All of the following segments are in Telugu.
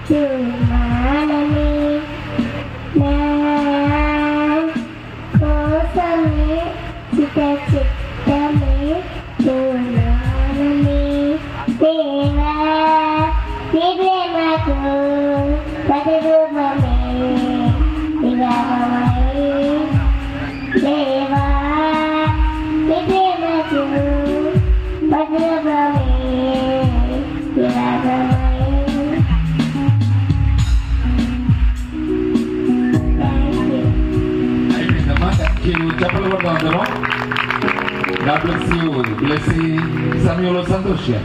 చుమానని నా కోసమే చిత్తమే చుమానని దేవా నీ ప్రేమకు ప్రతిరూపమే విరామమై దేవా నీ ప్రేమకు ప్రతిరూపమే విరామమై. చెప్పలు కూడా అందరం. God bless you. Bless ఈ సమయంలో సంతోషం.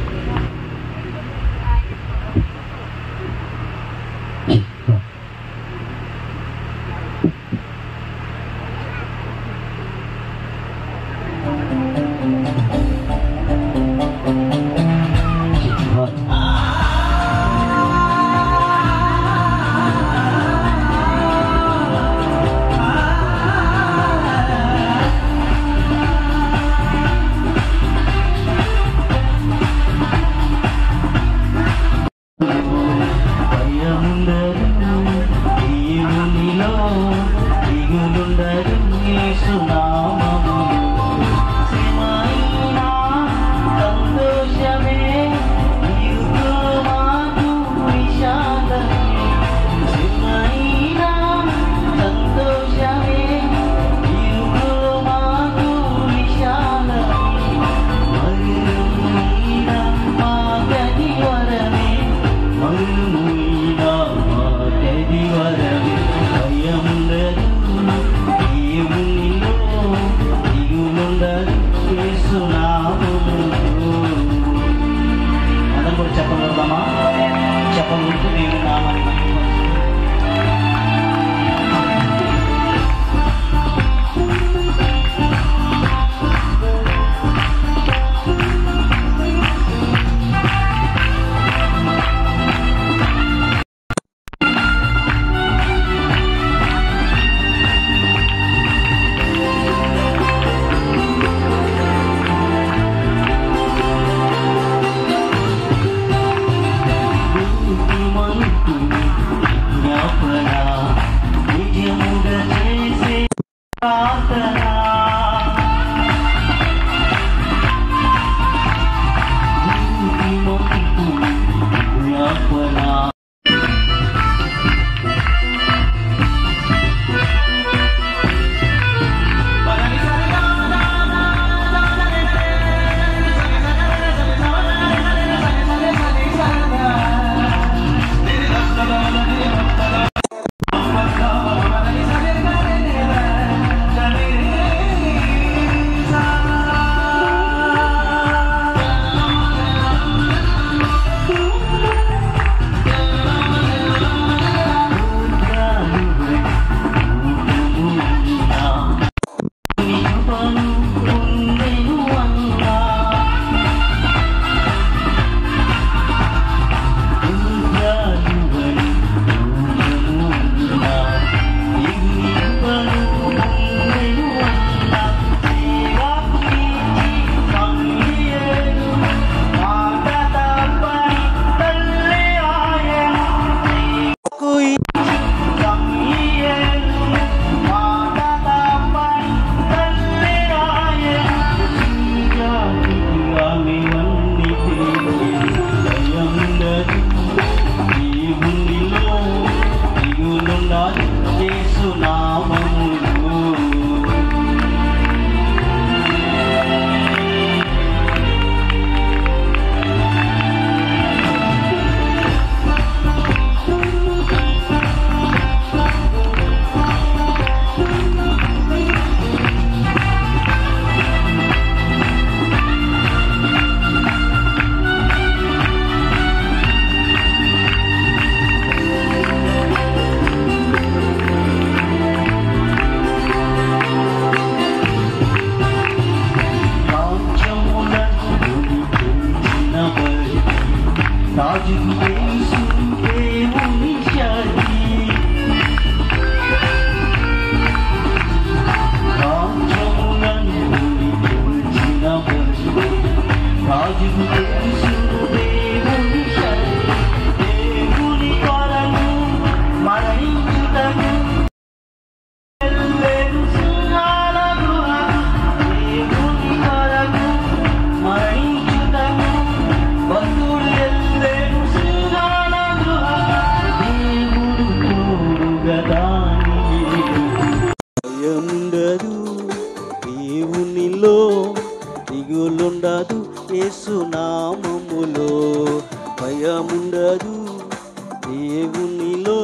దేవునిలో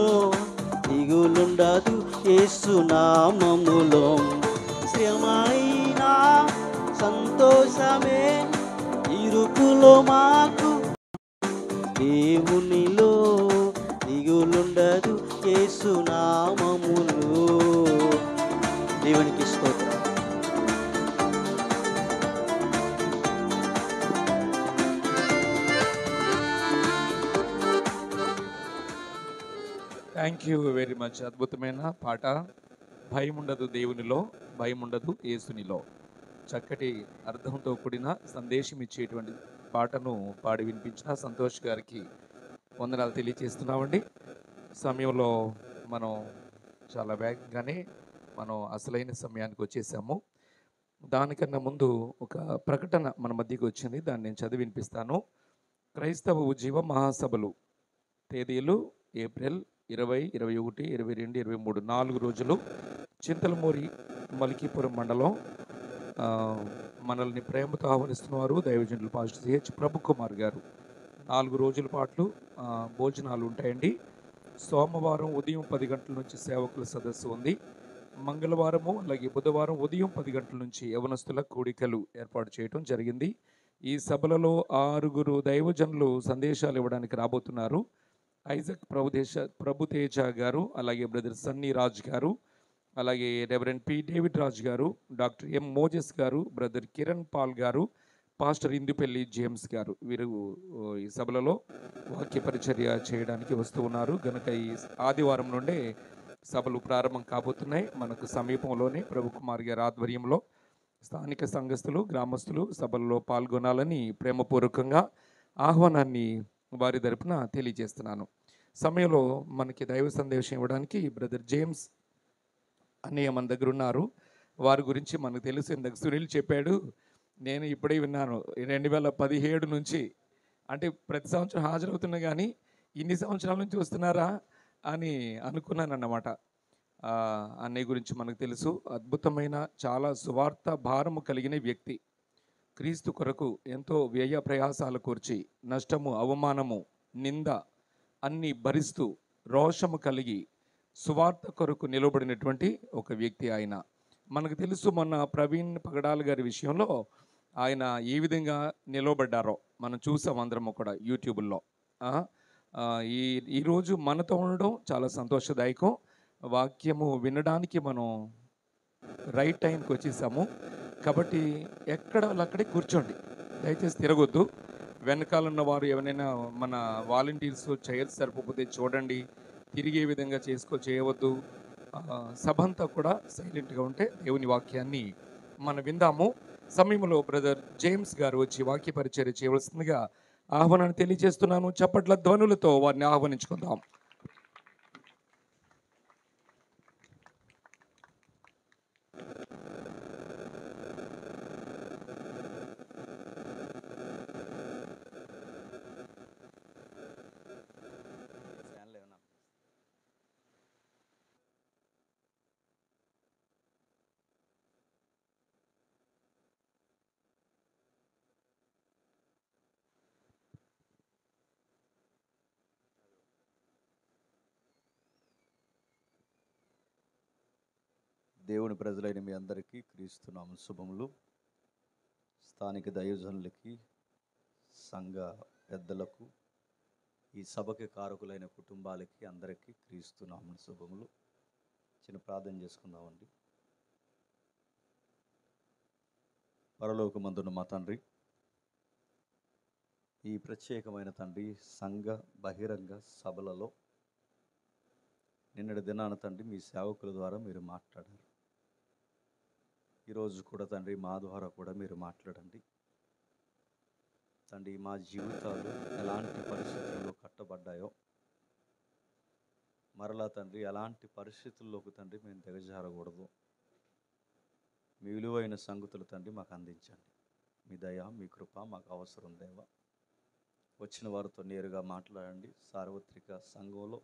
దిగులుండదు యేసు నామములో. శ్రమైన సంతోషమే ఇరుకులో మాకు, దేవునిలో దిగులుండదు యేసు నామములో. దేవునికి స్తోత్రం. Thank you very much. అద్భుతమైన పాట. భయం ఉండదు దేవునిలో, భయం ఉండదు యేసునిలో. చక్కటి అర్థంతో కూడిన సందేశం ఇచ్చేటువంటి పాటను పాడి వినిపించిన సంతోష్ గారికి వందనాలు తెలియజేస్తున్నామండి. సమయంలో మనం చాలా వేగంగానే మనం అసలైన సమయానికి వచ్చేసాము. దానికన్నా ముందు ఒక ప్రకటన మన మధ్యకి వచ్చింది, దాన్ని నేను చదివి వినిపిస్తాను. క్రైస్తవ ఉజ్జీవ మహాసభలు తేదీలు ఏప్రిల్ 20, 21, 22, 23 4 రోజులు చింతలమూరి మలికీపురం మండలం. మనల్ని ప్రేమతో ఆహ్వానిస్తున్నారు దైవజనులు పాస్టర్ సిహెచ్ ప్రభు కుమార్ గారు. 4 రోజుల పాటు భోజనాలు ఉంటాయండి. సోమవారం ఉదయం 10 గంటల నుంచి సేవకుల సదస్సు ఉంది. మంగళవారము అలాగే బుధవారం ఉదయం 10 గంటల నుంచి యవనస్తుల కూడికలు ఏర్పాటు చేయడం జరిగింది. ఈ సభలలో 6 దైవజనులు సందేశాలు ఇవ్వడానికి రాబోతున్నారు. ఐజక్ ప్రభుతేజ గారు, అలాగే బ్రదర్ సన్నీ రాజ్ గారు, అలాగే రెవరెండ్ పి డేవిడ్ రాజ్ గారు, డాక్టర్ ఎం మోజెస్ గారు, బ్రదర్ కిరణ్ పాల్ గారు, పాస్టర్ ఇందుపెల్లి జేమ్స్ గారు. వీరు ఈ సభలలో వాక్య పరిచర్య చేయడానికి వస్తూ ఉన్నారు కనుక ఈ ఆదివారం నుండే సభలు ప్రారంభం కాబోతున్నాయి. మనకు సమీపంలోనే ప్రభు కుమార్ గారి ఆధ్వర్యంలో స్థానిక సంఘస్థులు, గ్రామస్తులు సభల్లో పాల్గొనాలని ప్రేమపూర్వకంగా ఆహ్వానాన్ని వారి తరపున తెలియజేస్తున్నాను. సమయంలో మనకి దైవ సందేశం ఇవ్వడానికి బ్రదర్ జేమ్స్ అన్నయ్య మన దగ్గర ఉన్నారు. వారి గురించి మనకు తెలుసు, ఇందాక సునీల్ చెప్పాడు, నేను ఇప్పుడే విన్నాను. 2017 నుంచి, అంటే ప్రతి సంవత్సరం హాజరవుతున్నా కానీ ఇన్ని సంవత్సరాల నుంచి వస్తున్నారా అని అనుకున్నాను అన్నమాట. అన్నయ్య గురించి మనకు తెలుసు. అద్భుతమైన చాలా సువార్త భారము కలిగిన వ్యక్తి. క్రీస్తు కొరకు ఎంతో వ్యయ ప్రయాసాలు కూర్చి నష్టము, అవమానము, నింద అన్నీ భరిస్తూ రోషము కలిగి సువార్త కొరకు నిలబడినటువంటి ఒక వ్యక్తి ఆయన. మనకు తెలుసు, మొన్న ప్రవీణ్ పగడాల్ గారి విషయంలో ఆయన ఏ విధంగా నిలబడ్డారో మనం చూసాం అందరము కూడా యూట్యూబ్లో. ఈరోజు మనతో ఉండడం చాలా సంతోషదాయకం. వాక్యము వినడానికి మనం రైట్ టైంకి వచ్చేసాము కాబట్టి ఎక్కడ అక్కడే కూర్చోండి, దయచేసి తిరగొద్దు. వెనకాలన్న వారు ఎవరైనా మన వాలంటీర్స్ చైర్స్ సరిపోతే చూడండి, తిరిగే విధంగా చేయవద్దు. సభ అంతా కూడా సైలెంట్గా ఉంటే దేవుని వాక్యాన్ని మనం విందాము. సమయంలో బ్రదర్ జేమ్స్ గారు వచ్చి వాక్య పరిచర్య చేయవలసిందిగా ఆహ్వానాన్ని తెలియజేస్తున్నాను. చప్పట్ల ధ్వనులతో వారిని ఆహ్వానించుకుందాం. దేవుని ప్రజలైన మీ అందరికీ క్రీస్తునామ శుభములు. స్థానిక దైవజనులకి, సంఘ పెద్దలకు, ఈ సభకి కారకులైన కుటుంబాలకి అందరికీ క్రీస్తునామ శుభములు. చిన్న ప్రార్థన చేసుకుందామండి. పరలోకమందున్న మా తండ్రి, ఈ ప్రత్యేకమైన తండ్రి సంఘ బహిరంగ సభలలో నిన్నటి దినాన తండ్రి మీ సేవకుల ద్వారా మీరు మాట్లాడారు. ఈరోజు కూడా తండ్రి మా ద్వారా కూడా మీరు మాట్లాడండి తండ్రి. మా జీవితాలు ఎలాంటి పరిస్థితుల్లో కట్టబడ్డాయో, మరలా తండ్రి ఎలాంటి పరిస్థితుల్లోకి తండ్రి మేము దిగజారకూడదు. మీ విలువైన సంగతులు తండ్రి మాకు అందించండి. మీ దయ, మీ కృప మాకు అవసరం దేవా. వచ్చిన వారితో నేరుగా మాట్లాడండి. సార్వత్రిక సంఘంలో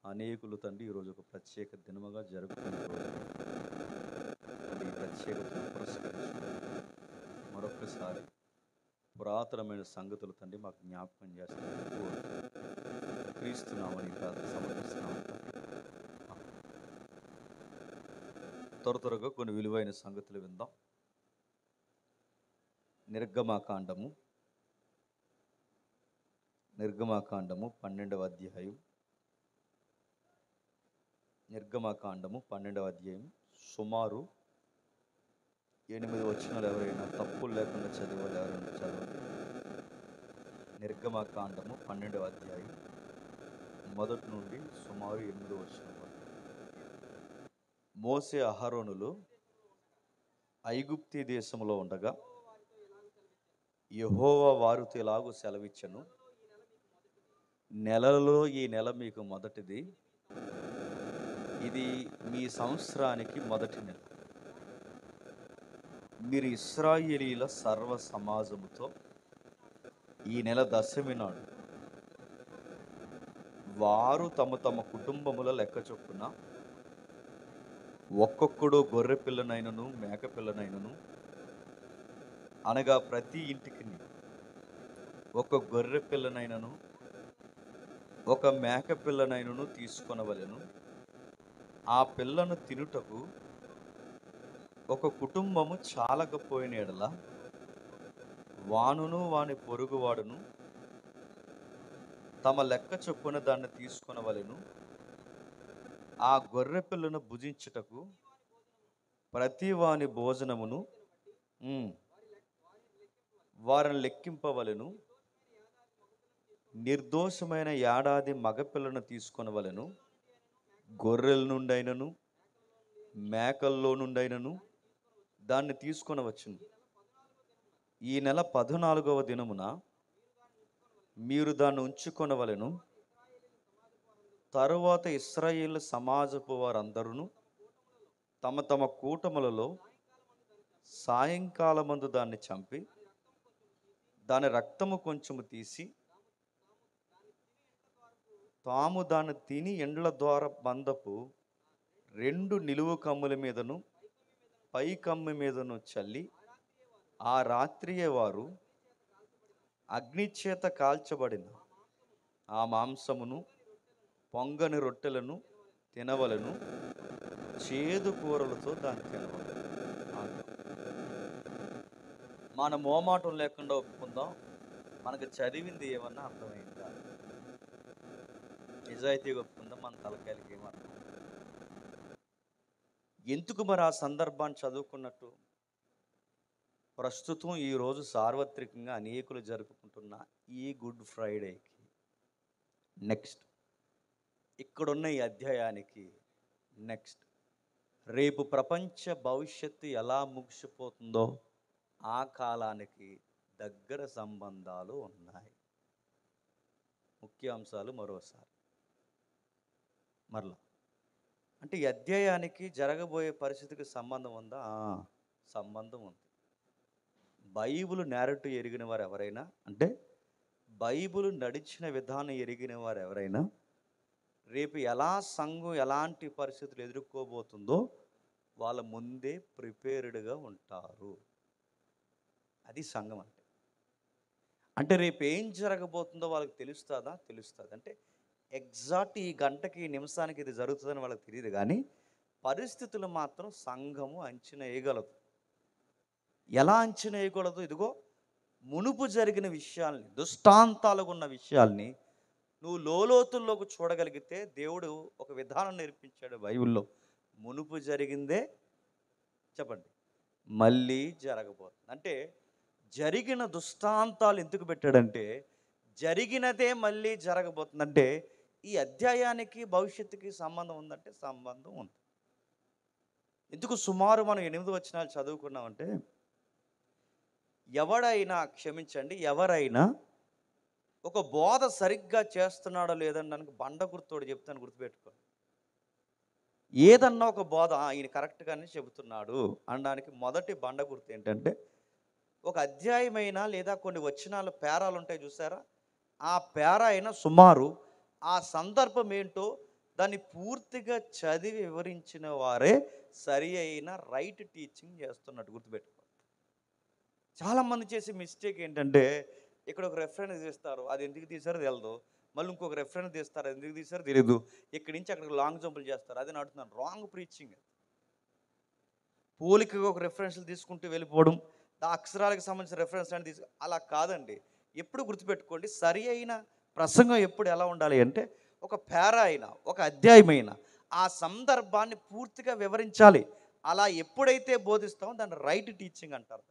అనేకులు తండ్రి ఈరోజు ఒక ప్రత్యేక దినముగా జరుగుతున్న రోజు ఈ ప్రత్యేకతను పురస్కరించుకుంటూ మరొకసారి పురాతనమైన సంగతులు తండ్రి మాకు జ్ఞాపకం చేస్తారు. క్రీస్తున్నామని ప్రార్థన సమర్పిస్తున్నాము. త్వరగా కొన్ని విలువైన సంగతులు విందాం. నిర్గమాకాండము 12వ అధ్యాయం. నిర్గమాకాండము 12వ అధ్యాయం సుమారు 8 వచనాలు ఎవరైనా తప్పులు లేకుండా చదివాలి, ఎవరైనా చదవండి. నిర్గమాకాండము 12వ అధ్యాయం మొదటి నుండి సుమారు 8 వచనం వరకు. మోసే అహరోనులు ఐగుప్తీ దేశంలో ఉండగా యెహోవా వారితో ఇలాగూ సెలవిచ్చెను, నెలలో ఈ నెల మీకు మొదటిది, ఇది మీ సంవత్సరానికి మొదటి నెల. మీరు ఇశ్రాయేలీల సర్వ సమాజముతో ఈ నెల దశమి నాడు వారు తమ తమ కుటుంబముల లెక్క చొప్పున ఒక్కొక్కడు గొర్రె పిల్లనైనను మేక పిల్లనైనను, అనగా ప్రతి ఇంటికి ఒక గొర్రె పిల్లనైనను ఒక మేక పిల్లనైనను తీసుకొనవలెను. ఆ పిల్లను తినుటకు ఒక కుటుంబము చాలకపోయిన ఎడల వానును వాని పొరుగువాడును తమ లెక్క చొప్పున దాన్ని తీసుకొనవలెను. ఆ గొర్రె పిల్లను భుజించుటకు ప్రతి వాని భోజనమును వారిని లెక్కింపవలెను. నిర్దోషమైన ఏడాది మగపిల్లను తీసుకొనవలెను. గొర్రెల నుండైనను మేకల్లో నుండైనను దాన్ని తీసుకొనవచ్చును. ఈ నెల 14వ దినమున మీరు దాన్ని ఉంచుకొనవలెను. తరువాత ఇశ్రాయేలు సమాజపు వారందరూ తమ తమ కూటములలో సాయంకాలమందు దాన్ని చంపి దాని రక్తము కొంచెము తీసి తాము దాన్ని తిని ఎండ్ల ద్వారా బంధపు 2 నిలువు కమ్ముల మీదను పై కమ్మి మీదను చల్లి ఆ రాత్రియే వారు అగ్నిచేత కాల్చబడిన ఆ మాంసమును పొంగని రొట్టెలను తినవలను. చేదు కూరలతో దాన్ని తినవలను. మన మోమాటం లేకుండా ఒప్పుకుందాం, మనకు చదివింది ఏమన్నా అర్థమైందా? నిజాయితీగా ఒప్పుకుందాం, మన తలకాయలకి ఏమన్నా. ఎందుకు మరి ఆ సందర్భాన్ని చదువుకున్నట్టు? ప్రస్తుతం ఈరోజు సార్వత్రికంగా అనేకులు జరుపుకుంటున్న ఈ గుడ్ ఫ్రైడేకి నెక్స్ట్, ఇక్కడున్న ఈ అధ్యాయానికి నెక్స్ట్, రేపు ప్రపంచ భవిష్యత్తు ఎలా ముగిసిపోతుందో ఆ కాలానికి దగ్గర సంబంధాలు ఉన్నాయి. ముఖ్యాంశాలు మరోసారి మరలా, అంటే ఈ అధ్యాయానికి జరగబోయే పరిస్థితికి సంబంధం ఉందా? సంబంధం ఉంది. బైబిల్ నేరేటివ్ ఎరిగిన వారు ఎవరైనా, అంటే బైబిల్ నడిచిన విధానం ఎరిగిన వారు ఎవరైనా రేపు ఎలా సంఘం ఎలాంటి పరిస్థితులు ఎదుర్కోబోతుందో వాళ్ళ ముందే ప్రిపేర్డ్గా ఉంటారు. అది సంఘం అంటే. అంటే రేపు ఏం జరగబోతుందో వాళ్ళకి తెలుస్తుందా? తెలుస్తుంది. అంటే ఎగ్జాక్ట్ ఈ గంటకి ఈ నిమిషానికి ఇది జరుగుతుందని వాళ్ళకి తెలియదు, కానీ పరిస్థితులు మాత్రం సంఘము అంచనా వేయగలదు. ఎలా అంచనా వేయకూడదు? ఇదిగో మునుపు జరిగిన విషయాల్ని, దృష్టాంతాలుగా ఉన్న విషయాల్ని నువ్వు లోతుల్లోకి చూడగలిగితే దేవుడు ఒక విధానం నేర్పించాడు బైబిల్లో. మునుపు జరిగిందే చెప్పండి మళ్ళీ జరగబోతుంది. అంటే జరిగిన దృష్టాంతాలు ఎందుకు పెట్టాడంటే జరిగినదే మళ్ళీ జరగబోతుందంటే ఈ అధ్యాయానికి భవిష్యత్తుకి సంబంధం ఉందంటే సంబంధం ఉంది. ఎందుకు సుమారు మనం 8 వచనాలు చదువుకున్నామంటే, ఎవడైనా క్షమించండి, ఎవరైనా ఒక బోధ సరిగ్గా చేస్తున్నాడో లేదనడానికి బండ గుర్తోడు చెప్తాను, గుర్తుపెట్టుకోండి. ఏదన్నా ఒక బోధ ఈయన కరెక్ట్గానే చెబుతున్నాడు అనడానికి మొదటి బండ గుర్తు ఏంటంటే, ఒక అధ్యాయమైనా లేదా కొన్ని వచనాలు పేరాలు ఉంటాయి చూసారా, ఆ పేరా అయినా సుమారు ఆ సందర్భం ఏంటో దాన్ని పూర్తిగా చదివి వివరించిన వారే సరి అయిన రైట్ టీచింగ్ చేస్తున్నట్టు గుర్తుపెట్టుకో. చాలామంది చేసే మిస్టేక్ ఏంటంటే, ఇక్కడ ఒక రెఫరెన్స్ ఇస్తారు, అది ఎందుకు తీసారో తెలదు, మళ్ళీ ఇంకొక రెఫరెన్స్ తీస్తారు, ఎందుకు తీస్తారు తెలియదు, ఇక్కడి నుంచి అక్కడికి లాంగ్ జంపులు చేస్తారు. అది నడుతున్నాను రాంగ్ ప్రీచింగ్. పోలికగా ఒక రెఫరెన్స్లు తీసుకుంటూ వెళ్ళిపోవడం, ఆ అక్షరాలకు సంబంధించిన రెఫరెన్స్ అని అలా కాదండి. ఎప్పుడు గుర్తుపెట్టుకోండి, సరి అయిన ప్రసంగం ఎప్పుడు ఎలా ఉండాలి అంటే ఒక పేరా అయినా ఒక అధ్యాయం అయినా ఆ సందర్భాన్ని పూర్తిగా వివరించాలి. అలా ఎప్పుడైతే బోధిస్తామో దాన్ని రైట్ టీచింగ్ అంటారు.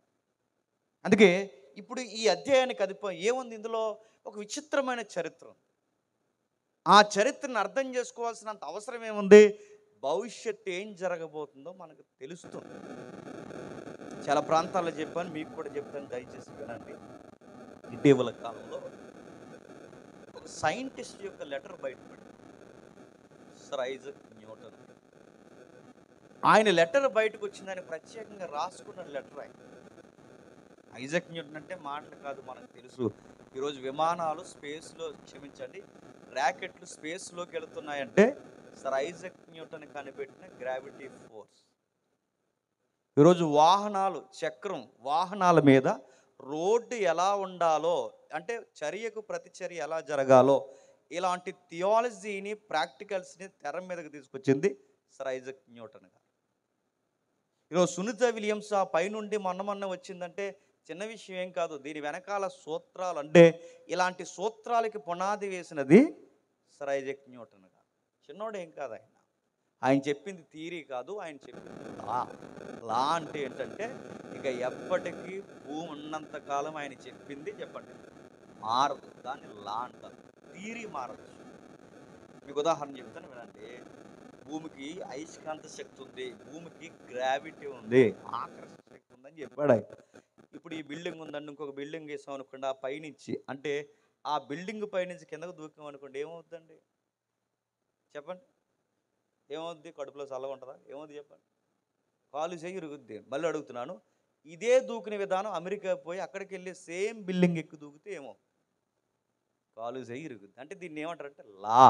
అందుకే ఇప్పుడు ఈ అధ్యాయానికి ఏముంది ఇందులో, ఒక విచిత్రమైన చరిత్ర. ఆ చరిత్రను అర్థం చేసుకోవాల్సినంత అవసరం ఏముంది, భవిష్యత్తు ఏం జరగబోతుందో మనకు తెలుస్తుంది. చాలా ప్రాంతాల్లో చెప్పాను, మీకు కూడా చెప్తాను, దయచేసి వినండి. ఇటీవల కాలంలో ఒక సైంటిస్ట్ యొక్క లెటర్ బయటపడింది, సర్ ఐజాక్ న్యూటన్. ఆయన లెటర్ బయటకు వచ్చిందని ప్రత్యేకంగా రాసుకున్న లెటర్. ఐజాక్ న్యూటన్ అంటే మాటలు కాదు, మనకు తెలుసు. ఈరోజు విమానాలు స్పేస్లో, క్షమించండి, ర్యాకెట్లు స్పేస్లోకి వెళుతున్నాయంటే సర్ ఐజాక్ న్యూటన్ కనిపెట్టిన గ్రావిటీ ఫోర్స్. ఈరోజు వాహనాలు, చక్రం, వాహనాల మీద రోడ్డు ఎలా ఉండాలో, అంటే చర్యకు ప్రతిచర్య ఎలా జరగాలో, ఇలాంటి థియాలజీని, ప్రాక్టికల్స్ని తెర మీదకి తీసుకొచ్చింది సర్ ఐజాక్ న్యూటన్ గారు. ఈరోజు సునీత విలియమ్స్ ఆ పైనుండి మొన్న వచ్చిందంటే చిన్న విషయం ఏం కాదు. దీని వెనకాల సూత్రాలు, అంటే ఇలాంటి సూత్రాలకి పునాది వేసినది సర్ ఐజాక్ న్యూటన్ గారు. చిన్నోడు ఏం కాదు ఆయన. ఆయన చెప్పింది థియరీ కాదు, ఆయన చెప్పింది లా. లా అంటే ఏంటంటే ఇక ఎప్పటికీ భూమి ఉన్నంత కాలం ఆయన చెప్పింది చెప్పండి మారదు, దాన్ని లా అంటారు. థియరీ మారదు. మీకు ఉదాహరణ చెప్తాను వినండి. భూమికి అయస్కాంత శక్తి ఉంది, భూమికి గ్రావిటీ ఉంది, ఆకర్షణ శక్తి ఉందని చెప్పాడు ఆయన. ఇప్పుడు ఈ బిల్డింగ్ ఉందండి, ఇంకొక బిల్డింగ్ వేసాం అనుకోండి, ఆ పైనుంచి, అంటే ఆ బిల్డింగ్ పైనుంచి కిందకు దూకాం అనుకోండి, ఏమవుతుందండి చెప్పండి? ఏమవుద్ది? కడుపులో చల్లగా ఉంటుందా? ఏమవుద్ది చెప్పండి? కాలు చేయి ఇరుగుద్ది. మళ్ళీ అడుగుతున్నాను, ఇదే దూకిన విధానం అమెరికా పోయి అక్కడికి వెళ్ళి సేమ్ బిల్డింగ్ ఎక్కి దూకితే ఏమో కాలు చేయి ఇరుగుద్ది. అంటే దీన్ని ఏమంటారంటే లా.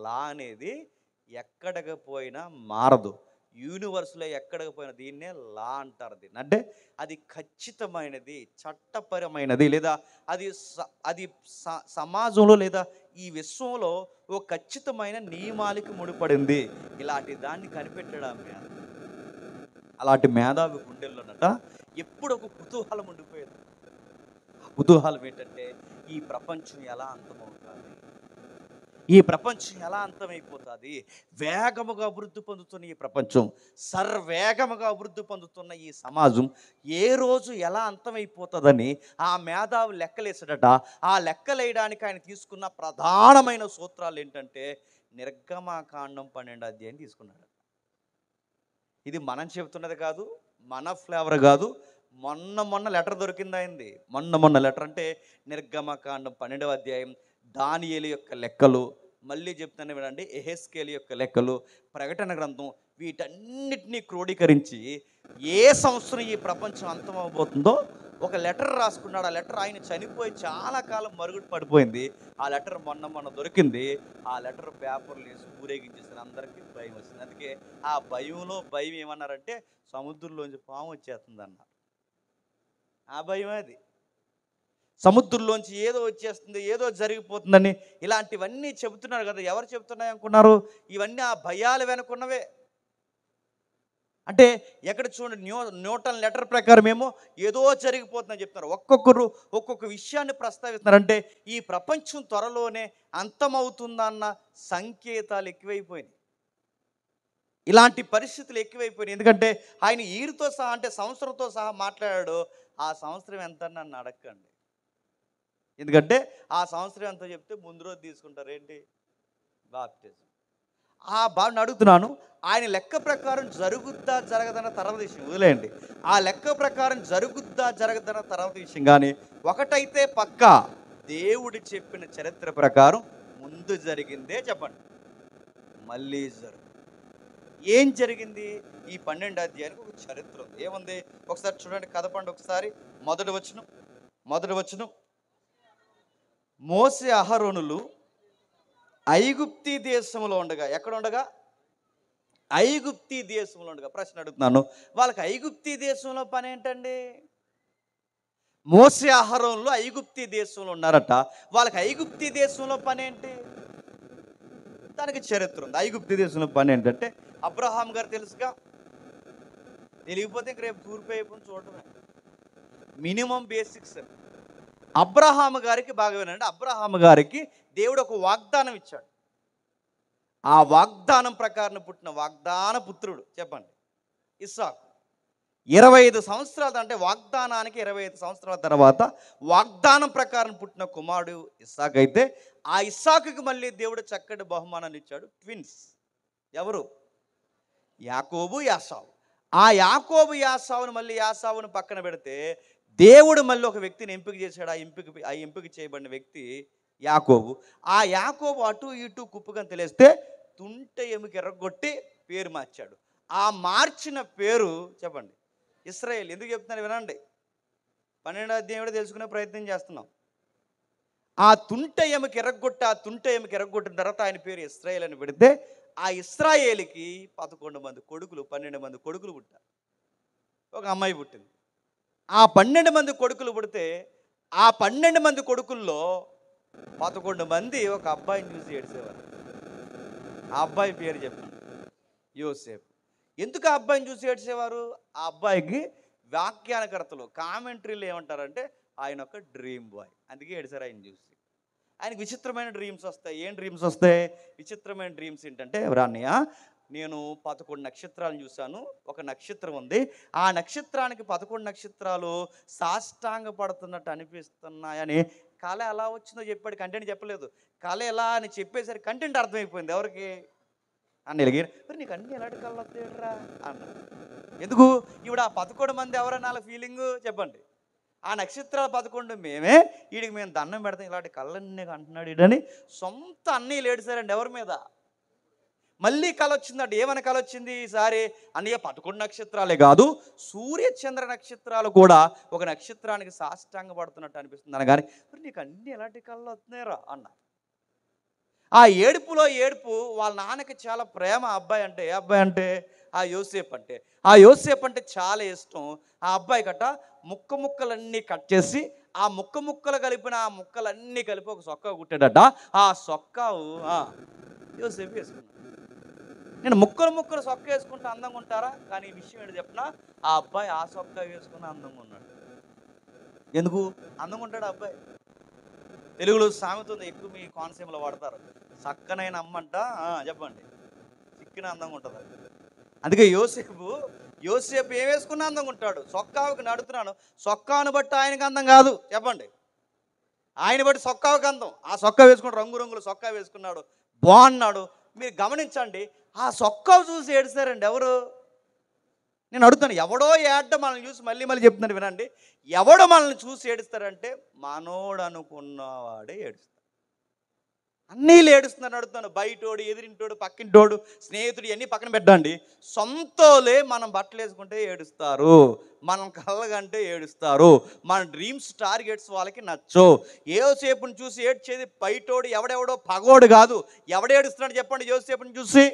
లా అనేది ఎక్కడికి పోయినా మారదు. యూనివర్స్లో ఎక్కడికి పోయినా దీన్నే లా అంటారు. దీన్ని అంటే అది ఖచ్చితమైనది, చట్టపరమైనది, లేదా అది సమాజంలో లేదా ఈ విశ్వంలో ఓ ఖచ్చితమైన నియమాలకి ముడిపడింది. ఇలాంటి దాన్ని కనిపెట్టడం మీద అలాంటి మేధావి గుండెల్లోనట ఎప్పుడు ఒక కుతూహలం ఉండిపోయేది. ఆ కుతూహలం ఏంటంటే ఈ ప్రపంచం ఎలా అంతమవుతుంది, ఈ ప్రపంచం ఎలా అంతమైపోతుంది, వేగముగా అభివృద్ధి పొందుతున్న ఈ ప్రపంచం, సర్వేగముగా అభివృద్ధి పొందుతున్న ఈ సమాజం ఏ రోజు ఎలా అంతమైపోతుందని ఆ మేధావి లెక్కలేసాడట. ఆ లెక్కలేయడానికి ఆయన తీసుకున్న ప్రధానమైన సూత్రాలు ఏంటంటే నిర్గమకాండం 12వ అధ్యాయం తీసుకున్నాడు. ఇది మనం చెబుతున్నది కాదు, మన ఫ్లేవర్ కాదు. మొన్న లెటర్ దొరికింది అయింది. మొన్న లెటర్ అంటే నిర్గమకాండం 12వ అధ్యాయం, దానియేలు యొక్క లెక్కలు, మళ్ళీ చెప్తాను వినండి, ఎహెస్కేలు యొక్క లెక్కలు, ప్రకటన గ్రంథం, వీటన్నిటినీ క్రోడీకరించి ఏ సంవత్సరం ఈ ప్రపంచం అంతమవబోతుందో ఒక లెటర్ రాసుకున్నాడు. ఆ లెటర్ ఆయన చనిపోయి చాలా కాలం మరుగుడు పడిపోయింది. ఆ లెటర్ మొన్న దొరికింది. ఆ లెటర్ పేపర్లు వేసి ఊరేగించేసిన అందరికీ భయం వచ్చింది. అందుకే ఆ భయం ఏమన్నారంటే సముద్రంలోంచి పాము వచ్చేస్తుంది అన్నారు. ఆ భయం అది. సముద్రంలోంచి ఏదో వచ్చేస్తుంది, ఏదో జరిగిపోతుందని ఇలాంటివన్నీ చెబుతున్నారు కదా. ఎవరు చెబుతున్నాయి అనుకున్నారు? ఇవన్నీ ఆ భయాలు వెనుకున్నవే. అంటే ఎక్కడ చూడండి, న్యూటన్ లెటర్ ప్రకారం ఏమో ఏదో జరిగిపోతుందని చెప్తున్నారు. ఒక్కొక్కరు ఒక్కొక్క విషయాన్ని ప్రస్తావిస్తున్నారు. అంటే ఈ ప్రపంచం త్వరలోనే అంతమవుతుందన్న సంకేతాలు ఎక్కువైపోయినాయి. ఇలాంటి పరిస్థితులు ఎక్కువైపోయినాయి. ఎందుకంటే ఆయన ఈరుతో సహా, అంటే సంవత్సరంతో సహా మాట్లాడాడు. ఆ సంవత్సరం ఎంత నన్ను అడగండి. ఎందుకంటే ఆ సంవత్సరం ఎంత చెప్తే ముందు రోజు తీసుకుంటారు. ఏంటి? బాప్టిజం. ఆ బాబుని అడుగుతున్నాను, ఆయన లెక్క ప్రకారం జరుగుద్దా జరగదన్న తర్వాత విషయం వదిలేయండి. ఆ లెక్క ప్రకారం జరుగుద్దా జరగదన్న తర్వాత విషయం కానీ ఒకటైతే పక్కా, దేవుడు చెప్పిన చరిత్ర ప్రకారం ముందు జరిగిందే చెప్పండి, మళ్ళీ ఏం జరిగింది? ఈ 12వ అధ్యాయానికి ఒక చరిత్ర ఉంది. ఏముంది ఒకసారి చూడండి, కదపండి ఒకసారి. మొదటి వచనం, మోసే అహరోనులు ఐగుప్తీ దేశంలో ఉండగా, ఎక్కడ ఉండగా? ఐగుప్తీ దేశంలో ఉండగా. ప్రశ్న అడుగుతున్నాను, వాళ్ళకి ఐగుప్తీ దేశంలో పని ఏంటండి? మోసే ఆహారంలో ఐగుప్తీ దేశంలో ఉన్నారట. వాళ్ళకి ఐగుప్తీ దేశంలో పని ఏంటి? దానికి చరిత్ర ఉంది. ఐగుప్తీ దేశంలో పని ఏంటంటే అబ్రహాం గారు తెలుసుగా, తెలియకపోతే ఇంక రేపు తూర్పు అయిపోయి చూడటమే. Minimum basics. అబ్రహాం గారికి బాగా వినండి, అబ్రహాం గారికి దేవుడు ఒక వాగ్దానం ఇచ్చాడు. ఆ వాగ్దానం ప్రకారం పుట్టిన వాగ్దాన పుత్రుడు చెప్పండి ఇస్సాకు. 25 సంవత్సరాలు, అంటే వాగ్దానానికి 25 సంవత్సరాల తర్వాత వాగ్దానం ప్రకారం పుట్టిన కుమారుడు ఇస్సాకు అయితే, ఆ ఇస్సాకుకి మళ్ళీ దేవుడు చక్కటి బహుమానాన్ని ఇచ్చాడు. ట్విన్స్. ఎవరు? యాకోబు, యాసావు. ఆ యాకోబు యాసావును మళ్ళీ యాసావును పక్కన పెడితే దేవుడు మళ్ళీ ఒక వ్యక్తిని ఎంపిక చేశాడు. ఆ ఎంపిక చేయబడిన వ్యక్తి యాకోబు. ఆ యాకోబు అటు ఇటు కుప్పగా తెలిస్తే తుంటె ఎముక ఎర్రగొట్టి పేరు మార్చాడు. ఆ మార్చిన పేరు చెప్పండి ఇశ్రాయేల్. ఎందుకు చెప్తున్నారు వినండి, 12వ అధ్యాయం తెలుసుకునే ప్రయత్నం చేస్తున్నాం. ఆ తుంటె ఎముక ఎర్రగొట్టిన తర్వాత ఆయన పేరు ఇశ్రాయేల్ అని పెడితే, ఆ ఇశ్రాయేలుకి 11 మంది కొడుకులు, 12 మంది కొడుకులు పుట్టారు. ఒక అమ్మాయి పుట్టింది. ఆ 12 మంది కొడుకులు పుడితే ఆ 12 మంది కొడుకుల్లో 11 మంది ఒక అబ్బాయిని చూసి ఏడ్చేవారు. ఆ అబ్బాయి పేరు చెప్పండి యోసేపు. ఎందుకు ఆ అబ్బాయిని చూసి ఏడ్చేవారు? ఆ అబ్బాయికి వ్యాఖ్యానకర్తలు, కామెంటరీలు ఏమంటారంటే ఆయన ఒక డ్రీమ్ బాయ్, అందుకే ఏడ్చారు ఆయన చూసి. ఆయనకి విచిత్రమైన డ్రీమ్స్ వస్తాయి. ఏం డ్రీమ్స్ వస్తాయి? విచిత్రమైన డ్రీమ్స్ ఏంటంటే, ఎవరన్నయ్య నేను 11 నక్షత్రాలను చూశాను, ఒక నక్షత్రం ఉంది, ఆ నక్షత్రానికి 11 నక్షత్రాలు సాష్టాంగ పడుతున్నట్టు అనిపిస్తున్నాయని కళ ఎలా వచ్చిందో చెప్పాడు. కంటెంట్ చెప్పలేదు. కళ ఎలా అని చెప్పేసరికి కంటెంట్ అర్థమైపోయింది. ఎవరికి? అని అడిగారు. మరి నీకు అన్ని ఎలాంటి కళ్ళు వస్తాయరా అన్నాడు. ఎందుకు? ఇప్పుడు ఆ 11 మంది ఎవరన్నా వాళ్ళ ఫీలింగు చెప్పండి. ఆ నక్షత్రాలు 11 మేమే, వీడికి మేము దండం పెడతాం, ఇలాంటి కళ్ళన్నీ అంటున్నాడు వీడని సొంత అన్నయ్యలు ఏడుసారండి. ఎవరి మీద? మళ్ళీ కళ వచ్చిందంట. ఏమైనా కళ వచ్చింది ఈసారి? అన్నయ్య 11 నక్షత్రాలే కాదు, సూర్య చంద్ర నక్షత్రాలు కూడా ఒక నక్షత్రానికి సాష్టాంగ పడుతున్నట్టు అనిపిస్తుంది అనగానే, మరి నీకు అన్ని ఎలాంటి కళ్ళు వస్తున్నాయిరా అన్న. ఆ ఏడుపులో ఏడుపు. వాళ్ళ నాన్నకి చాలా ప్రేమ అబ్బాయి అంటే. ఏ అబ్బాయి అంటే? ఆ యోసేపు అంటే. ఆ యోసేపు అంటే చాలా ఇష్టం. ఆ అబ్బాయి కట్ట ముక్కలన్నీ కట్ చేసి ఆ ముక్కలు కలిపిన ఆ ముక్కలన్నీ కలిపి ఒక సొక్కా కుట్టాడట. ఆ సొక్కావు యోసేపు వేసుకున్నాడు. నేను ముక్కలు సొక్క వేసుకుంటే అందంగా ఉంటారా? కానీ ఈ విషయం ఏంటి చెప్పినా, ఆ అబ్బాయి ఆ సొక్కా వేసుకుని అందంగా ఉన్నాడు. ఎందుకు అందంగా ఉంటాడు ఆ అబ్బాయి? తెలుగులో సామెత ఉంది, ఎక్కువ మీ కోనసీమలో వాడతారు. చక్కనైన అమ్మంట చెప్పండి చిక్కిన అందంగా ఉంటుంది. అందుకే యోసేపు ఏం వేసుకున్నా అందంగా ఉంటాడు. సొక్కావుకి నడుతున్నాను, సొక్కాను బట్టి ఆయనకి అందం కాదు చెప్పండి, ఆయన బట్టి సొక్కావుకి అందం. ఆ సొక్కా వేసుకుని రంగురంగులు సొక్కా వేసుకున్నాడు, బాగున్నాడు. మీరు గమనించండి, ఆ సొక్కావు చూసి ఏడుస్తారండి ఎవరు? నేను అడుగుతాను, ఎవడో ఏడ్డం మనల్ని చూసి మళ్ళీ చెప్తున్నాను వినండి. ఎవడో మనల్ని చూసి ఏడుస్తారంటే మనోడు అనుకున్నవాడే ఏడుస్తాడు. అన్నీళ్ళు ఏడుస్తున్నాను అడుగుతాను. బయటోడు, ఎదిరింటోడు, పక్కింటోడు, స్నేహితుడు ఇవన్నీ పక్కన పెట్టండి. సొంతోలే మనం బట్టలు వేసుకుంటే ఏడుస్తారు, మనం కళ్ళగంటే ఏడుస్తారు, మన డ్రీమ్స్ టార్గెట్స్ వాళ్ళకి నచ్చో. యోసేపుని చూసి ఏడ్చేది బయటోడు, ఎవడెవడో పగోడు కాదు. ఎవడేడుస్తున్నాడు చెప్పండి యోసేపుని చూసి?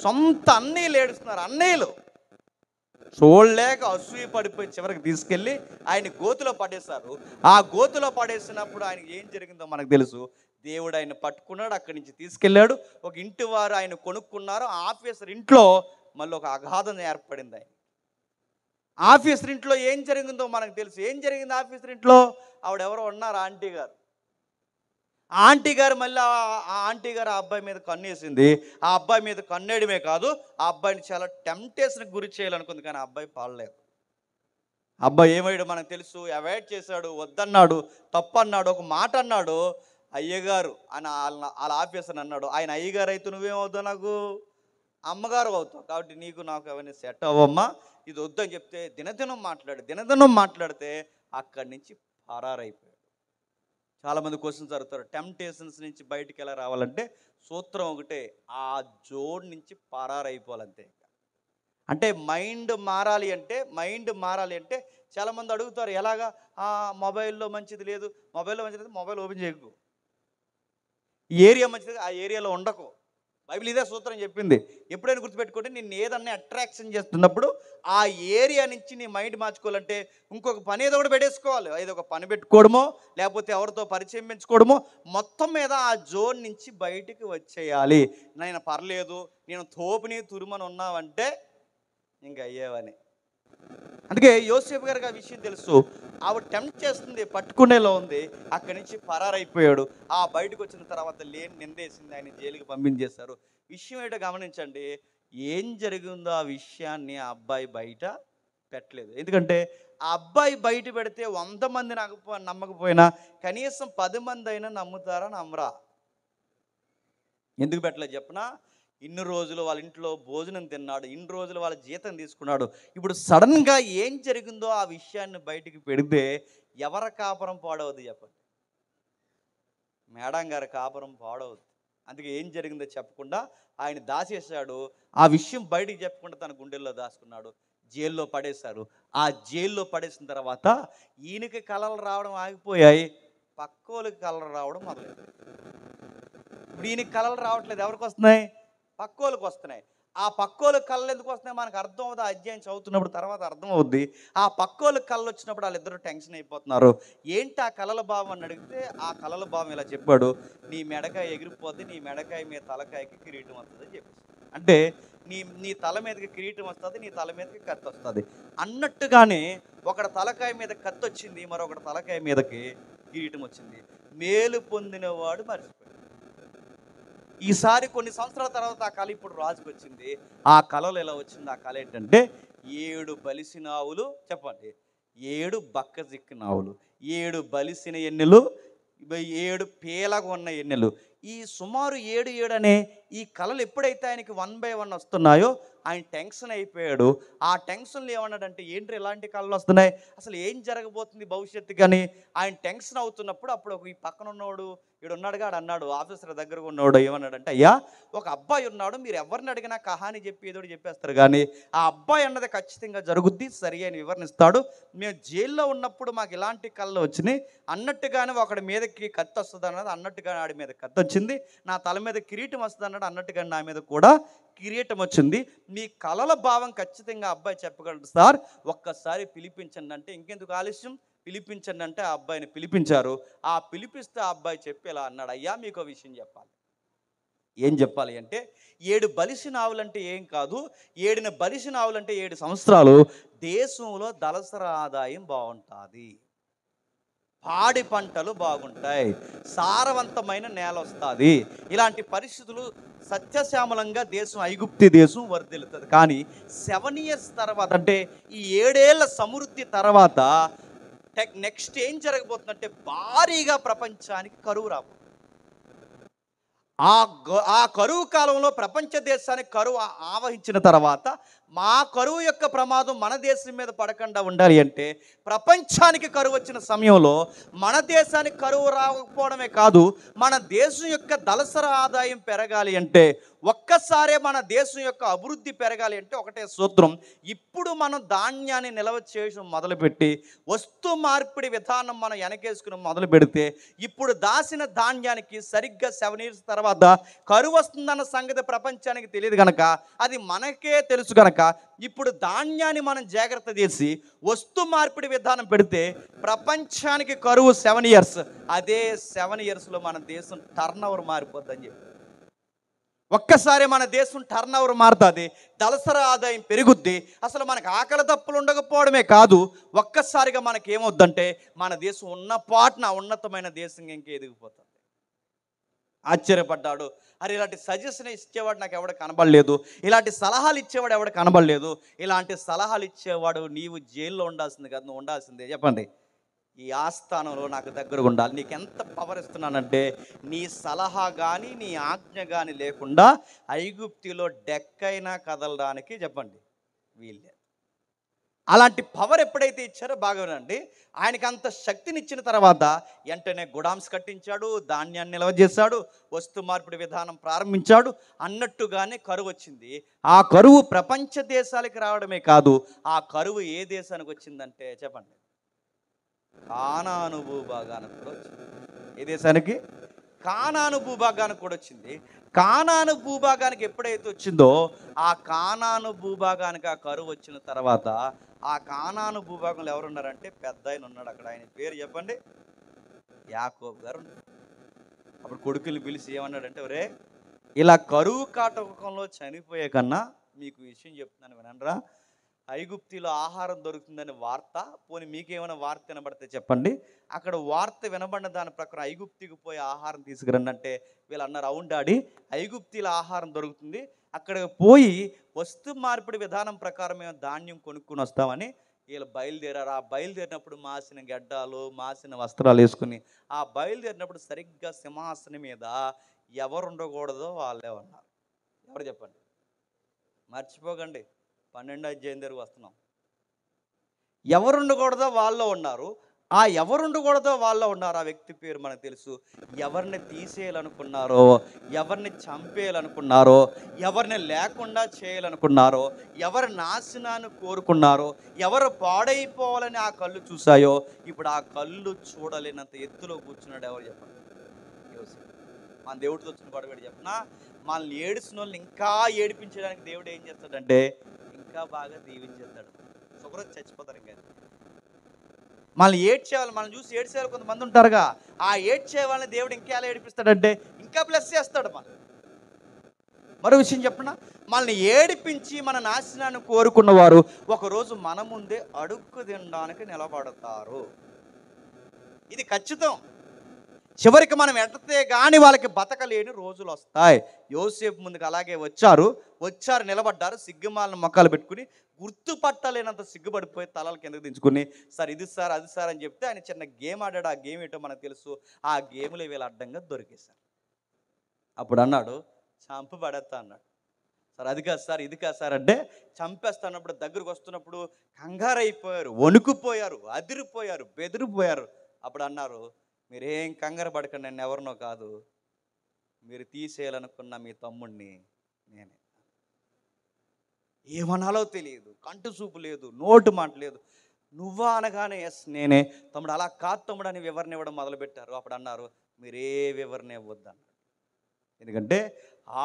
సొంత అన్నీళ్ళు ఏడుస్తున్నారు. అన్నీళ్ళు చూడలేక అసూయ పడిపోయి చివరికి తీసుకెళ్ళి ఆయన గోతులో పడేశారు. ఆ గోతులో పడేసినప్పుడు ఆయనకి ఏం జరిగిందో మనకు తెలుసు. దేవుడు ఆయన పట్టుకున్నాడు, అక్కడి నుంచి తీసుకెళ్ళాడు. ఒక ఇంటి వారు ఆయన కొనుక్కున్నారు. ఆఫీసర్ ఇంట్లో మళ్ళీ ఒక అగాధం ఏర్పడింది. ఆయన ఆఫీసర్ ఇంట్లో ఏం జరిగిందో మనకు తెలుసు. ఏం జరిగింది ఆఫీసర్ ఇంట్లో? ఆవిడెవరో ఉన్నారు, ఆంటీ గారు. ఆంటీ గారు మళ్ళీ ఆ ఆంటీ గారు ఆ అబ్బాయి మీద కన్నేసింది. ఆ అబ్బాయి మీద కన్నేయడమే కాదు, ఆ అబ్బాయిని చాలా టెంప్టేషన్కి గురి చేయాలనుకుంది. కానీ ఆ అబ్బాయి పాడలేదు. అబ్బాయి ఏమయ్యాడు మనకు తెలుసు. అవాయిడ్ చేశాడు, వద్దన్నాడు, తప్పన్నాడు, ఒక మాట అన్నాడు. అయ్యగారు అని వాళ్ళ ఆఫీసర్ అన్నాడు. ఆయన అయ్యగారు అయితే నువ్వేమవుతావు? నాకు అమ్మగారు అవుతావు, కాబట్టి నీకు నాకు అవన్నీ సెట్ అవ్వమ్మా, ఇది వద్దని చెప్తే దినదినం మాట్లాడితే అక్కడి నుంచి పరారైపోయాడు. చాలామంది క్వశ్చన్స్ అడుగుతారు, టెంప్టేషన్స్ నుంచి బయటికి ఎలా రావాలంటే సూత్రం ఒకటే, ఆ జోన్ నుంచి పరారైపోవాలంతే. అంటే మైండ్ మారాలి అంటే చాలామంది అడుగుతారు, ఎలాగా? మొబైల్లో మంచిది లేదు, మొబైల్ ఓపెన్ చేయకు. ఈ ఏరియా మంచిది, ఆ ఏరియాలో ఉండకు. బైబిల్ ఇదే సూత్రం చెప్పింది. ఎప్పుడైనా గుర్తుపెట్టుకోండి, నిన్ను ఏదన్నా అట్రాక్షన్ చేస్తున్నప్పుడు ఆ ఏరియా నుంచి నీ మైండ్ మార్చుకోవాలంటే ఇంకొక పని ఏదో ఒకటి పెట్టేసుకోవాలి. ఏదో ఒక పని పెట్టుకోవడమో, లేకపోతే ఎవరితో పరిచయం పెంచుకోవడమో, మొత్తం మీద ఆ జోన్ నుంచి బయటికి వచ్చేయాలి. నేను పర్లేదు, నేను తోపుని తురుమని ఉన్నావంటే ఇంక అయ్యేవని. అందుకే యోసేపు గారికి ఆ విషయం తెలుసు. ఆవిడ టెంప్ట్ చేస్తుంది, పట్టుకునేలో ఉంది. అక్కడి నుంచి పరారైపోయాడు. ఆ బయటకు వచ్చిన తర్వాత లేని నిందేసింది, ఆయన జైలుకి పంపించేశారు. విషయం ఏంటో గమనించండి. ఏం జరిగిందో ఆ విషయాన్ని ఆ అబ్బాయి బయట పెట్టలేదు. ఎందుకంటే ఆ అబ్బాయి బయట పెడితే 100 మంది నమ్మకపోయినా కనీసం 10 మంది అయినా నమ్ముతారా నమ్మరా? ఎందుకు పెట్టలేదు చెప్పనా? ఇన్ని రోజులు వాళ్ళ ఇంట్లో భోజనం తిన్నాడు, ఇన్ని రోజులు వాళ్ళ జీతం తీసుకున్నాడు. ఇప్పుడు సడన్గా ఏం జరిగిందో ఆ విషయాన్ని బయటికి పెడితే ఎవరి కాపురం పాడవద్దు చెప్పండి? మేడం గారి కాపురం పాడవద్దు. అందుకే ఏం జరిగిందో చెప్పకుండా ఆయన దాచేశాడు. ఆ విషయం బయటికి చెప్పకుండా తన గుండెల్లో దాచుకున్నాడు. జైల్లో పడేశారు. ఆ జైల్లో పడేసిన తర్వాత ఈయనకి కలలు రావడం ఆగిపోయాయి, పక్కోళ్ళకి కలలు రావడం మొదలైంది. ఇప్పుడు ఈయనకి కలలు రావట్లేదు, ఎవరికి వస్తున్నాయి? పక్కోళ్ళకి వస్తున్నాయి. ఆ పక్కోళ్ళకి కళ్ళు ఎందుకు వస్తున్నాయి మనకు అర్థం అవుతుంది. ఆ అధ్యాయం చదువుతున్నప్పుడు తర్వాత అర్థం అవుద్ది. ఆ పక్కోళ్ళకి కళ్ళు వచ్చినప్పుడు వాళ్ళిద్దరూ టెన్షన్ అయిపోతున్నారు. ఏంటి ఆ కలల భావం అని అడిగితే ఆ కలల భావం ఇలా చెప్పాడు, నీ మెడకాయ ఎగిరిపోద్ది, నీ మెడకాయ మీద తలకాయకి కిరీటం వస్తుంది అని చెప్పేసి. అంటే నీ తల మీదకి కిరీటం వస్తుంది, నీ తల మీదకి కత్తి వస్తుంది అన్నట్టుగానే ఒకటి తలకాయ మీద కత్తి వచ్చింది, మరొకటి తలకాయ మీదకి కిరీటం వచ్చింది. మేలు పొందినవాడు మర్చిపోయాడు. ఈసారి కొన్ని సంవత్సరాల తర్వాత ఆ కళ ఇప్పుడు రాజుకు వచ్చింది. ఆ కళలు ఎలా వచ్చింది? ఆ కళ ఏంటంటే 7 బలిసిన ఆవులు, చెప్పండి, 7 బక్క చిక్కిన ఆవులు, 7 బలిసిన ఎన్నెలు, 7 పేలగా ఉన్న ఎన్నెలు. ఈ సుమారు 7 అనే ఈ కళలు ఎప్పుడైతే ఆయనకి 1 by 1 వస్తున్నాయో ఆయన టెన్షన్ అయిపోయాడు. ఆ టెన్షన్లో ఏమన్నాడంటే, ఏంటి ఇలాంటి కళలు వస్తున్నాయి, అసలు ఏం జరగబోతుంది భవిష్యత్తు కానీ ఆయన టెన్షన్ అవుతున్నప్పుడు అప్పుడు ఈ పక్కన ఉన్నవాడు వీడు ఉన్నాడుగా, అన్నాడు ఆఫీసర్ దగ్గరకు ఉన్నవాడు ఏమన్నాడంటే, అయ్యా ఒక అబ్బాయి ఉన్నాడు, మీరు ఎవరిని అడిగినా కహాని చెప్పి ఏదో చెప్పేస్తారు కానీ ఆ అబ్బాయి అన్నది ఖచ్చితంగా జరుగుద్ది, సరి అయిన వివరణ ఇస్తాడు. మేము జైల్లో ఉన్నప్పుడు మాకు ఇలాంటి కళ్ళు వచ్చినాయి అన్నట్టుగానే ఒకడి మీదకి కత్తి వస్తుంది అన్నది అన్నట్టుగానే ఆడి మీద కత్తి వచ్చింది, నా తల మీద కిరీటం వస్తుంది అన్నాడు అన్నట్టుగా నా మీద కూడా కిరీటం వచ్చింది. మీ కళల భావం ఖచ్చితంగా అబ్బాయి చెప్పగలడు సార్, ఒక్కసారి పిలిపించండి అంటే ఇంకెందుకు ఆలస్యం, పిలిపించండి అంటే ఆ అబ్బాయిని పిలిపించారు. ఆ పిలిపిస్తే ఆ అబ్బాయి చెప్పి ఇలా అన్నాడు, అయ్యా మీకు విషయం చెప్పాలి. ఏం చెప్పాలి అంటే 7 బలిసిన ఆవులంటే ఏం కాదు, 7 బలిసిన ఆవులంటే 7 సంవత్సరాలు దేశంలో దళసర ఆదాయం బాగుంటుంది, పాడి పంటలు బాగుంటాయి, సారవంతమైన నేల వస్తుంది. ఇలాంటి పరిస్థితులు సత్యశ్యామలంగా దేశం ఐగుప్తి దేశం వర్ధిల్లుతుంది. కానీ 7 years తర్వాత అంటే ఈ 7 ఏళ్ల సమృద్ధి తర్వాత నెక్స్ట్ ఏం జరగబోతుందంటే భారీగా ప్రపంచానికి కరువు రాబోతుంది. ఆ కరువు కాలంలో ప్రపంచ దేశానికి కరువు ఆవహించిన తర్వాత మా కరువు యొక్క ప్రమాదం మన దేశం మీద పడకుండా ఉండాలి అంటే ప్రపంచానికి కరువు వచ్చిన సమయంలో మన దేశానికి కరువు రాకపోవడమే కాదు, మన దేశం యొక్క దళసర ఆదాయం పెరగాలి అంటే, ఒక్కసారే మన దేశం యొక్క అభివృద్ధి పెరగాలి అంటే ఒకటే సూత్రం. ఇప్పుడు మనం ధాన్యాన్ని నిల్వ చేయడం మొదలుపెట్టి వస్తు మార్పిడి విధానం మనం వెనకేసుకుని మొదలు పెడితే ఇప్పుడు దాచిన ధాన్యానికి సరిగ్గా 7 years తర్వాత కరువు వస్తుందన్న సంగతి ప్రపంచానికి తెలియదు కనుక, అది మనకే తెలుసు కనుక ఇప్పుడు ధాన్యాన్ని మనం జాగ్రత్త చేసి వస్తు మార్పిడి విధానం పెడితే ప్రపంచానికి కరువు 7 years, అదే 7 yearsలో మన దేశం టర్నోవర్ మారిపోద్దని చెప్పి ఒక్కసారి మన దేశం టర్నోవర్ మారుతుంది, దళసర ఆదాయం పెరుగుద్ది. అసలు మనకు ఆకలి తప్పులు ఉండకపోవడమే కాదు, ఒక్కసారిగా మనకేమవుద్దంటే మన దేశం ఉన్న పాటున ఉన్నతమైన దేశంగా ఇంకే ఎదిగిపోతుంది. ఆశ్చర్యపడ్డాడు. అరే ఇలాంటి సజెషన్ ఇచ్చేవాడు నాకు ఎవడ కనబడలేదు, ఇలాంటి సలహాలు ఇచ్చేవాడు ఎవడ కనబడలేదు. ఇలాంటి సలహాలు ఇచ్చేవాడు నీవు జైల్లో ఉండాల్సింది కదా, నువ్వు ఉండాల్సిందే. చెప్పండి, ఈ ఆస్థానంలో నాకు దగ్గరగా ఉండాలి. నీకు ఎంత పవర్ ఇస్తున్నానంటే నీ సలహా కానీ నీ ఆజ్ఞ కానీ లేకుండా ఐగుప్తిలో డెక్కైనా కదలడానికి చెప్పండి వీళ్ళే. అలాంటి పవర్ ఎప్పుడైతే ఇచ్చారో బాగానండి, ఆయనకి అంత శక్తిని ఇచ్చిన తర్వాత వెంటనే గుడామ్స్ కట్టించాడు, ధాన్యాన్ని నిల్వ చేశాడు, వస్తు మార్పిడి విధానం ప్రారంభించాడు. అన్నట్టుగానే కరువు వచ్చింది. ఆ కరువు ప్రపంచ దేశాలకి రావడమే కాదు, ఆ కరువు ఏ దేశానికి వచ్చిందంటే చెప్పండి కానాను భూభాగానికి కూడా వచ్చింది. ఏ దేశానికి? కానాను భూభాగానికి కూడా వచ్చింది. కానాను భూభాగానికి ఎప్పుడైతే వచ్చిందో ఆ కానాను భూభాగానికి ఆ కరువు వచ్చిన తర్వాత ఆ కానాను భూభాగంలో ఎవరున్నారంటే పెద్ద ఆయన ఉన్నాడు అక్కడ. ఆయన పేరు చెప్పండి, యాకోబు గారు ఉన్నారు. అప్పుడు కొడుకుని పిలిచి ఏమన్నాడంటే, ఒరే ఇలా కరువు కాటకంలో చనిపోయే కన్నా మీకు విషయం చెప్తున్నాను వినండ్రా, ఐగుప్తిలో ఆహారం దొరుకుతుందని వార్త, పోనీ మీకేమైనా వార్త వినబడితే చెప్పండి. అక్కడ వార్త వినబడిన దాని ప్రకారం ఐగుప్తికి పోయి ఆహారం తీసుకురండి అంటే వీళ్ళు అన్నారు, అవును డాడీ ఐగుప్తిలో ఆహారం దొరుకుతుంది, అక్కడికి పోయి వస్తు మార్పిడి విధానం ప్రకారం మేము ధాన్యం కొనుక్కొని వస్తామని వీళ్ళు బయలుదేరారు. ఆ బయలుదేరినప్పుడు మాసిన గడ్డాలు మాసిన వస్త్రాలు వేసుకుని ఆ బయలుదేరినప్పుడు సరిగ్గా సింహాసనం మీద ఎవరు ఉండకూడదో వాళ్ళే ఉన్నారు. ఎవరు చెప్పండి, మర్చిపోకండి, 12వ అధ్యాయం దగ్గరకు వస్తున్నాం. ఎవరు ఉండకూడదో వాళ్ళలో ఉన్నారు. ఆ ఎవరు ఉండకూడదో వాళ్ళలో ఉన్నారు. ఆ వ్యక్తి పేరు మనకు తెలుసు. ఎవరిని తీసేయాలనుకున్నారో, ఎవరిని చంపేయాలనుకున్నారో, ఎవరిని లేకుండా చేయాలనుకున్నారో, ఎవరి నాశనాన్ని కోరుకున్నారో, ఎవరు పాడైపోవాలని ఆ కళ్ళు చూసాయో, ఇప్పుడు ఆ కళ్ళు చూడలేనంత ఎత్తులో కూర్చున్నాడు. ఎవరు చెప్పండి, యోసేపు. మన దేవుడితో వచ్చిన గొడవడు చెప్పనా, మనల్ని ఏడుసిన వాళ్ళని ఇంకా ఏడిపించడానికి దేవుడు ఏం చేస్తాడంటే ఇంకా బాగా దీవించేస్తాడు. ఒకరోజు చచ్చిపోతారు. ఇంకా మనల్ని ఏడ్చేవాళ్ళు, మనం చూసి ఏడ్చేవాళ్ళు కొంతమంది ఉంటారుగా, ఆ ఏడ్చే వాళ్ళని దేవుడు ఇంకా ఎలా ఏడిపిస్తాడంటే ఇంకా ప్లస్ చేస్తాడు. మనం మరో విషయం చెప్పనా, మనల్ని ఏడిపించి మన నాశనాన్ని కోరుకున్న వారు ఒకరోజు మన ముందే అడుక్కు తినడానికి నిలబడతారు. ఇది ఖచ్చితం. చివరికి మనం ఎడితే కానీ వాళ్ళకి బతకలేని రోజులు వస్తాయి. యోసేపు ముందుకు అలాగే వచ్చారు నిలబడ్డారు, సిగ్గుమాలను మొక్కలు పెట్టుకుని గుర్తుపట్టలేనంత సిగ్గుపడిపోయి తలల కిందకు దించుకుని సార్ ఇది సార్ అది సార్ అని చెప్తే ఆయన చిన్న గేమ్ ఆడాడు. ఆ గేమ్ ఏంటో మనకు తెలుసు. ఆ గేమ్లో వీళ్ళు అడ్డంగా దొరికేశారు. అప్పుడు అన్నాడు, చంపబడేస్తా అన్నాడు. సార్ అది కాదు సార్ ఇది కాదు సార్ అంటే చంపేస్తానప్పుడు దగ్గరకు వస్తున్నప్పుడు కంగారైపోయారు, వణుకుపోయారు, అదిరిపోయారు, బెదిరిపోయారు. అప్పుడు అన్నారు, మీరేం కంగారు పడకండి, నేను ఎవరినో కాదు, మీరు తీసేయాలనుకున్న మీ తమ్ముడిని నేనే. ఏమనాలో తెలియదు, కంటు చూపు లేదు, నోటు మాట లేదు. నువ్వా అనగానే ఎస్ నేనే. తమ్ముడు అలా కాదు తమ్ముడు అని వివరణ ఇవ్వడం మొదలుపెట్టారు. అప్పుడు అన్నారు, మీరే వివరణ ఇవ్వద్దన్నారు. ఎందుకంటే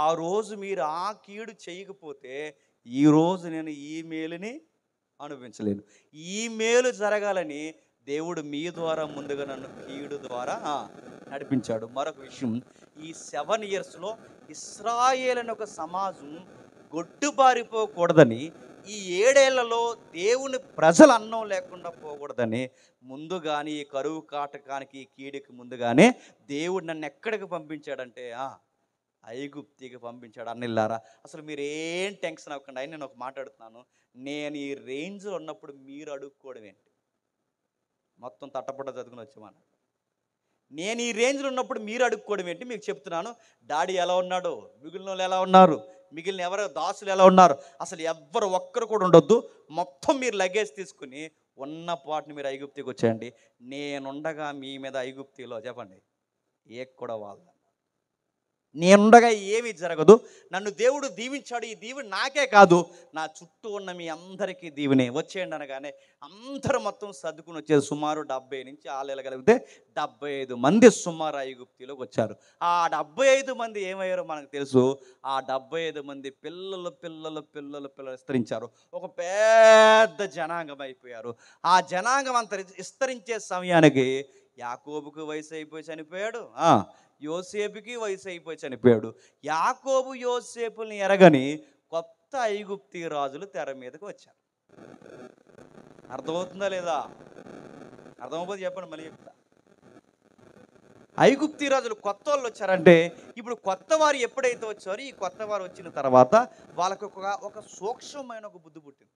ఆ రోజు మీరు ఆ కీడు చేయకపోతే ఈరోజు నేను ఈ మేలుని అనుభవించలేను. ఈ మేలు జరగాలని దేవుడు మీ ద్వారా ముందుగా నన్ను కీడు ద్వారా నడిపించాడు. మరొక విషయం, ఈ 7 ఇయర్స్లో ఇశ్రాయేలు అనే ఒక సమాజం గొడ్డుబారిపోకూడదని, ఈ 7 ఏళ్లలో దేవుని ప్రజలు అన్నం లేకుండా పోకూడదని ముందుగానే ఈ కరువు కాటకానికి ఈ కీడుకి ముందుగానే దేవుడు నన్ను ఎక్కడికి పంపించాడంటే ఐగుప్తికి పంపించాడు. అన్నిల్లారా అసలు మీరు ఏం టెన్షన్ అవ్వకుండా నేను ఒక మాట్లాడుతున్నాను. నేను ఈ రేంజ్లో ఉన్నప్పుడు మీరు అడుక్కోవడం ఏంటి? మొత్తం తట్టపట్ట చదువుకుని వచ్చామన్న. నేను ఈ రేంజ్లో ఉన్నప్పుడు మీరు అడుక్కోవడం ఏంటి? మీకు చెప్తున్నాను, డాడీ ఎలా ఉన్నాడు, మిగిలిన వాళ్ళు ఎలా ఉన్నారు, మిగిలిన ఎవరు దాసులు ఎలా ఉన్నారు, అసలు ఎవ్వరు ఒక్కరు కూడా ఉండొద్దు. మొత్తం మీరు లగేజ్ తీసుకుని ఉన్న పాటుని మీరు ఐగుప్తికి వచ్చేయండి. నేనుండగా మీ మీద ఐగుప్తిలో చెప్పండి ఏ కూడా వాళ్ళ నేనుండగా ఏమీ జరగదు. నన్ను దేవుడు దీవించాడు. ఈ దీవెన నాకే కాదు, నా చుట్టూ ఉన్న మీ అందరికీ దీవెనే. వచ్చేయండి అనగానే అందరూ మొత్తం సర్దుకుని వచ్చేది. సుమారు 70 నుంచి ఆలేగలిగితే 75 మంది సుమారు ఐగుప్తిలోకి వచ్చారు. ఆ 75 మంది ఏమయ్యారో మనకు తెలుసు. ఆ 75 మంది పిల్లలు విస్తరించారు. ఒక పెద్ద జనాంగం అయిపోయారు. ఆ జనాంగం అంత విస్తరించే సమయానికి యాకోబుకు వయసు అయిపోయి చనిపోయాడు, యోసేపుకి వయసు అయిపోయి చనిపోయాడు. యాకోబు యోసేపుని ఎరగని కొత్త ఐగుప్తి రాజులు తెర మీదకి వచ్చారు. అర్థమవుతుందా లేదా? అర్థమవుతుంది చెప్పండి, మళ్ళీ చెప్తా. ఐగుప్తి రాజులు కొత్త వాళ్ళు వచ్చారంటే ఇప్పుడు కొత్త వారు ఎప్పుడైతే వచ్చారో ఈ కొత్త వారు వచ్చిన తర్వాత వాళ్ళకు ఒక సూక్ష్మమైన ఒక బుద్ధి పుట్టింది.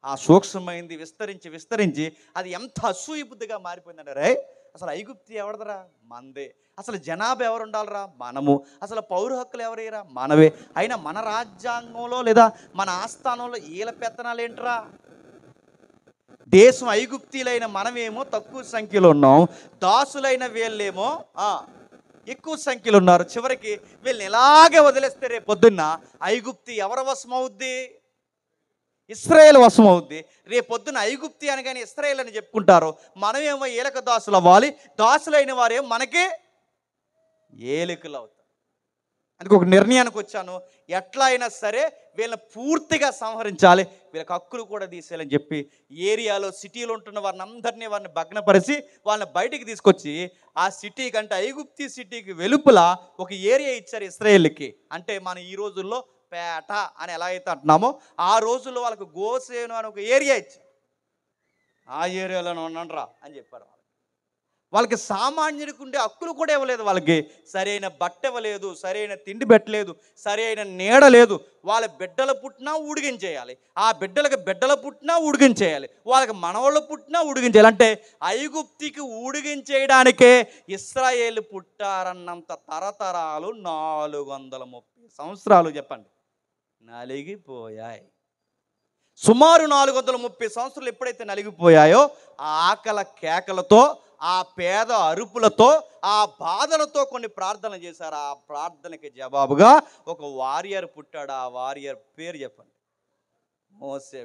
ఆ సూక్ష్మమైంది విస్తరించి అది ఎంత అసూయ బుద్ధిగా మారిపోయిందంటే, అసలు ఐగుప్తి ఎవరిదరా? మనదే. అసలు జనాభా ఎవరు ఉండాలరా? మనము. అసలు పౌర హక్కులు ఎవరైరా? మనవే. అయినా మన రాజ్యాంగంలో లేదా మన ఆస్థానంలో ఈల పెత్తనాలు ఏంట్రా? దేశం ఐగుప్తీలైన మనమేమో తక్కువ సంఖ్యలో ఉన్నాం, దాసులైన వీళ్ళేమో ఎక్కువ సంఖ్యలో ఉన్నారు. చివరికి వీళ్ళని ఇలాగే వదిలేస్తే రేపు పొద్దున్న ఐగుప్తి ఎవరి వశం అవుద్ది? ఇశ్రాయేలు వశం అవుద్ది. రేపు పొద్దున ఐగుప్తి అనగానే ఇశ్రాయేల్ అని చెప్పుకుంటారు. మనమేమో ఏలక దాసులు అవ్వాలి, దాసులైన వారేమో మనకి ఏలికలు అవుతారు. అందుకే ఒక నిర్ణయానికి వచ్చాను, ఎట్లా అయినా సరే వీళ్ళని పూర్తిగా సంహరించాలి, వీళ్ళకి హక్కులు కూడా తీసేయాలని చెప్పి ఏరియాలో సిటీలో ఉంటున్న వారిని భగ్నపరిచి వాళ్ళని బయటికి తీసుకొచ్చి ఆ సిటీ కంటే ఐగుప్తి సిటీకి వెలుపల ఒక ఏరియా ఇచ్చారు ఇశ్రాయేలుకి. అంటే మన ఈ రోజుల్లో పేట అని ఎలా అయితే అంటున్నామో ఆ రోజుల్లో వాళ్ళకి గోసేను అని ఒక ఏరియా ఇచ్చారు. ఆ ఏరియాలోనే ఉండండిరా అని చెప్పారు. వాళ్ళకి సామాన్యుడికి ఉండే హక్కులు కూడా ఇవ్వలేదు. వాళ్ళకి సరైన బట్ట ఇవ్వలేదు, సరైన తిండి పెట్టలేదు, సరైన నీడ లేదు. వాళ్ళ బిడ్డలు పుట్టినా ఊడిగించేయాలి, ఆ బిడ్డలు పుట్టినా ఊడిగించేయాలి, వాళ్ళకి మనవాళ్ళు పుట్టినా ఊడిగించేయాలి. అంటే ఐగుప్తికి ఊడిగించేయడానికే ఇశ్రాయేలు పుట్టారన్నంత తరతరాలు 430 సంవత్సరాలు చెప్పండి నలిగిపోయాయి. సుమారు 430 సంవత్సరాలు ఎప్పుడైతే నలిగిపోయాయో ఆ ఆకల కేకలతో, ఆ పేద అరుపులతో, ఆ బాధలతో కొన్ని ప్రార్థనలు చేశారు. ఆ ప్రార్థనకి జవాబుగా ఒక వారియర్ పుట్టాడు. ఆ వారియర్ పేరు చెప్పండి, మోసే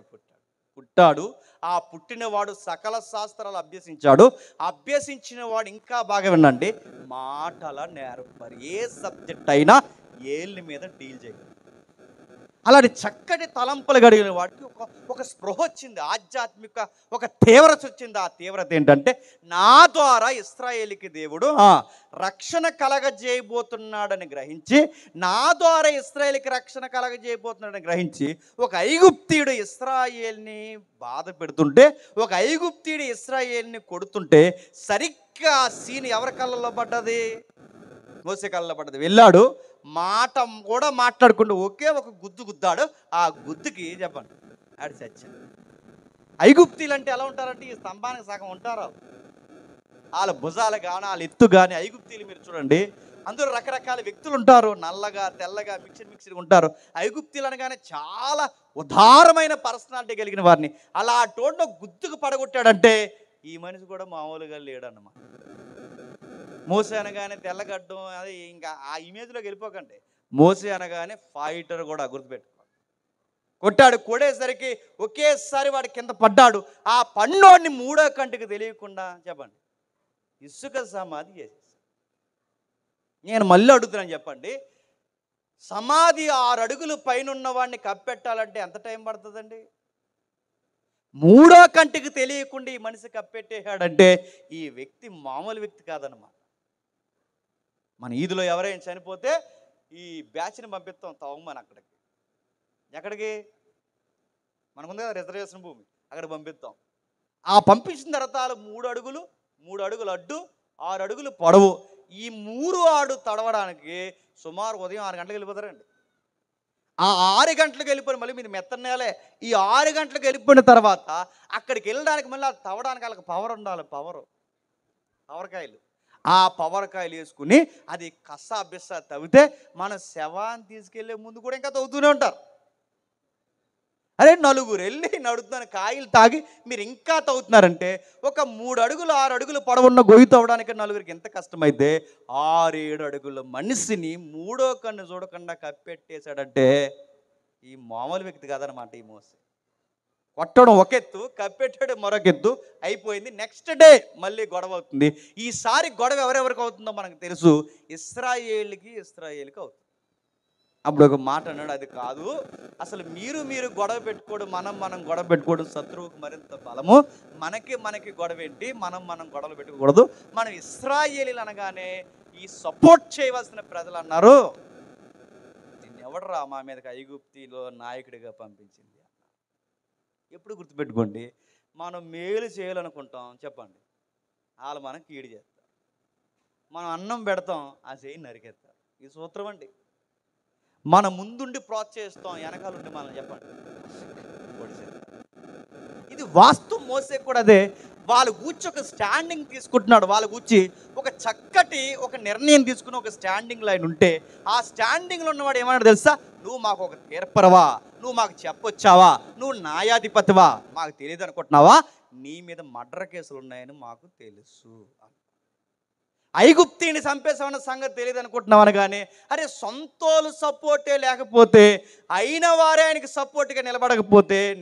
పుట్టాడు. ఆ పుట్టినవాడు సకల శాస్త్రాలు అభ్యసించాడు. అభ్యసించిన వాడు ఇంకా బాగా వినండి, మాటల నేర్పరి. ఏ సబ్జెక్ట్ అయినా ఏళ్ళ మీద డీల్ చేయగలరు. అలాంటి చక్కటి తలంపులు కలిగిన వాడికి ఒక స్పృహ వచ్చింది, ఆధ్యాత్మిక ఒక తీవ్రత వచ్చింది. ఆ తీవ్రత ఏంటంటే, నా ద్వారా ఇశ్రాయేలుకి దేవుడు రక్షణ కలగజేయబోతున్నాడని గ్రహించి, నా ద్వారా ఇశ్రాయేలుకి రక్షణ కలగజేయబోతున్నాడని గ్రహించి, ఒక ఐగుప్తీయుడు ఇశ్రాయేల్ని బాధ పెడుతుంటే, ఒక ఐగుప్తీయుడు ఇశ్రాయేల్ని కొడుతుంటే సరిగ్గా సీన్ ఎవరి కళ్ళల్లో పడ్డది? మోసే కళ్ళలో పడ్డది. వెళ్ళాడు, మాట కూడా మాట్లాడుకుంటూ ఒకే ఒక గుద్దాడు. ఆ గుద్దుకి చెప్పండి ఆడి చచ్చాడు. ఐగుప్తీలు అంటే ఎలా ఉంటారంటే ఈ స్తంభానికి సగం ఉంటారు. వాళ్ళ భుజాలు కానీ వాళ్ళ ఎత్తు కానీ ఐగుప్తీలు మీరు చూడండి, అందులో రకరకాల వ్యక్తులు ఉంటారు, నల్లగా తెల్లగా మిక్సర్ ఉంటారు. ఐగుప్తీలు అనగానే చాలా ఉదారమైన పర్సనాలిటీ కలిగిన వారిని అలా టోడ్లో గుద్దుకు పడగొట్టాడంటే ఈ మనిషి కూడా మామూలుగా లేడన్నమాట. మోసే అనగానే తెల్లగడ్డం, అది ఇంకా ఆ ఇమేజ్లోకి వెళ్ళిపోకండి. మోసే అనగానే ఫైటర్ కూడా గుర్తుపెట్టుకో. కొట్టాడు, కొట్టేసరికి ఒకేసారి వాడి కింద పడ్డాడు. ఆ పన్నోడిని మూడో కంటికి తెలియకుండా చెప్పండి ఇసుక సమాధి చేసేసి. నేను మళ్ళీ అడుగుతున్నాను చెప్పండి, సమాధి 6 అడుగులు పైన ఉన్న వాడిని కప్పెట్టాలంటే ఎంత టైం పడుతుందండి? మూడో కంటికి తెలియకుండా ఈ మనిషి కప్పెట్టేశాడంటే ఈ వ్యక్తి మామూలు వ్యక్తి కాదన్నమాట. మన ఈదులో ఎవరైనా చనిపోతే ఈ బ్యాచ్ని పంపిస్తాం తవ్వమని అక్కడికి. ఎక్కడికి? మనకుంది కదా రిజర్వేషన్ భూమి, అక్కడ పంపిస్తాం. ఆ పంపించిన తర్వాత 3 అడుగులు అడ్డు, 6 అడుగులు పొడవు. ఈ 3 ఆడు తడవడానికి సుమారు ఉదయం 6 గంటలకు వెళ్ళిపోతారండి. ఆ 6 గంటలకు వెళ్ళిపోయిన మళ్ళీ మీరు మెత్తనేలే. ఈ 6 గంటలకు వెళ్ళిపోయిన తర్వాత అక్కడికి వెళ్ళడానికి మళ్ళీ తవ్వడానికి వాళ్ళకి పవర్ ఉండాలి. పవర్కాయలు, ఆ పవర్కాయలు వేసుకుని అది కస్సా బిస్సా తవ్వితే మన శవాన్ని తీసుకెళ్లే ముందు కూడా ఇంకా తవ్వుతూనే ఉంటారు. అరే నలుగురు వెళ్ళి నడుతున్న కాయలు తాగి మీరు ఇంకా తవ్వుతున్నారంటే ఒక 3 అడుగులు 6 అడుగులు పొడవున్న గొయ్యి తవ్వడానికి నలుగురికి ఎంత కష్టమైతే 6-7 అడుగుల మనిషిని మూడో కన్ను చూడకుండా కప్పెట్టేశాడంటే ఈ మామూలు వ్యక్తి కాదనమాట. ఈ మోసే కొట్టడం ఒక ఎత్తు, కప్పెట్టాడు మరొక ఎత్తు, అయిపోయింది. నెక్స్ట్ డే మళ్ళీ గొడవ అవుతుంది. ఈసారి గొడవ ఎవరెవరికి అవుతుందో మనకు తెలుసు, ఇశ్రాయేలుకి అవుతుంది. అప్పుడు ఒక మాట అన్నాడు, అది కాదు అసలు మీరు గొడవ పెట్టుకోడు, మనం గొడవ పెట్టుకోడు, శత్రువుకు మరింత బలము, మనకి గొడవ ఏంటి, మనం గొడవలు పెట్టుకోకూడదు, మనం ఇశ్రాయేలీలు అనగానే ఈ సపోర్ట్ చేయవలసిన ప్రజలు అన్నారు, నిన్నెవడరా మా మీదకి ఐగుప్తిలో నాయకుడిగా పంపించింది. ఎప్పుడు గుర్తుపెట్టుకోండి, మనం మేలు చేయాలనుకుంటాం చెప్పండి, వాళ్ళు మనకు కీడు చేస్తారు. మనం అన్నం పెడతాం, ఆ చేయి నరికేస్తారు. ఈ సూత్రం అండి. మన ముందుండి ప్రోత్సహిస్తాం, వెనకాలండి మనం చెప్పండి ఇది వాస్తవం. మోసే కూడా అదే. వాళ్ళు కూర్చి ఒక స్టాండింగ్ తీసుకుంటున్నాడు. వాళ్ళు కూర్చి ఒక చక్కటి ఒక నిర్ణయం తీసుకుని ఒక స్టాండింగ్ లైన్ ఉంటే ఆ స్టాండింగ్లో ఉన్నవాడు ఏమన్నాడు తెలుసా? నువ్వు మాకు ఒక తీర్పరవా, నువ్వు మాకు చెప్పొచ్చావా, నువ్వు న్యాయాధిపతివా, మాకు తెలియదు అనుకుంటున్నావా, నీ మీద మర్డర్ కేసులు ఉన్నాయని మాకు తెలుసు. ఐగుప్తిని చంపేసామన్న సంగతి తెలియదు అనుకుంటున్నామని కానీ, అరే సొంతోలు సపోర్టే లేకపోతే, అయిన వారే ఆయనకి సపోర్ట్గా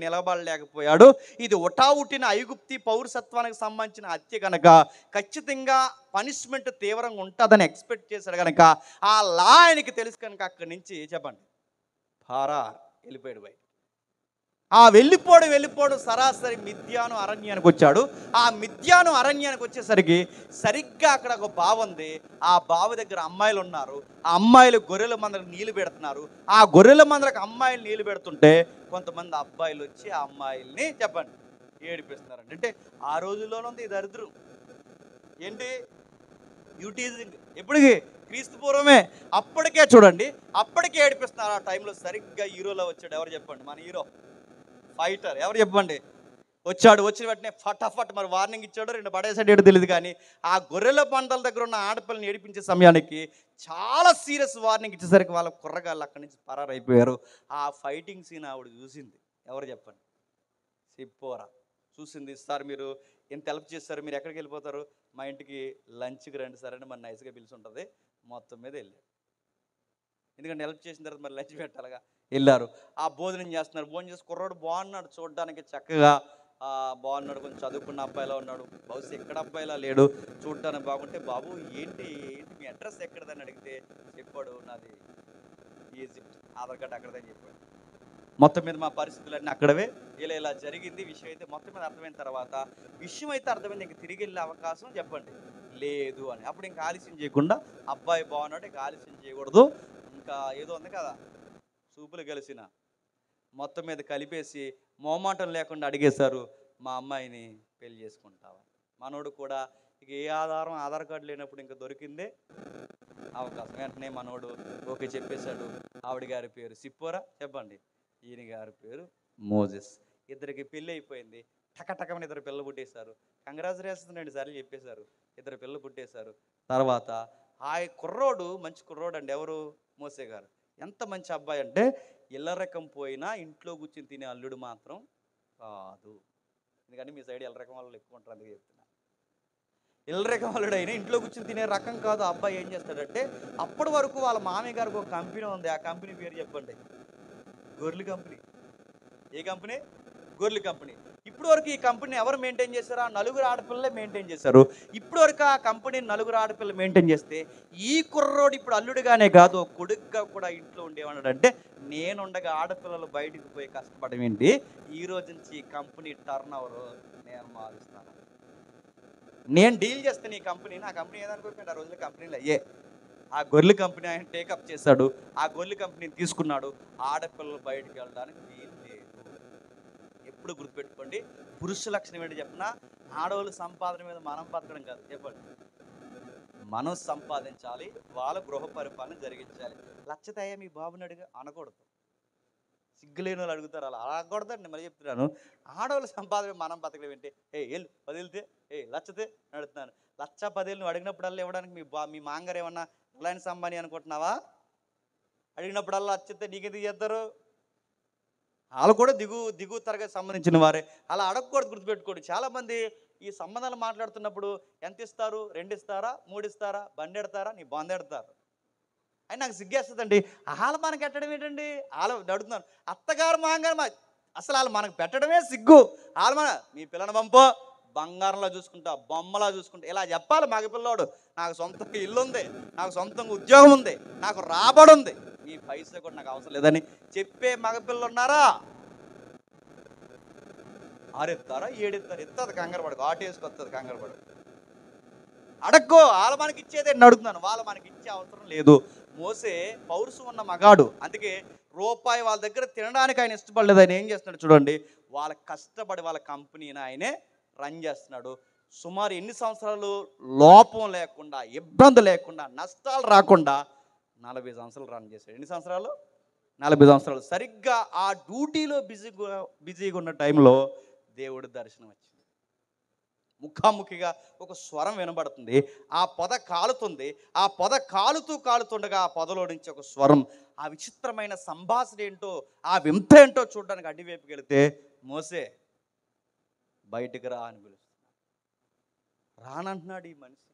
నిలబడలేకపోయాడు. ఇది ఉటావుటిన ఐగుప్తి పౌరసత్వానికి సంబంధించిన హత్య కనుక ఖచ్చితంగా పనిష్మెంట్ తీవ్రంగా ఉంటుందని ఎక్స్పెక్ట్ చేశాడు కనుక, ఆ లా ఆయనకి తెలుసు కనుక అక్కడి నుంచి చెప్పండి పారా వెళ్ళిపోయాడు బయట. ఆ వెళ్ళిపోవడం సరాసరి మిద్యాను అరణ్యానికి వచ్చాడు. ఆ మిద్యాను అరణ్యానికి వచ్చేసరికి సరిగ్గా అక్కడ ఒక బావి ఉంది. ఆ బావి దగ్గర అమ్మాయిలు ఉన్నారు. ఆ అమ్మాయిలు గొర్రెల మందలకు నీళ్లు పెడుతున్నారు. ఆ గొర్రెల మందలకు అమ్మాయిలు నీళ్లు పెడుతుంటే కొంతమంది అబ్బాయిలు వచ్చి ఆ అమ్మాయిల్ని చెప్పండి ఏడిపిస్తున్నారండి. అంటే ఆ రోజుల్లోనుంది ఈ దరిద్రం ఏంటి, యూటీజింగ్. ఎప్పటికి క్రీస్తు పూర్వమే. అప్పటికే చూడండి, అప్పటికే ఏడిపిస్తున్నారు. ఆ టైంలో సరిగ్గా హీరోలో వచ్చాడు. ఎవరు చెప్పండి? మన హీరో ఫైటర్. ఎవరు చెప్పండి? వచ్చాడు. వచ్చిన వెంటనే ఫటాఫట్ మరి వార్నింగ్ ఇచ్చాడు, 2 పడేసాడు ఏడు తెలియదు కానీ, ఆ గొర్రెల పంటల దగ్గర ఉన్న ఆడపిల్లని ఏడిపించే సమయానికి చాలా సీరియస్ వార్నింగ్ ఇచ్చేసరికి వాళ్ళ కుర్రగాళ్ళు అక్కడి నుంచి పరారైపోయారు. ఆ ఫైటింగ్ సీన్ ఆవిడ చూసింది. ఎవరు చెప్పండి? సిప్పోరా చూసింది. సార్ మీరు ఎంత హెల్ప్ చేస్తారు, మీరు ఎక్కడికి వెళ్ళిపోతారు? మా ఇంటికి లంచ్కి రండి సార్ అని మరి నైస్గా పిలిచి ఉంటుంది. మొత్తం మీద వెళ్ళారు. ఎందుకంటే హెల్ప్ చేసిన తర్వాత మరి లంచ్ పెట్టాలిగా. వెళ్ళారు. ఆ భోజనం చేస్తున్నారు. భోజనం చేసి కుర్రాడు బాగున్నాడు, చూడడానికి చక్కగా బాగున్నాడు, కొంచెం చదువుకున్న అబ్బాయిలా ఉన్నాడు. బహుశా ఎక్కడ అబ్బాయిలా లేడు, చూడటానికి బాగుంటే, బాబు ఏంటి మీ అడ్రస్ ఎక్కడదని అడిగితే చెప్పాడు, నాది ఈజిప్ట్, ఆధార్ కార్డు అక్కడదని చెప్పాడు. మొత్తం మీద మా పరిస్థితులన్నీ అక్కడవే, ఇలా జరిగింది. విషయం అయితే మొత్తం మీద అర్థమైన తర్వాత, విషయం అయితే అర్థమైంది, ఇంక తిరిగి వెళ్ళే అవకాశం చెప్పండి లేదు అని. అప్పుడు ఇంకా ఆలస్యం చేయకుండా, అబ్బాయి బాగున్నాడు, ఇంకా ఆలస్యం చేయకూడదు, ఇంకా ఏదో ఉంది కదా చూపులు కలిసిన, మొత్తం మీద కలిపేసి మొహమాటం లేకుండా అడిగేశారు, మా అమ్మాయిని పెళ్లి చేసుకుంటావా? మనోడు కూడా ఇక ఏ ఆధార్ కార్డు లేనప్పుడు ఇంకా దొరికిందే అవకాశం. వెంటనే మనోడు ఓకే చెప్పేశాడు. ఆవిడ గారి పేరు సిప్పోరా, చెప్పండి. ఈయన గారి పేరు మోజెస్. ఇద్దరికి పెళ్ళి అయిపోయింది. టకటకమని 2 పిల్లలు పుట్టేశారు. కంగ్రాచులేషన్స్ 2 సార్లు చెప్పేశారు. 2 పిల్లలు పుట్టేశారు. తర్వాత ఆ కుర్రోడు మంచి కుర్రోడు అండి. ఎవరు? మోసే గారు. ఎంత మంచి అబ్బాయి అంటే, ఇళ్ళరకం పోయినా ఇంట్లో కూర్చొని తినే అల్లుడు మాత్రం కాదు. ఎందుకంటే మీ సైడ్ ఇళ్ళరకం వాళ్ళు ఎక్కువ ఉంటారు, అందుకే చెప్తున్నా. ఇళ్ళరకం అల్లుడు అయినా ఇంట్లో కూర్చొని తినే రకం కాదు. ఆ అబ్బాయి ఏం చేస్తాడంటే, అప్పటి వరకు వాళ్ళ మామయ్య గారికి ఒక కంపెనీ ఉంది. ఆ కంపెనీ పేరు చెప్పండి? గొర్రెల కంపెనీ. ఏ కంపెనీ? గొర్రెల కంపెనీ. ఇప్పుడు వరకు ఈ కంపెనీ ఎవరు మెయింటైన్ చేశారు? ఆ 4 ఆడపిల్లలే మెయింటైన్ చేశారు. ఇప్పుడు వరకు ఆ కంపెనీని 4 ఆడపిల్లలు మెయింటైన్ చేస్తే, ఈ కుర్రోడు ఇప్పుడు అల్లుడుగానే కాదు, కొడుకుగా కూడా ఇంట్లో ఉండేవాడు. అంటే నేనుండగా ఆడపిల్లలు బయటకు పోయి కష్టపడడం ఏంటి, ఈ రోజు నుంచి ఈ కంపెనీ టర్న్ ఓవర్ నేను మారుస్తాను, నేను డీల్ చేస్తాను ఈ కంపెనీ. నా కంపెనీ ఏదనుకోకండి, ఆ రోజుల్లో కంపెనీలు అయ్యే. ఆ గొర్రెల కంపెనీ ఆయన టేకప్ చేశాడు. ఆ గొర్రెల కంపెనీని తీసుకున్నాడు. ఆడపిల్లలు బయటకు వెళ్ళడానికి వీలు లేదు. ఎప్పుడు గుర్తుపెట్టుకోండి, పురుష లక్షణం ఏంటి చెప్పినా, ఆడవాళ్ళు సంపాదన మీద మనం బతకడం కాదు, చెప్పండి. మనం సంపాదించాలి, వాళ్ళ గృహ పరిపాలన జరిగించాలి. లచ్చతయ్య మీ బాబుని అడిగా అనకూడదు. సిగ్గులేని వాళ్ళు అడుగుతారు, అలా అనకూడదండి. మరి చెప్తున్నాను, ఆడవాళ్ళ సంపాదన మనం బతకడం ఏంటి? వెళ్ళు 10 వెళ్తే లచ్చతే అడుగుతున్నాను. 1,10,000 నువ్వు అడిగినప్పుడల్లా ఇవ్వడానికి మీ మాంగారు ఏమన్నా రిలయన్స్ అంబానీ అనుకుంటున్నావా? అడిగినప్పుడల్లా లచ్చతే నీకెందుకు చేస్తారు? వాళ్ళు కూడా దిగువ తరగతి సంబంధించిన వారే. అలా అడగకూడదు, గుర్తుపెట్టుకోండి. చాలామంది ఈ సంబంధాలు మాట్లాడుతున్నప్పుడు ఎంత ఇస్తారు? 2 ఇస్తారా? 3 ఇస్తారా? బండి ఎడతారా? నీ బంద్ ఎడతారు. అని నాకు సిగ్గేస్తుందండి. వాళ్ళు మనకు పెట్టడం ఏంటండి? వాళ్ళు అడుగుతున్నాను, అత్తగారు మాంగారు అసలు వాళ్ళు మనకు పెట్టడమే సిగ్గు. వాళ్ళు మీ పిల్లని పంపో, బంగారంలో చూసుకుంటా, బొమ్మలా చూసుకుంటా, ఇలా చెప్పాలి. మగపిల్లోడు నాకు సొంతంగా ఇల్లు ఉంది, నాకు సొంతంగా ఉద్యోగం ఉంది, నాకు రాబడి ఉంది, ఈ పైసా కూడా నాకు అవసరం లేదని చెప్పే మగపిల్లలు ఉన్నారా? 6 ఇస్తారా? 7 ఇస్తారు. ఇస్తుంది కంగారు పడకు, ఆట వేసుకొస్తుంది కంగారు పడకు. అడక్కో, వాళ్ళు మనకి ఇచ్చేది అడుగుతున్నాను, వాళ్ళు మనకి ఇచ్చే అవసరం లేదు. మోసే పౌరుషం ఉన్న మగాడు, అందుకే రూపాయి వాళ్ళ దగ్గర తినడానికి ఆయన ఇష్టపడలేదు. ఆయన ఏం చేస్తున్నాడు చూడండి, వాళ్ళ కష్టపడి వాళ్ళ కంపెనీని ఆయనే రన్ చేస్తున్నాడు. సుమారు ఎన్ని సంవత్సరాలు లోపం లేకుండా, ఇబ్బంది లేకుండా, నష్టాలు రాకుండా 40 సంవత్సరాలు రన్ చేశాడు. ఎన్ని సంవత్సరాలు? 40 సంవత్సరాలు. సరిగ్గా ఆ డ్యూటీలో బిజీగా ఉన్న టైంలో దేవుడి దర్శనం వచ్చింది. ముఖాముఖిగా ఒక స్వరం వినబడుతుంది. ఆ పొద కాలుతుంది. ఆ పొద కాలుతుండగా ఆ పొదలో నుంచి ఒక స్వరం. ఆ విచిత్రమైన సంభాషణ ఏంటో, ఆ వింత ఏంటో చూడడానికి అడివైపుకి వెళితే, మోసే బయటికి రా అని పిలుస్తున్నాడు. రానంటున్నాడు ఈ మనిషి.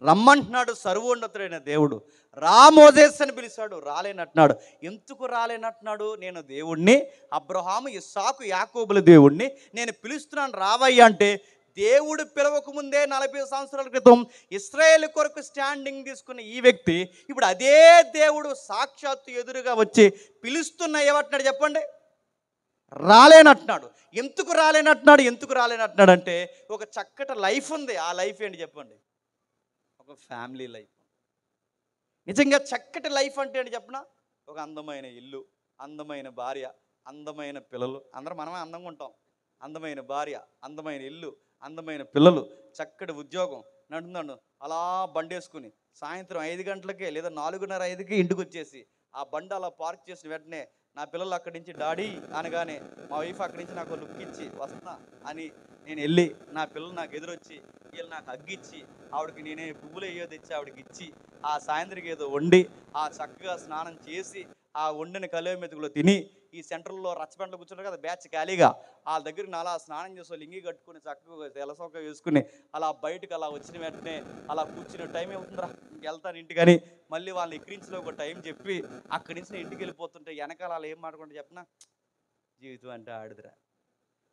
రమ్మంటున్నాడు సర్వోన్నతుడైన దేవుడు. రా మోజేస్ అని పిలిచాడు, రాలేనట్టున్నాడు. ఎందుకు రాలేనట్టున్నాడు? నేను దేవుణ్ణి, అబ్రహాము, ఇస్సాకు, యాకోబుల దేవుణ్ణి, నేను పిలుస్తున్నాను రావయ్య అంటే, దేవుడు పిలవకముందే 40 సంవత్సరాల క్రితం ఇశ్రాయేలు కొరకు స్టాండింగ్ తీసుకున్న ఈ వ్యక్తి ఇప్పుడు అదే దేవుడు సాక్షాత్తు ఎదురుగా వచ్చి పిలుస్తున్న ఏమంటున్నాడు చెప్పండి? రాలేనట్టున్నాడు. ఎందుకు రాలేనట్టున్నాడు అంటే, ఒక చక్కటి లైఫ్ ఉంది. ఆ లైఫ్ ఏంటి చెప్పండి? ఒక ఫ్యామిలీ లైఫ్. నిజంగా చక్కటి లైఫ్ అంటే ఏంటి చెప్పనా? ఒక అందమైన ఇల్లు, అందమైన భార్య, అందమైన పిల్లలు. అందరం మనమే అందంగా ఉంటాం. అందమైన భార్య, అందమైన ఇల్లు, అందమైన పిల్లలు, చక్కటి ఉద్యోగం. నడుతున్నాడు అలా బండి వేసుకుని సాయంత్రం 5 గంటలకే లేదా 4:30-5కి ఇంటికి వచ్చేసి ఆ బండి అలా పార్క్ చేసిన వెంటనే నా పిల్లలు అక్కడి నుంచి డాడీ అనగానే మా వైఫ్ అక్కడి నుంచి నాకు లుక్ ఇచ్చి వస్తున్నా అని నేను వెళ్ళి నా పిల్లలు నాకు ఎదురొచ్చి వీళ్ళు నాకు అగ్గిచ్చి ఆవిడకి నేనే పువ్వులు ఏయో తెచ్చి ఆవిడకి ఇచ్చి ఆ సాయంత్రం ఏదో వండి ఆ చక్కగా స్నానం చేసి ఆ వండిన కలివ మెతుకులో తిని ఈ సెంటర్లో రచ్చబండలో కూర్చుంటారు కదా బ్యాచ్ ఖాళీగా, వాళ్ళ దగ్గరికి అలా స్నానం చేసి లింగి కట్టుకుని చక్కగా తెలసొక్క వేసుకుని అలా బయటకు అలా వచ్చిన వెంటనే అలా కూర్చునే టైం ఏమవుతుందిరా ఇంకెళ్తాను ఇంటికని మళ్ళీ వాళ్ళని ఎక్కిరించిన ఒక టైం చెప్పి అక్కడి నుంచి ఇంటికి వెళ్ళిపోతుంటే వెనకాల వాళ్ళు ఏం మాట్లాడుకుంటే చెప్పనా, జీవితం అంటే ఆడిదిరా,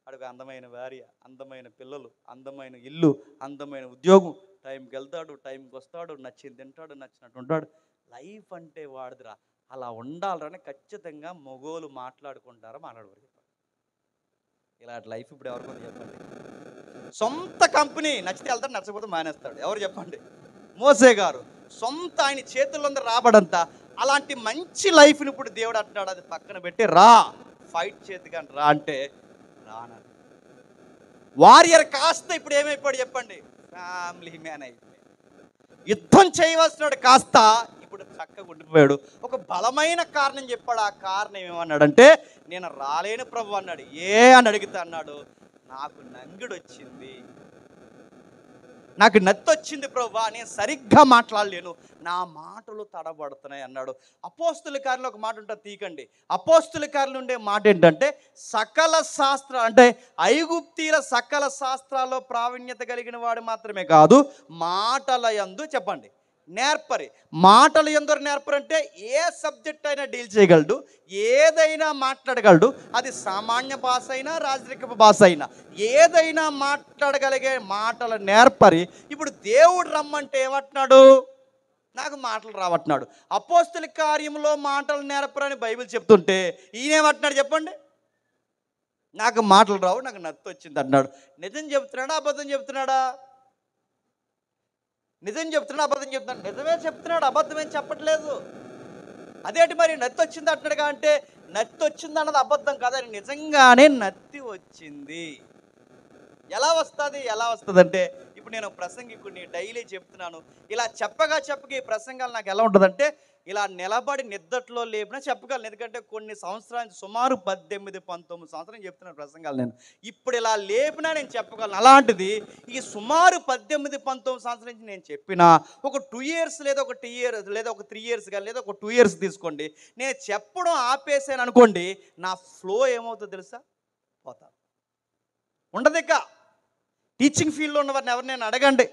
ఆడికి అందమైన భార్య, అందమైన పిల్లలు, అందమైన ఇల్లు, అందమైన ఉద్యోగం, టైంకి వెళ్తాడు, టైంకి వస్తాడు, నచ్చింది తింటాడు, నచ్చినట్టు ఉంటాడు. లైఫ్ అంటే వాడిదిరా, అలా ఉండాలని ఖచ్చితంగా మగోలు మాట్లాడుకుంటారా మాట్లాడరు? ఇలాంటి లైఫ్ ఇప్పుడు ఎవరికొంది చెప్పండి? సొంత కంపెనీ నచ్చితే వెళ్తాడు, నచ్చకపోతే మానేస్తాడు. ఎవరు చెప్పండి? మోసే గారు సొంత ఆయన చేతుల్లో రాబడంతా. అలాంటి మంచి లైఫ్ని ఇప్పుడు దేవుడు అంటున్నాడు, అది పక్కన పెట్టి రా ఫైట్ చేతిగా రా అంటే రాన. వారియర్ కాస్త ఇప్పుడు ఏమైపోయాడు చెప్పండి? ఫ్యామిలీ మ్యాన్ అయిపోయాడు. యుద్ధం చేయవలసినాడు కాస్త ఇప్పుడు చక్కగా ఉండిపోయాడు. ఒక బలమైన కారణం చెప్పాడు. ఆ కారణం ఏమన్నాడంటే, నేను రాలేను ప్రభు అన్నాడు. ఏ అని అడిగితే అన్నాడు, నాకు నంగిడు వచ్చింది, నాకు నత్తొచ్చింది ప్రభు, నేను సరిగ్గా మాట్లాడలేను, నా మాటలు తడబడుతున్నాయి అన్నాడు. అపోస్తుల కార్యంలో ఒక మాట ఉంటుంది, తీకండి. అపోస్తుల కార్యంలో ఉండే మాట ఏంటంటే, సకల శాస్త్ర అంటే ఐగుప్తీల సకల శాస్త్రాల్లో ప్రావీణ్యత కలిగిన వాడు మాత్రమే కాదు, మాటల యందు చెప్పండి నేర్పరి. మాటలు ఎందరు నేర్పరంటే ఏ సబ్జెక్ట్ అయినా డీల్ చేయగలడు, ఏదైనా మాట్లాడగలడు. అది సామాన్య భాష అయినా రాజరికపు భాష అయినా ఏదైనా మాట్లాడగలిగే మాటలు నేర్పరి. ఇప్పుడు దేవుడు రమ్మంటే ఏమంటున్నాడు? నాకు మాటలు రావట్న్నాడు. అపోస్తుల కార్యంలో మాటలు నేర్పరని బైబిల్ చెప్తుంటే ఈయనేమంటున్నాడు చెప్పండి? నాకు మాటలు రావు, నాకు నత్తి వచ్చింది అన్నాడు. నిజం చెప్తున్నాడా అబద్ధం చెప్తున్నాడా? నిజం చెప్తున్నాడు అబద్ధం చెప్తున్నాడు? నిజమే చెప్తున్నాడు, అబద్ధమేం చెప్పట్లేదు. అదేంటి మరి నత్తి వచ్చింది అంటున్నాడుగా అంటే, నత్తి వచ్చింది అన్నది అబద్ధం కాదని నిజంగానే నత్తి వచ్చింది. ఎలా వస్తుంది అంటే, ఇప్పుడు నేను ప్రసంగికుడిని, డైలీ చెప్తున్నాను. ఇలా చెప్పగా ఈ ప్రసంగాలు నాకు ఎలా ఉంటుందంటే, ఇలా నిలబడి నిద్దట్లో లేపినా చెప్పగలను. ఎందుకంటే కొన్ని సంవత్సరాలు సుమారు 18-19 సంవత్సరాలు చెప్తున్నాను ప్రసంగాలు నేను. ఇప్పుడు ఇలా లేపినా నేను చెప్పగలను. అలాంటిది ఈ సుమారు 18-19 సంవత్సరాల నుంచి నేను చెప్పిన ఒక 2 years లేదా ఒక 2 years లేదా ఒక 3 years కానీ లేదా ఒక 2 years తీసుకోండి, నేను చెప్పడం ఆపేసాను అనుకోండి, నా ఫ్లో ఏమవుతుందో తెలుసా? పోతా ఉండదు. ఇక టీచింగ్ ఫీల్డ్లో ఉన్న వారిని ఎవరినైనా అడగండి,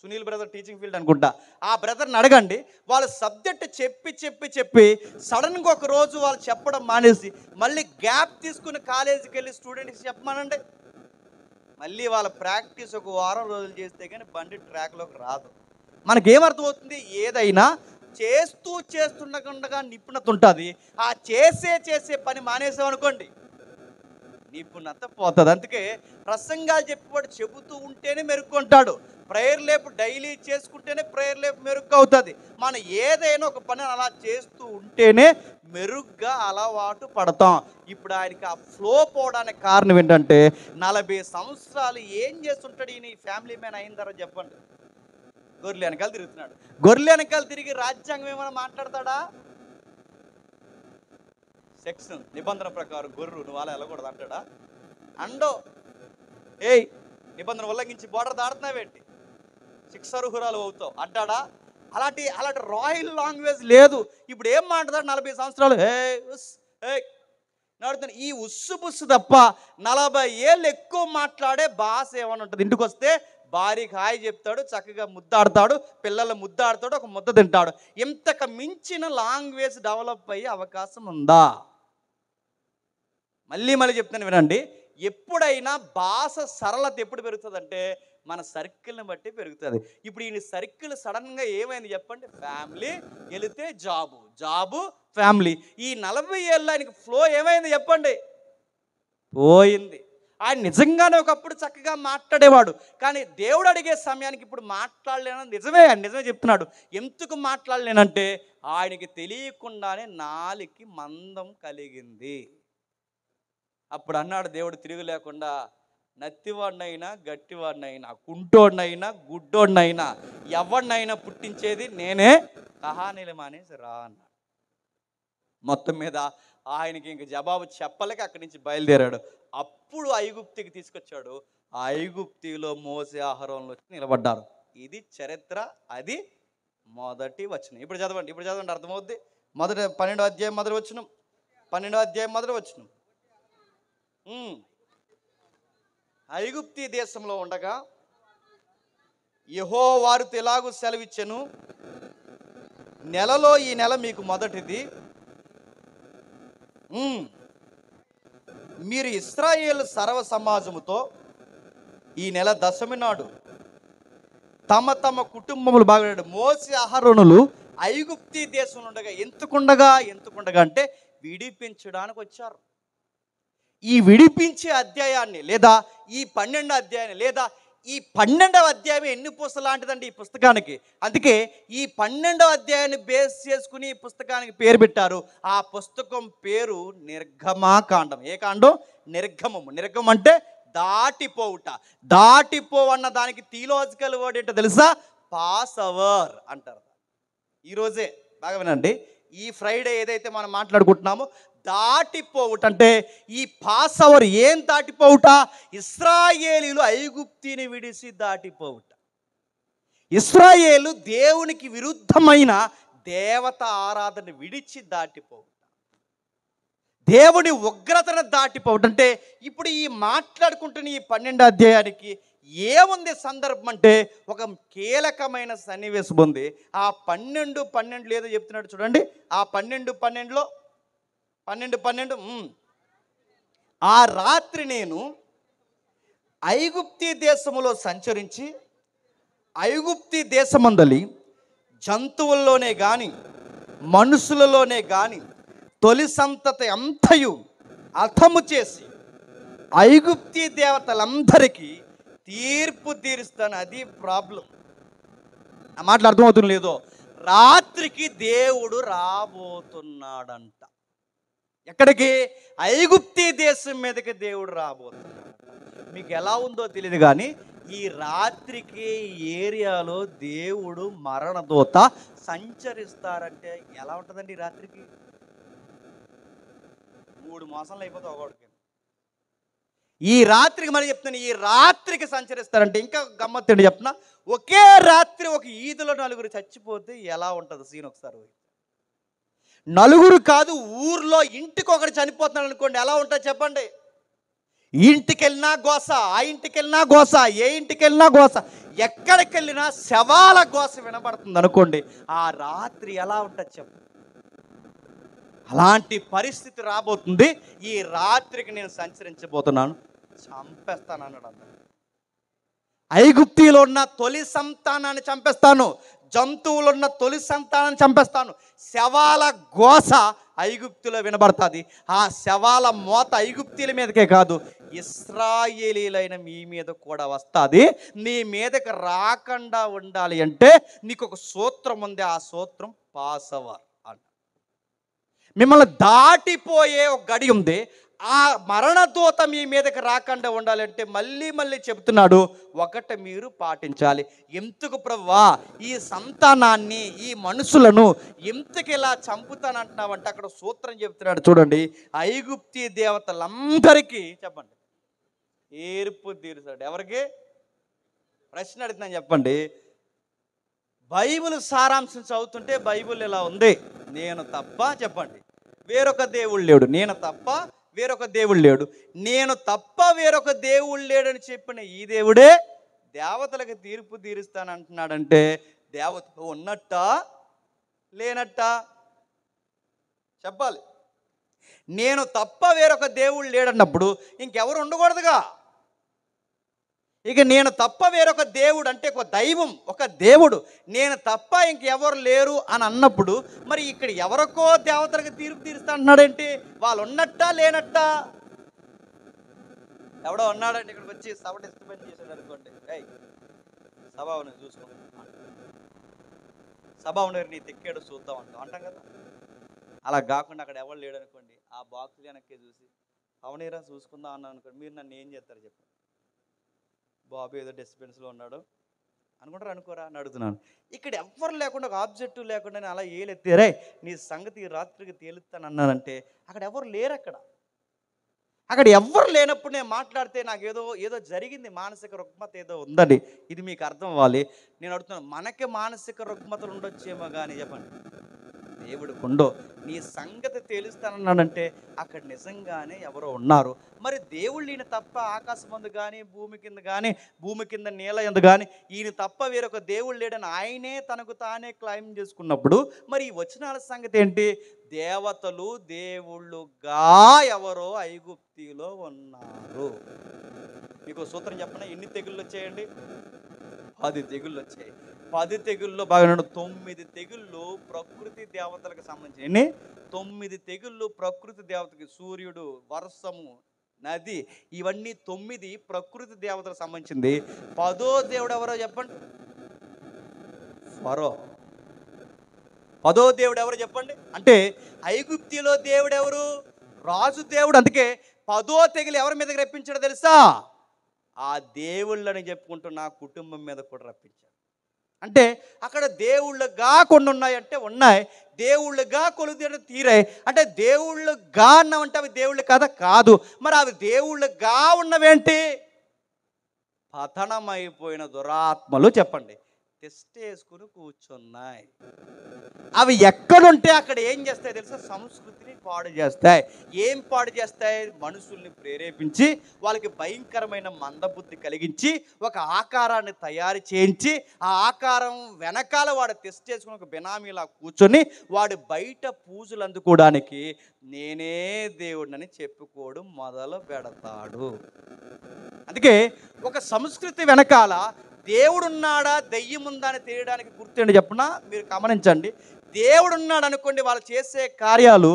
సునీల్ బ్రదర్ టీచింగ్ ఫీల్డ్ అనుకుంటా, ఆ బ్రదర్ని అడగండి. వాళ్ళ సబ్జెక్ట్ చెప్పి సడన్గా ఒక రోజు వాళ్ళు చెప్పడం మానేసి మళ్ళీ గ్యాప్ తీసుకుని కాలేజీకి వెళ్ళి స్టూడెంట్స్కి చెప్పమానండి. మళ్ళీ వాళ్ళ ప్రాక్టీస్ ఒక వారం రోజులు చేస్తే కానీ బండి ట్రాక్లోకి రాదు. మనకేమర్థమవుతుంది? ఏదైనా చేస్తుండగా నిపుణత ఉంటుంది. ఆ చేసే పని మానేసామనుకోండి, నిపుణత పోతుంది. అందుకే ప్రసంగాలు చెప్పేవాడు చెబుతూ ఉంటేనే మెరుక్కుంటాడు. ప్రేయర్ లేపు డైలీ చేసుకుంటేనే ప్రేయర్ లేపు మెరుగ్గా అవుతుంది. మనం ఏదైనా ఒక పని అలా చేస్తూ ఉంటేనే మెరుగ్గా అలవాటు పడతాం. ఇప్పుడు ఆయనకి ఆ ఫ్లో పోవడానికి కారణం ఏంటంటే, 40 సంవత్సరాలు ఏం చేస్తుంటాడు ఈయన? ఫ్యామిలీ మ్యాన్ అయిన తర్వాత చెప్పండి, గొర్రెలు వెనకాల తిరుగుతున్నాడు. గొర్రెలు వెనకాల తిరిగి రాజ్యాంగం ఏమైనా మాట్లాడతాడా? సెక్షన్ నిబంధన ప్రకారం గొర్రెలు నువ్వు అలా వెళ్ళకూడదు అంటాడా? అండో ఏయ్ నిబంధన ఉల్లంఘించి బోర్డర్ దాడుతున్నావేంటి, శిక్షార్హురాలు అవుతావు అంటాడా? అలాంటి రాయల్ లాంగ్వేజ్ లేదు. ఇప్పుడు ఏం మాట్లాడతాడు? 40 సంవత్సరాలు నడుతున్నాడు. ఈ ఉస్సు బుస్సు తప్ప 40 ఏళ్ళు ఎక్కువ మాట్లాడే భాష ఏమని ఉంటుంది? ఇంటికి వస్తే భార్యకి హాయ్ చెప్తాడు, చక్కగా ముద్దాడతాడు, పిల్లలు ముద్దాడతాడు, ఒక ముద్ద తింటాడు. ఇంతకు మించిన లాంగ్వేజ్ డెవలప్ అయ్యే అవకాశం ఉందా? మళ్ళీ చెప్తాను వినండి. ఎప్పుడైనా భాష సరళత ఎప్పుడు పెరుగుతుందంటే మన సర్కిల్ని బట్టి పెరుగుతుంది. ఇప్పుడు ఈ సర్కిల్ సడన్గా ఏమైంది చెప్పండి? ఫ్యామిలీ వెళితే జాబు, జాబు ఫ్యామిలీ. ఈ 40 ఏళ్ళ ఆయనకి ఫ్లో ఏమైంది చెప్పండి? పోయింది. ఆయన నిజంగానే ఒకప్పుడు చక్కగా మాట్లాడేవాడు, కానీ దేవుడు అడిగే సమయానికి ఇప్పుడు మాట్లాడలేనని నిజమే చెప్తున్నాడు. ఎందుకు మాట్లాడలేనంటే ఆయనకి తెలియకుండానే నాలికి మందం కలిగింది. అప్పుడు అన్నాడు దేవుడు తిరిగి లేకుండా, నత్తివాడినైనా గట్టివాడినైనా కుంటోడినైనా గుడ్డోడినైనా ఎవరినైనా పుట్టించేది నేనే, కహానీలు మానేసి రా అన్నాడు. మొత్తం మీద ఆయనకి ఇంక జవాబు చెప్పలేక అక్కడి నుంచి బయలుదేరాడు. అప్పుడు ఐగుప్తికి తీసుకొచ్చాడు. ఆ ఐగుప్తిలో మోసే ఆహారంలో వచ్చి నిలబడ్డారు. ఇది చరిత్ర, అది మొదటి వచనం. ఇప్పుడు చదవండి అర్థమవుద్ది. 12వ అధ్యాయం మొదటి వచనం. 12వ అధ్యాయం మొదటి వచనం. ఐగుప్తి దేశంలో ఉండగా యెహోవా వారితో ఎలాగూ సెలవిచ్చెను, నెలలో ఈ నెల మీకు మొదటిది. మీరు ఇశ్రాయేలు సర్వ సమాజముతో ఈ నెల దశమి నాడు తమ తమ కుటుంబములు బాగా మోసే అహరోనులు ఐగుప్తి దేశం ఉండగా ఎందుకుండగా అంటే విడిపించడానికి వచ్చారు. ఈ విడిపించే అధ్యాయాన్ని లేదా ఈ 12వ అధ్యాయాన్ని లేదా ఈ 12వ అధ్యాయం ఎన్ని పుస్తకాలు లాంటిదండి ఈ పుస్తకానికి. అందుకే ఈ 12వ అధ్యాయాన్ని బేస్ చేసుకుని ఈ పుస్తకానికి పేరు పెట్టారు. ఆ పుస్తకం పేరు నిర్గమాకాండం. ఏ కాండం? నిర్గమము. నిర్గమం అంటే దాటిపోవుట. దాటిపోవన్న దానికి థియలాజికల్ వర్డ్ ఏంటో తెలుసా? పాస్ అవర్ అంటారు. ఈరోజే బాగా వినండి, ఈ ఫ్రైడే ఏదైతే మనం మాట్లాడుకుంటున్నామో దాటిపోవుట అంటే ఈ పాస్ అవర్ ఏం దాటిపోవుట? ఇశ్రాయేలీలు ఐగుప్తిని విడిసి దాటిపోవుట. ఇశ్రాయేలు దేవునికి విరుద్ధమైన దేవత ఆరాధన విడిచి దాటిపోవుట, దేవుని ఉగ్రతను దాటిపోవుట. అంటే ఇప్పుడు ఈ మాట్లాడుకుంటున్న ఈ 12వ అధ్యాయానికి ఏముంది సందర్భం అంటే ఒక కీలకమైన సన్నివేశం ఉంది. ఆ 12 ఏదో చెప్తున్నాడు చూడండి. ఆ 12 ఆ రాత్రి నేను ఐగుప్తి దేశములో సంచరించి ఐగుప్తి దేశమందలి జంతువుల్లోనే గాని మనుషులలోనే గాని తొలి సంతతి అంతయు అర్థము చేసి ఐగుప్తి దేవతలందరికీ తీర్పు తీరుస్తాను. అది ప్రాబ్లం. ఆ మాటలు అర్థమవుతుంది లేదో? రాత్రికి దేవుడు రాబోతున్నాడంట. ఎక్కడికి? ఐగుప్తి దేశం మీదకి దేవుడు రాబోతున్నాడు. మీకు ఎలా ఉందో తెలియదు కానీ ఈ రాత్రికి ఏరియాలో దేవుడు మరణదూత సంచరిస్తారంటే ఎలా ఉంటుందండి? ఈ రాత్రికి 3 మాసాలు అయిపోతే ఒకడికి ఈ రాత్రికి మరి చెప్తాను, ఈ రాత్రికి సంచరిస్తారంటే ఇంకా గమ్మత్తు చెప్తున్నా. ఒకే రాత్రి ఒక ఈదులో 4 చచ్చిపోతే ఎలా ఉంటుంది సీన్ ఒకసారి? 4 కాదు, ఊర్లో ఇంటికి ఒకటి చనిపోతున్నాడు అనుకోండి, ఎలా ఉంటుంది చెప్పండి? ఇంటికి వెళ్ళినా గోస, ఆ ఇంటికి వెళ్ళినా గోస, ఏ ఇంటికి వెళ్ళినా గోస, ఎక్కడికి వెళ్ళినా శవాల గోస వినబడుతుంది అనుకోండి. ఆ రాత్రి ఎలా ఉంటుంది చెప్పండి? అలాంటి పరిస్థితి రాబోతుంది. ఈ రాత్రికి నేను సంచరించబోతున్నాను, చంపేస్తాను అన్నాడు. అందరూ ఐగుప్తిలో ఉన్న తొలి సంతానాన్ని చంపేస్తాను, జంతువులున్న తొలి సంతానాన్ని చంపేస్తాను. శవాల గోస ఐగుప్తిలో వినబడుతుంది. ఆ శవాల మోత ఐగుప్తీల మీదకే కాదు, ఇశ్రాయేలీలైన మీ మీద కూడా వస్తుంది. నీ మీదకి రాకుండా ఉండాలి అంటే నీకు ఒక సూత్రం ఉంది. ఆ సూత్రం పాసవర్ అంట. మిమ్మల్ని దాటిపోయే ఒక గడి ఉంది. ఆ మరణదూత మీ మీదకి రాకుండా ఉండాలంటే మళ్ళీ చెబుతున్నాడు, ఒకటి మీరు పాటించాలి. ఎందుకు ప్రభువా ఈ సంతానాన్ని, ఈ మనుషులను ఎందుకు ఇలా చంపుతానంటున్నావంటే అక్కడ సూత్రం చెబుతున్నాడు చూడండి. ఐగుప్తి దేవతలందరికీ చెప్పండి తీర్పు తీరుస్తాడు. ఎవరికి? ప్రశ్న అడుగుతున్నాను చెప్పండి. బైబిల్ సారాంశం చదువుతుంటే బైబిల్ ఇలా ఉంది, నేను తప్ప చెప్పండి వేరొక దేవుడు లేడు, నేను తప్ప వేరొక దేవుడు లేడు, నేను తప్ప వేరొక దేవుడు లేడని చెప్పిన ఈ దేవుడే దేవతలకు తీర్పు తీరుస్తానంటున్నాడంటే దేవతలు ఉన్నట్టా లేనట్టా చెప్పాలి. నేను తప్ప వేరొక దేవుడు లేడన్నప్పుడు ఇంకెవరు ఉండకూడదుగా. ఇక నేను తప్ప వేరొక దేవుడు అంటే ఒక దైవం, ఒక దేవుడు, నేను తప్ప ఇంకెవరు లేరు అని అన్నప్పుడు మరి ఇక్కడ ఎవరికో దేవతలకు తీర్పు తీరుస్తా అంటున్నాడేంటి? వాళ్ళు ఉన్నట్టా లేనట్టా? ఎవడో ఉన్నాడంటే ఇక్కడికి వచ్చి సభ డిస్టర్బెన్స్ చేశాడు అనుకోండి, సభ ఉన్నది చూసుకోండి, సభ ఉన్నది నీ తిక్కేడు చూద్దాం అంటాం కదా. అలా కాకుండా అక్కడ ఎవరు లేడు అనుకోండి, ఆ బాక్స్ వెనక్కి చూసి అవనీరా చూసుకుందాం అన్నాను అనుకోండి, మీరు నన్ను ఏం చేస్తారు చెప్పండి? బాబు ఏదో డిస్టర్బెన్స్లో ఉన్నాడు అనుకుంటారు అనుకోరా అని అడుగుతున్నాను. ఇక్కడ ఎవ్వరు లేకుండా ఒక ఆబ్జెక్టివ్ లేకుండా నేను అలా ఏలెత్తారే నీ సంగతి రాత్రికి తేలుస్తాను అన్నానంటే అక్కడ ఎవరు లేరు. అక్కడ ఎవ్వరు లేనప్పుడు నేను మాట్లాడితే నాకు ఏదో జరిగింది, మానసిక రుగ్మత ఏదో ఉందండి. ఇది మీకు అర్థం అవ్వాలి. నేను అడుగుతున్నాను, మనకి మానసిక రుగ్మతలు ఉండొచ్చేమో కానీ చెప్పండి, దేవుడు ఉండో. నీ సంగతి తేలుస్తానన్నాడంటే అక్కడ నిజంగానే ఎవరో ఉన్నారు. మరి దేవుళ్ళు ఈయన తప్ప ఆకాశం ముందు కానీ భూమి కింద నీళ్ళ ఎందు కానీ ఈయన తప్ప వేరొక దేవుడు లేడని ఆయనే తనకు తానే క్లైమ్ చేసుకున్నప్పుడు మరి ఈ వచనాల సంగతి ఏంటి? దేవతలు దేవుళ్ళుగా ఎవరో ఐగుప్తిలో ఉన్నారు. మీకు సూత్రం చెప్పనా? ఎన్ని తెగుళ్ళు వచ్చాయండి? 10 తెగుళ్ళు వచ్చాయి. 10 తెగుల్లో బాగా 9 తెగుళ్ళు ప్రకృతి దేవతలకు సంబంధించి. ఎన్ని? 9 తెగుళ్ళు ప్రకృతి దేవతకి. సూర్యుడు, వర్షము, నది, ఇవన్నీ 9 ప్రకృతి దేవతలకు సంబంధించింది. 10వ దేవుడు ఎవరో చెప్పండి? ఫరో. 10వ దేవుడు ఎవరు చెప్పండి? అంటే ఐగుప్తిలో దేవుడు ఎవరు? రాజు దేవుడు. అందుకే 10వ తెగులు ఎవరి మీదకి రప్పించాడో తెలుసా? ఆ దేవుళ్ళని చెప్పుకుంటూ నా కుటుంబం మీద కూడా రప్పించాడు. అంటే అక్కడ దేవుళ్ళుగా కొన్ని ఉన్నాయంటే ఉన్నాయి, దేవుళ్ళుగా కొలుది తీరాయి అంటే దేవుళ్ళుగా అన్నామంటే అవి దేవుళ్ళు కదా? కాదు. మరి అవి దేవుళ్ళుగా ఉన్నవేంటి? పతనమైపోయిన దురాత్మలు చెప్పండి, తెస్టేసుకుని కూర్చున్నాయి. అవి ఎక్కడుంటే అక్కడ ఏం చేస్తాయి తెలుసా? సంస్కృతిని పాడు చేస్తాయి. ఏం పాడు చేస్తాయి? మనుషుల్ని ప్రేరేపించి వాళ్ళకి భయంకరమైన మందబుద్ధి కలిగించి ఒక ఆకారాన్ని తయారు చేయించి ఆ ఆకారం వెనకాల వాడు టెస్ట్ చేసుకుని ఒక బినామీలా కూర్చొని వాడు బయట పూజలు అందుకోవడానికి నేనే దేవుడిని చెప్పుకోవడం మొదలు పెడతాడు. అందుకే ఒక సంస్కృతి వెనకాల దేవుడున్నాడా దెయ్యం ఉందా అని తెలియడానికి గుర్తుండి చెప్పున మీరు గమనించండి. దేవుడున్నాడు అనుకోండి, వాళ్ళు చేసే కార్యాలు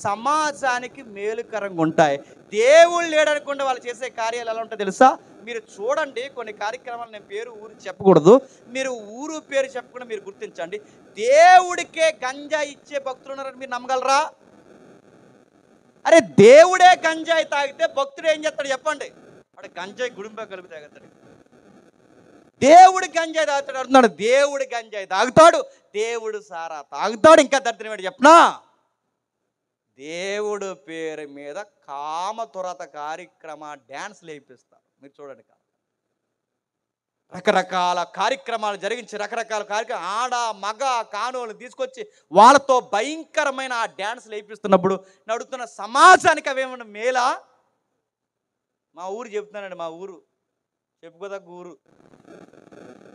సమాజానికి మేలుకరంగా ఉంటాయి. దేవుడు లేడనుకోండి, వాళ్ళు చేసే కార్యాలు ఎలా ఉంటాయో తెలుసా? మీరు చూడండి, కొన్ని కార్యక్రమాలు నేను పేరు ఊరు చెప్పకూడదు, మీరు ఊరు పేరు చెప్పకుండా మీరు గుర్తించండి. దేవుడికే గంజాయి ఇచ్చే భక్తులు ఉన్నారని మీరు నమ్మగలరా? అరే దేవుడే గంజాయి తాగితే భక్తుడు ఏం చేస్తాడు చెప్పండి? వాడు గంజాయి గుడింప కలిపి తాగుతాడు. దేవుడు గంజాయి తాగుతాడు అంటున్నాడు. దేవుడు గంజాయి తాగుతాడు, దేవుడు సారా తాగుతాడు. ఇంకా దరిద్రం చెప్పనా? దేవుడు పేరు మీద కామతురత కార్యక్రమ డ్యాన్స్లు వేయిస్తారు. మీరు చూడండి, రకరకాల కార్యక్రమాలు జరిగించి రకరకాల కార్యక్రమం ఆడ మగ కానోళ్ళు తీసుకొచ్చి వాళ్ళతో భయంకరమైన ఆ డ్యాన్స్లు వేయిస్తున్నప్పుడు నడుస్తున్న సమాజానికి అవేమన్నా మేలా? మా ఊరు చెప్తున్నానండి, మా ఊరు చెప్పుకోదగ్గ ఊరు.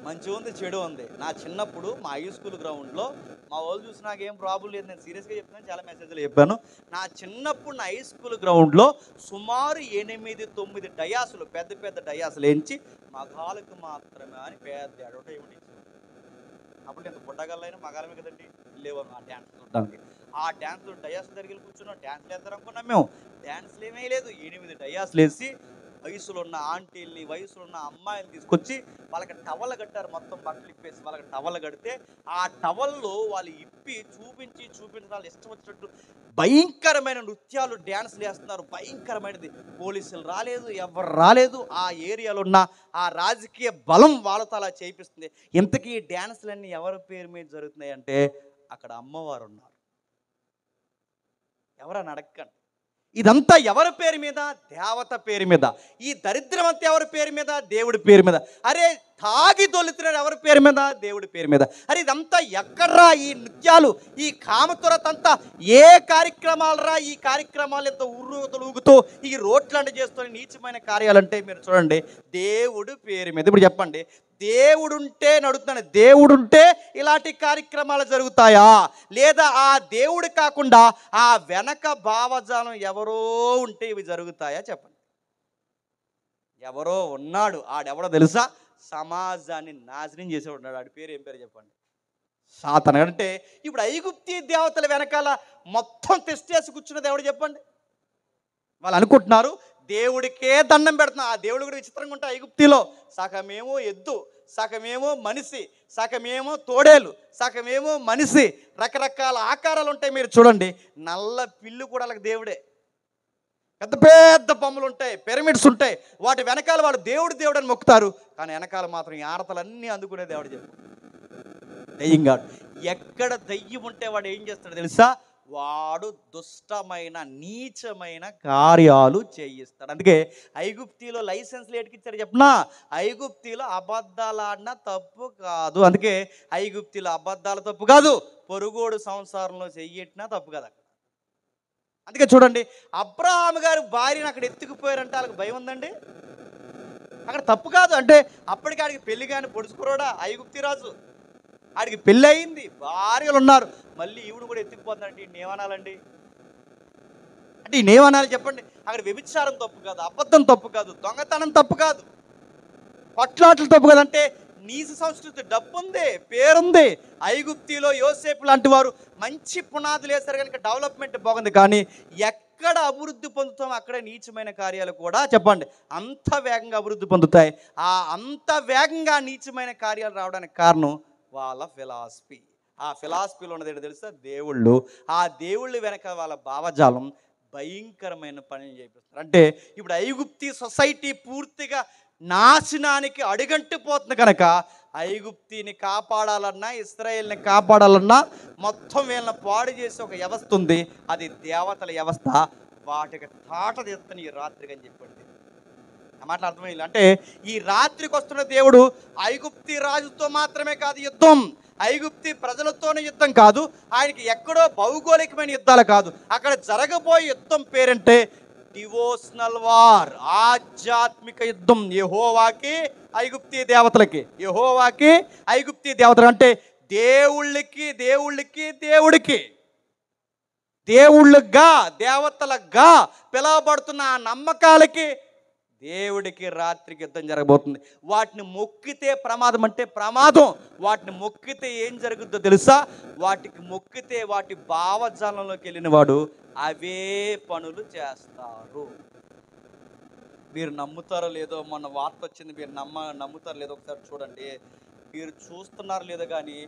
మంచి ఉంది, చెడు ఉంది. నా చిన్నప్పుడు మా హై స్కూల్ గ్రౌండ్లో మా వాళ్ళు చూసి నాకేం ప్రాబ్లం లేదు, నేను సీరియస్గా చెప్తున్నాను, చాలా మెసేజ్లు చెప్పాను. నా చిన్నప్పుడు నా హై స్కూల్ గ్రౌండ్లో సుమారు 8-9 డయాసులు, పెద్ద పెద్ద డయాసులు వేయించి మగాళ్ళకు మాత్రమే అని పెద్ద అడ్వర్టైజ్మెంట్ ఇచ్చాను. అప్పుడు నేను పుట్టగలైనా మగాలమే కదండి లేవు ఆ డ్యాన్స్ చూడడానికి. ఆ డ్యాన్స్లో డయాసులు దగ్గర కూర్చున్నాం, డ్యాన్స్లు వేస్తారు అనుకున్నాం. మేము డ్యాన్స్లు ఏమీ లేదు, 8 డయాసులు వేసి వయసులో ఉన్న ఆంటీల్ని, వయసులో ఉన్న అమ్మాయిని తీసుకొచ్చి వాళ్ళకి టవల్ కట్టారు. మొత్తం బట్టలు ఇప్పేసి వాళ్ళకి టవల్ కడితే ఆ టవల్లో వాళ్ళు ఇప్పి చూపించడానికి ఇష్టం వచ్చినట్టు భయంకరమైన నృత్యాలు, డ్యాన్స్లు వేస్తున్నారు. భయంకరమైనది. పోలీసులు రాలేదు, ఎవరు రాలేదు. ఆ ఏరియాలో ఉన్న ఆ రాజకీయ బలం వాళ్ళతో అలా చేయిస్తుంది. ఇంతకీ ఈ డ్యాన్స్లన్నీ ఎవరి పేరు మీద జరుగుతున్నాయి అంటే అక్కడ అమ్మవారు ఉన్నారు. ఎవరని అడగండి. ఇదంతా ఎవరి పేరు మీద? దేవత పేరు మీద. ఈ దరిద్రం అంతా ఎవరి పేరు మీద? దేవుడి పేరు మీద. అరే తాగి దొలుతున్నారు ఎవరి పేరు మీద? దేవుడి పేరు మీద. అరే ఇదంతా ఎక్కడ్రా ఈ నృత్యాలు, ఈ కామతురతంతా ఏ కార్యక్రమాలరా? ఈ కార్యక్రమాలు ఎంత ఉర్రూతలుగుతూ ఈ రోడ్లంటే చేస్తున్న నీచమైన కార్యాలంటే మీరు చూడండి, దేవుడు పేరు మీద. ఇప్పుడు చెప్పండి, దేవుడుంటే నడుతున్నాడు, దేవుడుంటే ఇలాంటి కార్యక్రమాలు జరుగుతాయా? లేదా ఆ దేవుడు కాకుండా ఆ వెనక భావజాలం ఎవరో ఉంటే ఇవి జరుగుతాయా? చెప్పండి. ఎవరో ఉన్నాడు, ఆడెవడో తెలుసా? సమాజాన్ని నాశనం చేసే ఉన్నాడు. ఆడి పేరు ఏం పేరు చెప్పండి? సాతాను. అంటే ఇప్పుడు ఐగుప్తీ దేవతల వెనకాల మొత్తం తెస్టేసి కూర్చున్నది ఎవడు చెప్పండి? వాళ్ళు అనుకుంటున్నారు దేవుడికే దండం పెడుతున్నా. ఆ దేవుడు కూడా విచిత్రంగా ఉంటాయి. ఐగుప్తిలో సగమేమో ఎద్దు, సగమేమో మనిషి, సగమేమో తోడేలు, సగమేమో మనిషి, రకరకాల ఆకారాలు ఉంటాయి. మీరు చూడండి, నల్ల పిల్లు కూడా వాళ్ళకి దేవుడే. పెద్ద పెద్ద బొమ్మలు ఉంటాయి, పిరమిడ్స్ ఉంటాయి, వాటి వెనకాల వాడు దేవుడు దేవుడు అని మొక్కుతారు. కానీ వెనకాల మాత్రం ఈ ఆడతలన్నీ అందుకునే దేవుడు చెప్పు. దయ్యంగాడు. ఎక్కడ దయ్యం ఉంటే వాడు ఏం చేస్తాడు తెలుసా? వాడు దుష్టమైన నీచమైన కార్యాలు చేయిస్తాడు. అందుకే ఐగుప్తిలో లైసెన్స్ లేట్కి ఇచ్చాడు చెప్పనా? ఐగుప్తిలో అబద్ధాలు ఆడినా తప్పు కాదు. అందుకే ఐగుప్తిలో అబద్ధాలు తప్పు కాదు, పొరుగోడు సంసారంలో చెయ్యట్టినా తప్పు కదా. అందుకే చూడండి, అబ్రహాము గారు భార్యను అక్కడ ఎత్తుకుపోయారంటే వాళ్ళకి భయం ఉందండి. అక్కడ తప్పు కాదు అంటే అప్పటికి ఆడికి పెళ్లి కానీ పొడుచుకురాడా ఐగుప్తి రాజు. ఆడికి పెళ్ళి అయింది, భార్యలు ఉన్నారు, మళ్ళీ ఈవిడ కూడా ఎత్తుకుపోతుందంటే ఈయన ఏమనాలండి? అంటే ఈయన ఏమనాలి చెప్పండి? అక్కడ వ్యభిచారం తప్పు కాదు, అబద్ధం తప్పు కాదు, దొంగతనం తప్పు కాదు, కొట్లాటలు తప్పు కాదు. అంటే నీచ సంస్కృతి, డబ్బు ఉంది, పేరుంది. ఐగుప్తిలో యోసేపు లాంటి వారు మంచి పునాదులు వేశారు కనుక డెవలప్మెంట్ బాగుంది. కానీ ఎక్కడ అభివృద్ధి పొందుతాం అక్కడే నీచమైన కార్యాలు కూడా చెప్పండి అంత వేగంగా అభివృద్ధి పొందుతాయి. ఆ అంత వేగంగా నీచమైన కార్యాలు రావడానికి కారణం వాళ్ళ ఫిలాసఫీ. ఆ ఫిలాసఫీలో ఉన్నది ఏంటో తెలుసా? దేవుళ్ళు. ఆ దేవుళ్ళు వెనక వాళ్ళ భావజాలం భయంకరమైన పనులు చేపిస్తారు. అంటే ఇప్పుడు ఐగుప్తి సొసైటీ పూర్తిగా నాశనానికి అడుగంటిపోతుంది కనుక ఐగుప్తిని కాపాడాలన్నా, ఇశ్రాయేల్ని కాపాడాలన్నా మొత్తం వీళ్ళని పాడు చేసే ఒక వ్యవస్థ ఉంది. అది దేవతల వ్యవస్థ. వాటికి తాట తెస్తని ఈ రాత్రికి అని చెప్పండి. ఆ మాటలు అర్థమైంది. అంటే ఈ రాత్రికి వస్తున్న దేవుడు ఐగుప్తి రాజుతో మాత్రమే కాదు యుద్ధం, ఐగుప్తి ప్రజలతోనే యుద్ధం కాదు, ఆయనకి ఎక్కడో భౌగోళికమైన యుద్ధాలు కాదు, అక్కడ జరగబోయే యుద్ధం పేరంటే డివోషనల్ వార్, ఆధ్యాత్మిక యుద్ధం. యెహోవాకి ఐగుప్తి దేవతలకి, యెహోవాకి ఐగుప్తి దేవతలు. అంటే దేవుళ్ళకి దేవుడికి దేవుళ్ళుగా దేవతలుగా పిలువబడుతున్న ఆ నమ్మకాలకి దేవుడికి రాత్రికి యుద్ధం జరగబోతుంది. వాటిని మొక్కితే ప్రమాదం అంటే ప్రమాదం. వాటిని మొక్కితే ఏం జరుగుతుందో తెలుసా? వాటికి మొక్కితే వాటి భావజాలంలోకి వెళ్ళిన వాడు అవే పనులు చేస్తారు. మీరు నమ్ముతారో లేదో, మొన్న వార్త వచ్చింది, మీరు నమ్ముతారో లేదో ఒకసారి చూడండి. మీరు చూస్తున్నారో లేదో కానీ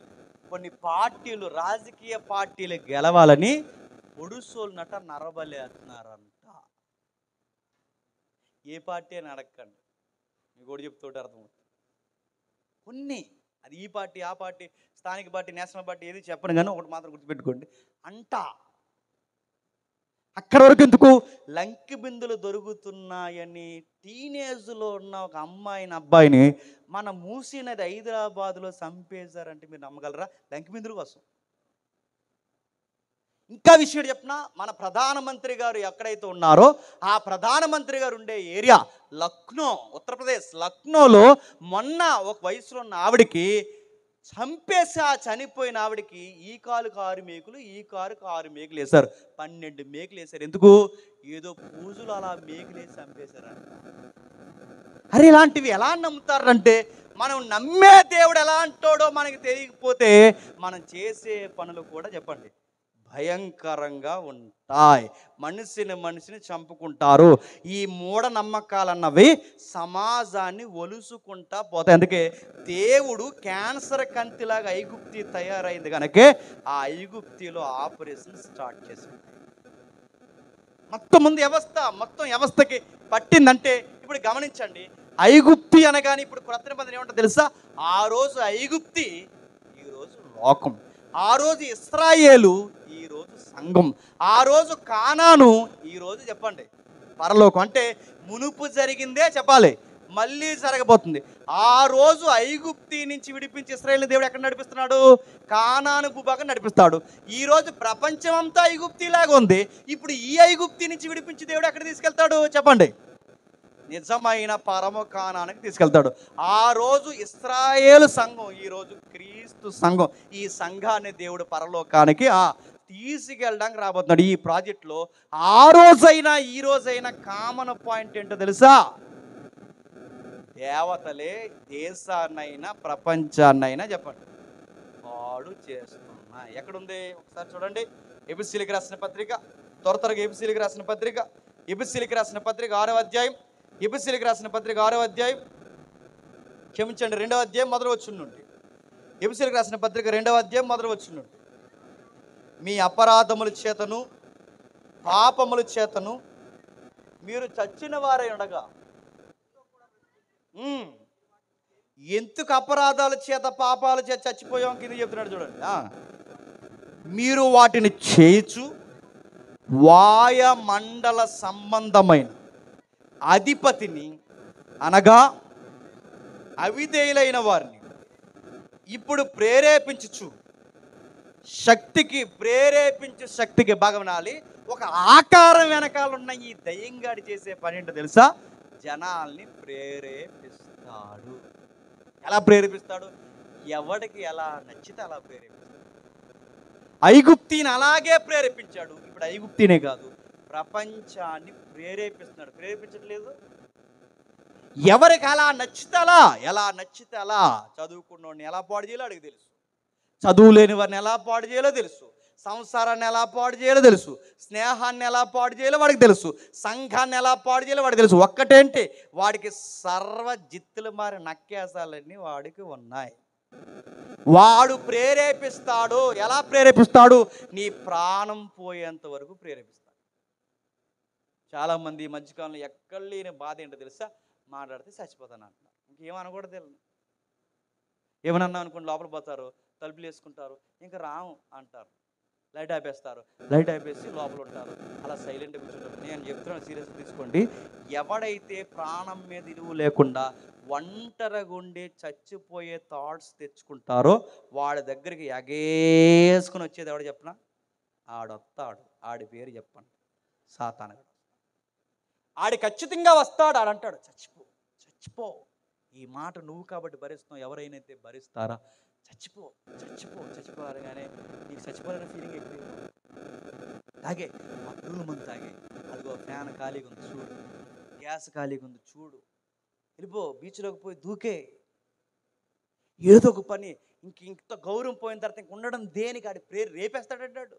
కొన్ని పార్టీలు, రాజకీయ పార్టీలు గెలవాలని ఒడుసోళ్ళనట నరబలేస్తున్నారంట. ఏ పార్టీ అని అడగండి, మీకు కూడా చెప్తుంటే అర్థమవుతుంది. కొన్ని అది ఈ పార్టీ, ఆ పార్టీ, స్థానిక పార్టీ, నేషనల్ పార్టీ ఏది చెప్పను కానీ ఒకటి మాత్రం గుర్తుపెట్టుకోండి, అంట. అక్కడ వరకు ఎందుకు? లంకి బిందులు దొరుకుతున్నాయని టీనేజ్లో ఉన్న ఒక అమ్మాయిని, అబ్బాయిని మన మూసీ నది హైదరాబాద్లో చంపేశారంటే మీరు నమ్మగలరా? లంకి బిందుల కోసం. ఇంకా విషయం చెప్పిన, మన ప్రధానమంత్రి గారు ఎక్కడైతే ఉన్నారో ఆ ప్రధానమంత్రి గారు ఉండే ఏరియా లక్నో, ఉత్తరప్రదేశ్ లక్నోలో మొన్న ఒక వయసులో ఉన్న ఆవిడికి చంపేసి, ఆ చనిపోయిన ఆవిడికి ఈ కాలుకు 6 మేకులు, ఈ కారుకు 6 మేకులు వేశారు. 12 మేకులు వేశారు. ఎందుకు? ఏదో పూజలు అలా మేకులు వేసి చంపేశారంట. అరే ఇలాంటివి ఎలా నమ్ముతారంటే, మనం నమ్మే దేవుడు ఎలా అంటాడో మనకి తెలియకపోతే మనం చేసే పనులు కూడా చెప్పండి భయంకరంగా ఉంటాయి. మనిషిని చంపుకుంటారు. ఈ మూఢనమ్మకాలన్నవి సమాజాన్ని ఒలుసుకుంటా పోతాయి. అందుకే దేవుడు క్యాన్సర్ కంతిలాగా ఐగుప్తి తయారైంది కనుకే ఆ ఐగుప్తిలో ఆపరేషన్ స్టార్ట్ చేసింది. మొత్తం వ్యవస్థకి పట్టిందంటే ఇప్పుడు గమనించండి, ఐగుప్తి అనగానే ఇప్పుడు క్రొత్త నిబంధన ఏమంటో తెలుసా? ఆ రోజు ఐగుప్తి, ఈ రోజు లోకం. ఆ రోజు ఇశ్రాయేలు, ఈ రోజు సంఘం. ఆ రోజు కానాను, ఈ రోజు చెప్పండి పరలోకం. అంటే మునుపు జరిగిందే చెప్పాలి, మళ్ళీ జరగబోతుంది. ఆ రోజు ఐగుప్తి నుంచి విడిపించి ఇశ్రాయేలుని దేవుడు ఎక్కడ నడిపిస్తున్నాడు? కానాను భూభాగం నడిపిస్తాడు. ఈ రోజు ప్రపంచం అంతా ఐగుప్తిలాగా ఉంది. ఇప్పుడు ఈ ఐగుప్తి నుంచి విడిపించి దేవుడు ఎక్కడ తీసుకెళ్తాడు చెప్పండి? నిజమైన పరమ కానానికి తీసుకెళ్తాడు. ఆ రోజు ఇశ్రాయేలు సంఘం, ఈ రోజు క్రీస్తు సంఘం, ఈ సంఘాన్ని దేవుడు పరలోకానికి తీసుకెళ్ళడానికి రాబోతున్నాడు. ఈ ప్రాజెక్టులో ఆ రోజైనా ఈ రోజైనా కామన్ పాయింట్ ఏంటో తెలుసా? దేవతలే దేశాన్నైనా ప్రపంచాన్నైనా చెప్పండి పాడు చేస్తున్నా. ఎక్కడుంది ఒకసారి చూడండి. ఎబిసీలకు రాసిన పత్రిక, త్వరగా ఎబిసీలకు రాసిన పత్రిక, ఎబిసీలకు రాసిన పత్రిక 6వ అధ్యాయం, ఎబిసీలకు రాసిన పత్రిక 6వ అధ్యాయం, క్షమించండి 2వ అధ్యాయం మొదటి వచనం నుండి. ఎబిసీలకు రాసిన పత్రిక 2వ అధ్యాయం మొదటి వచనం నుండి. మీ అపరాధముల చేతను పాపముల చేతను మీరు చచ్చిన వారై ఉండగా, ఎందుకు అపరాధాల చేత పాపాల చేత చచ్చిపోయాం కింద చెప్తున్నాడు చూడండి. మీరు వాటిని చేయించు వాయుమండల సంబంధమైన అధిపతిని అనగా అవిధేయులైన వారిని ఇప్పుడు ప్రేరేపించు శక్తికి బాగా వినాలి. ఒక ఆకారం వెనకాల ఉన్న ఈ దయ్యంగాడి చేసే పని ఏంటో తెలుసా? జనాల్ని ప్రేరేపిస్తాడు. ఎలా ప్రేరేపిస్తాడు? ఎవడికి ఎలా నచ్చితే అలా ప్రేరేపిస్తాడు. ఐగుప్తిని అలాగే ప్రేరేపించాడు. ఇప్పుడు ఐగుప్తినే కాదు, ప్రపంచాన్ని ప్రేరేపిస్తున్నాడు. ప్రేరేపించట్లేదు? ఎవరికి ఎలా నచ్చితే అలా చదువుకున్నోడిని ఎలా పాడు చేయాలో అడిగి తెలుసు, చదువు లేని వారిని ఎలా పాడు చేయాలో తెలుసు, సంసారాన్ని ఎలా పాడు చేయాలో తెలుసు, స్నేహాన్ని ఎలా పాడు చేయాలో వాడికి తెలుసు, సంఘాన్ని ఎలా పాడు చేయాలో వాడికి తెలుసు. ఒక్కటేంటి, వాడికి సర్వ జిత్తులు మారి నక్కేసాలన్నీ వాడికి ఉన్నాయి. వాడు ప్రేరేపిస్తాడు. ఎలా ప్రేరేపిస్తాడు? నీ ప్రాణం పోయేంత వరకు ప్రేరేపిస్తాడు. చాలామంది ఈ మధ్యకాలంలో ఎక్కడ లేని బాధ ఏంటో తెలుసా? మాట్లాడితే చచ్చిపోతాను అంటున్నారు. ఇంకేమనకూడదు. ఏమన్నా అనుకోండి, లోపల పోతారు, తలుపులు వేసుకుంటారు, ఇంకా రాము అంటారు, లైట్ ఆపేస్తారు, లైట్ ఆపేసి లోపల ఉంటారు, అలా సైలెంట్గా కూర్చుంటారు. నేను చెప్తున్నాను, సీరియస్గా తీసుకోండి. ఎవడైతే ప్రాణం మీద ఇరువు లేకుండా ఒంటరిగుండి చచ్చిపోయే థాట్స్ తెచ్చుకుంటారో వాడి దగ్గరికి ఎగేసుకుని వచ్చేది ఎవడు చెప్పనా? ఆడొస్తాడు. ఆడి పేరు చెప్పండి, సాతానుగాడు. ఆడి ఖచ్చితంగా వస్తాడు. ఆడంటాడు చచ్చిపో. ఈ మాట నువ్వు కాబట్టి భరిస్తున్నావు, ఎవరైనా అయితే భరిస్తారా? చచ్చిపోవాలి. కానీ నీకు చచ్చిపోవాలనే ఫీలింగ్ ఎక్కువ. తాగే ఆ పురుగుల మందు తాగే, అదిగో ఫ్యాన్ ఖాళీగా ఉంది చూడు, గ్యాస్ ఖాళీగా ఉంది చూడు, వెళ్ళిపో బీచ్లోకి పోయి దూకే, ఏదో ఒక పని. ఇంత గౌరవం పోయిన తర్వాత ఇంక ఉండడం దేనికి? ఆడి రేపేస్తాడంటాడు.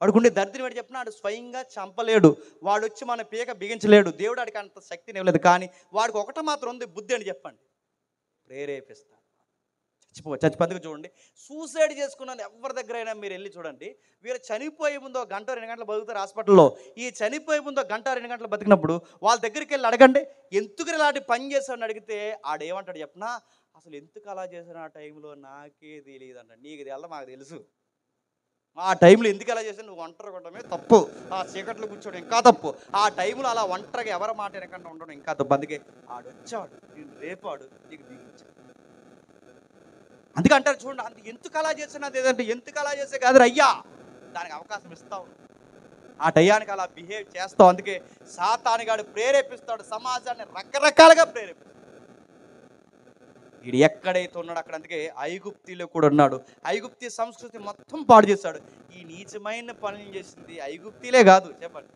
వాడుకుండే దరిద్రం ఏంటి చెప్పిన? ఆడు స్వయంగా చంపలేడు, వాడు వచ్చి మన పీక బిగించలేడు. దేవుడు ఆడికి అంత శక్తిని ఇవ్వలేదు. కానీ వాడికి ఒకటి మాత్రం ఉంది, బుద్ధి అని చెప్పండి, ప్రేరేపిస్తాడు. చచ్చిపోతే చూడండి, సూసైడ్ చేసుకున్నాను ఎవరి దగ్గర అయినా మీరు వెళ్ళి చూడండి. వీరు చనిపోయే ముందు 1 గంట 2 గంటలు బతుకుతారు హాస్పిటల్లో. ఈ చనిపోయే ముందు 1 గంట 2 గంటలు బతికినప్పుడు వాళ్ళ దగ్గరికి వెళ్ళి అడగండి, ఎందుకు ఇలాంటి పని చేశాడని అడిగితే ఆడేమంటాడు చెప్పనా? అసలు ఎందుకు అలా చేశాను ఆ టైంలో నాకే తెలియదు అంట. నీకు తెల్ల మాకు తెలుసు. ఆ టైంలో ఎందుకు అలా చేశాను? నువ్వు ఒంటరిగా ఉండడమే తప్పు, ఆ చీకట్లో కూర్చోవడం ఇంకా తప్పు, ఆ టైంలో అలా ఒంటరిగా ఎవరి మాట వెనకంటే ఉండడం ఇంకా తప్పు. అందుకే ఆడొచ్చాడు, నేను రేపాడు, నీకు దిగించాడు. అందుకే అంటారు చూడండి, అంత ఎందుకు అలా చేసినా ఏదంటే ఎందుకు అలా చేసే కాదు అయ్యా, దానికి అవకాశం ఇస్తావు, ఆ టయానికి అలా బిహేవ్ చేస్తావు. అందుకే సాతానుగాడు ప్రేరేపిస్తాడు, సమాజాన్ని రకరకాలుగా ప్రేరేపిస్తాడు. వీడు ఎక్కడైతే ఉన్నాడు అక్కడ. అందుకే ఐగుప్తిలో కూడా ఉన్నాడు. ఐగుప్తి సంస్కృతి మొత్తం పాడు చేశాడు. ఈ నీచమైన పనులు చేసింది ఐగుప్తిలే కాదు చెప్పండి,